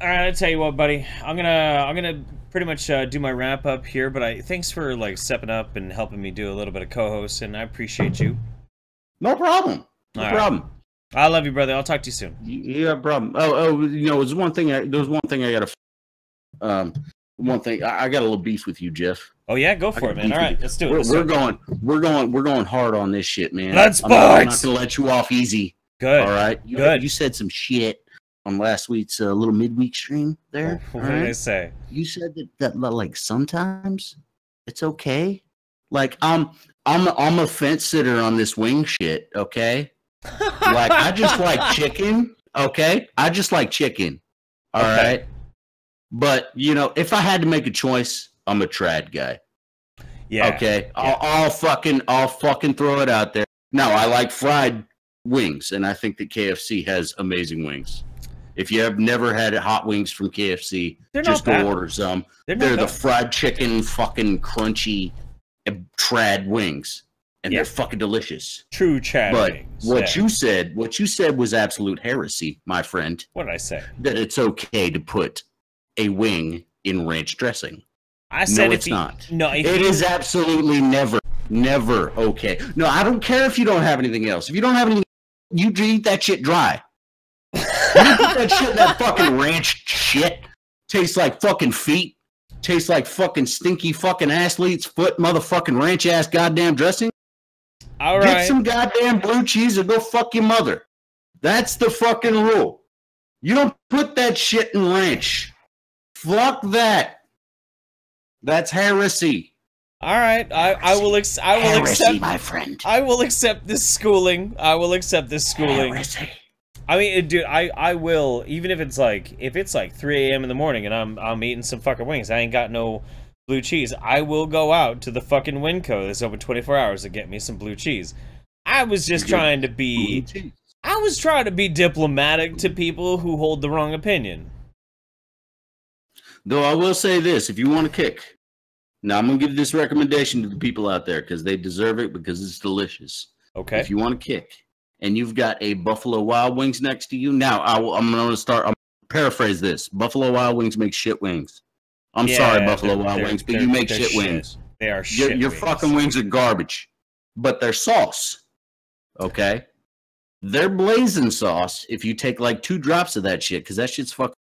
Speaker 1: all right. I tell you what, buddy. I'm gonna pretty much do my wrap up here. But thanks for like stepping up and helping me do a little bit of co-host, and I appreciate you.
Speaker 7: No problem. No problem.
Speaker 1: I love you, brother. I'll talk to you soon.
Speaker 7: You have a problem. There's one thing. There's one thing I gotta. One thing I got a little beef with you, Jeff.
Speaker 1: Oh yeah, go for it, man. All right, let's do it.
Speaker 7: We're going hard on this shit, man.
Speaker 1: Let's
Speaker 7: I'm not gonna let you off easy.
Speaker 1: Good.
Speaker 7: All right.
Speaker 1: Good.
Speaker 7: You said some shit on last week's little midweek stream there.
Speaker 1: What did I say?
Speaker 7: You said that like sometimes it's okay. Like I'm a fence sitter on this wing shit. Okay. Like I just like chicken. Okay. I just like chicken. All right. But if I had to make a choice, I'm a trad guy.
Speaker 1: Yeah.
Speaker 7: Okay.
Speaker 1: Yeah.
Speaker 7: I'll fucking throw it out there. Now I like fried wings, and I think that KFC has amazing wings. If you have never had hot wings from KFC, just go order some. They're the fried chicken, fucking crunchy, trad wings, and they're fucking delicious.
Speaker 1: True trad wings.
Speaker 7: But what you said was absolute heresy, my friend.
Speaker 1: What did I say?
Speaker 7: That it's okay to put a wing in ranch dressing.
Speaker 1: I said
Speaker 7: no, it's not.
Speaker 1: No,
Speaker 7: it is absolutely never okay. No, I don't care if you don't have anything else. If you don't have anything, you eat that shit dry. You eat that shit, that fucking ranch shit. Tastes like fucking feet. Tastes like fucking stinky fucking athlete's foot, motherfucking ranch ass goddamn dressing.
Speaker 1: All right.
Speaker 7: Get some goddamn blue cheese or go fuck your mother. That's the fucking rule. You don't put that shit in ranch. Fuck that. That's heresy.
Speaker 1: All right, I will accept,
Speaker 7: my friend.
Speaker 1: I will accept this schooling.
Speaker 7: Heresy.
Speaker 1: I mean, dude, I will, even if it's like 3 a.m. in the morning and I'm eating some fucking wings. I ain't got no blue cheese. I will go out to the fucking Winco that's open 24 hours to get me some blue cheese. I was just trying to be diplomatic to people who hold the wrong opinion.
Speaker 7: Though I will say this, if you want to kick, now I'm going to give this recommendation to the people out there because they deserve it because it's delicious.
Speaker 1: Okay.
Speaker 7: If you want to kick and you've got a Buffalo Wild Wings next to you, now I'm going to paraphrase this. Buffalo Wild Wings make shit wings. I'm sorry, Buffalo Wild Wings, but you make shit wings.
Speaker 1: They are shit
Speaker 7: Your
Speaker 1: wings.
Speaker 7: fucking wings are garbage, but they're sauce. Okay? They're blazing sauce if you take like 2 drops of that shit because that shit's fucking.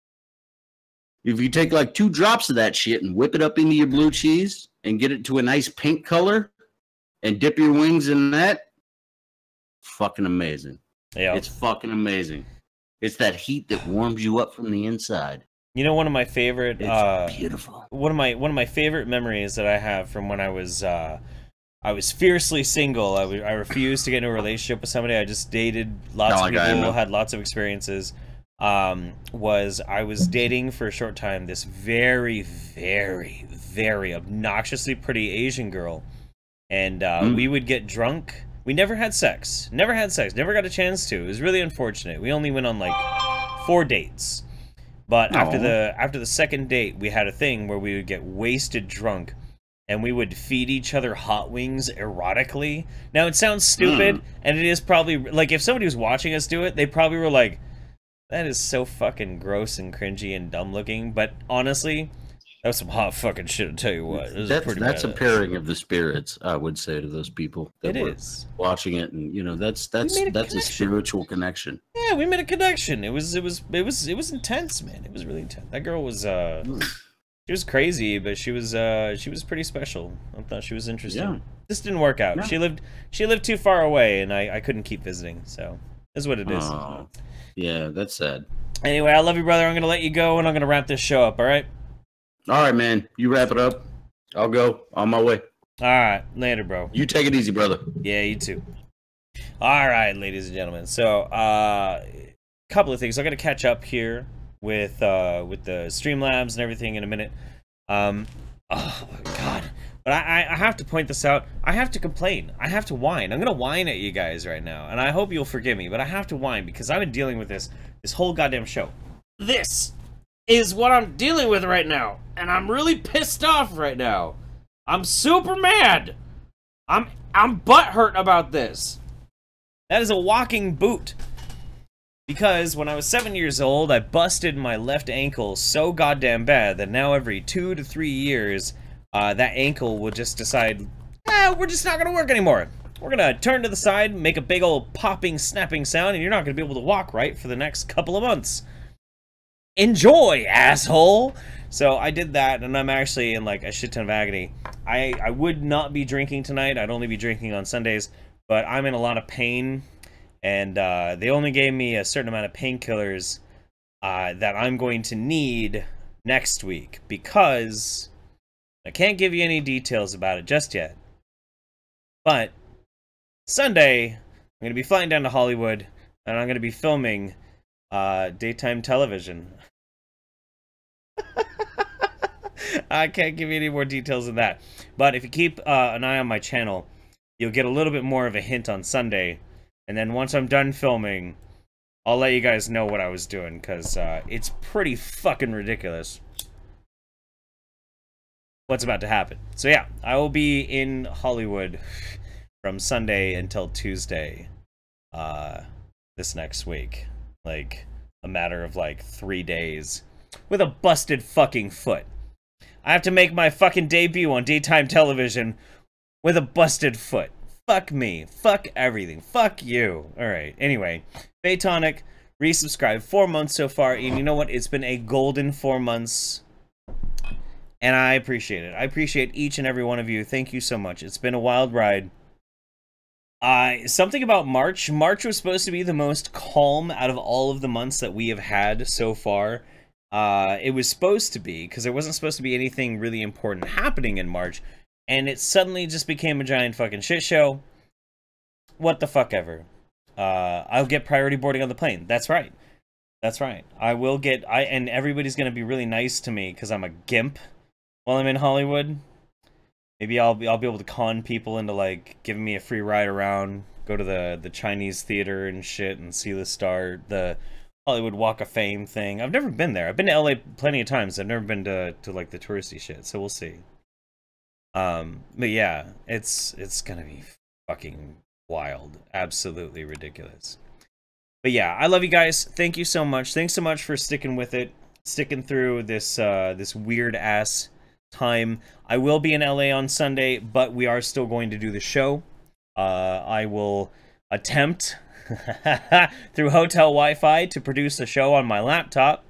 Speaker 7: If you take like 2 drops of that shit and whip it up into your blue cheese and get it to a nice pink color and dip your wings in that, fucking amazing.
Speaker 1: Yeah.
Speaker 7: It's fucking amazing. It's that heat that warms you up from the inside.
Speaker 1: You know, one of my favorite
Speaker 7: it's beautiful.
Speaker 1: One of my favorite memories that I have from when I was fiercely single. I refused to get into a relationship with somebody. I just dated lots of people, had lots of experiences. Was I was dating for a short time this very, very, very obnoxiously pretty Asian girl, and we would get drunk. We never had sex. Never got a chance to. It was really unfortunate. We only went on like 4 dates. But after the second date, we had a thing where we would get wasted drunk, and we would feed each other hot wings erotically. Now it sounds stupid, and it is probably like if somebody was watching us do it, they probably were like, that is so fucking gross and cringy and dumb looking, but honestly, that was some hot fucking shit, I'll tell you what.
Speaker 7: That's a pairing of the spirits, I would say, to those people that were watching it, and that's a spiritual connection.
Speaker 1: Yeah, we made a connection. It was intense, man. It was really intense. That girl was she was crazy, but she was pretty special. I thought she was interesting.
Speaker 7: Yeah.
Speaker 1: This didn't work out. Yeah. She lived too far away, and I couldn't keep visiting, so that's what it is.
Speaker 7: Oh. Yeah, that's sad.
Speaker 1: Anyway, I love you, brother. I'm going to let you go, and I'm going to wrap this show up, all right?
Speaker 7: All right, man. You wrap it up. I'll go on my way.
Speaker 1: All right. Later, bro.
Speaker 7: You take it easy, brother.
Speaker 1: Yeah, you too. All right, ladies and gentlemen. So, couple of things. I'm gonna catch up here with the Streamlabs and everything in a minute. Oh my god. But I have to point this out. I have to complain. I have to whine. I'm gonna whine at you guys right now, and I hope you'll forgive me. But I have to whine because I've been dealing with this whole goddamn show. This is what I'm dealing with right now, and I'm really pissed off right now. I'm super mad. I'm butthurt about this. That is a walking boot. Because when I was 7 years old, I busted my left ankle so goddamn bad that now every 2 to 3 years, that ankle will just decide, we're just not gonna work anymore. We're gonna turn to the side, make a big old popping, snapping sound, and you're not gonna be able to walk right for the next couple of months. Enjoy, asshole! So I did that, and I'm actually in like a shit ton of agony. I would not be drinking tonight. I'd only be drinking on Sundays, but I'm in a lot of pain. And they only gave me a certain amount of painkillers that I'm going to need next week because I can't give you any details about it just yet. But Sunday, I'm going to be flying down to Hollywood and I'm going to be filming daytime television. I can't give you any more details than that. But if you keep an eye on my channel, you'll get a little bit more of a hint on Sunday. And then once I'm done filming, I'll let you guys know what I was doing, because it's pretty fucking ridiculous what's about to happen. So yeah, I will be in Hollywood from Sunday until Tuesday this next week. Like, a matter of like 3 days. With a busted fucking foot. I have to make my fucking debut on daytime television with a busted foot. Fuck me. Fuck everything. Fuck you. Alright, anyway. Baytonic, resubscribed. 4 months so far, and you know what? It's been a golden 4 months. And I appreciate it. I appreciate each and every one of you. Thank you so much. It's been a wild ride. Something about March. March was supposed to be the most calm out of all of the months that we have had so far. It was supposed to be, because there wasn't supposed to be anything really important happening in March. And it suddenly just became a giant fucking shit show. What the fuck ever. I'll get priority boarding on the plane. That's right. That's right. I will get... and everybody's gonna be really nice to me because I'm a gimp while I'm in Hollywood. Maybe I'll be able to con people into, like, giving me a free ride around. Go to the Chinese theater and shit and see the Hollywood Walk of Fame thing. I've never been there. I've been to LA plenty of times. I've never been to like, the touristy shit. So we'll see. But yeah, it's gonna be fucking wild. Absolutely ridiculous. But yeah, I love you guys. Thank you so much. Thanks so much for sticking with it. Sticking through this this weird ass time. I will be in LA on Sunday, but we are still going to do the show. I will attempt through hotel Wi-Fi to produce a show on my laptop.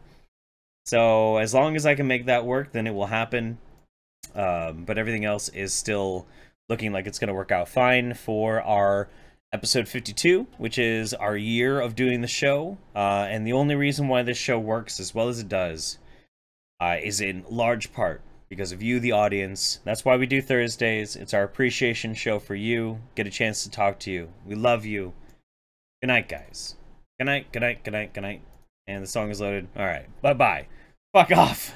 Speaker 1: So as long as I can make that work, then it will happen. But everything else is still looking like it's going to work out fine for our episode 52, which is our year of doing the show. And the only reason why this show works as well as it does is in large part because of you, the audience. That's why we do Thursdays. It's our appreciation show for you. Get a chance to talk to you. We love you. Good night, guys. Good night, good night, good night, good night. And the song is loaded. All right. Bye-bye. Fuck off.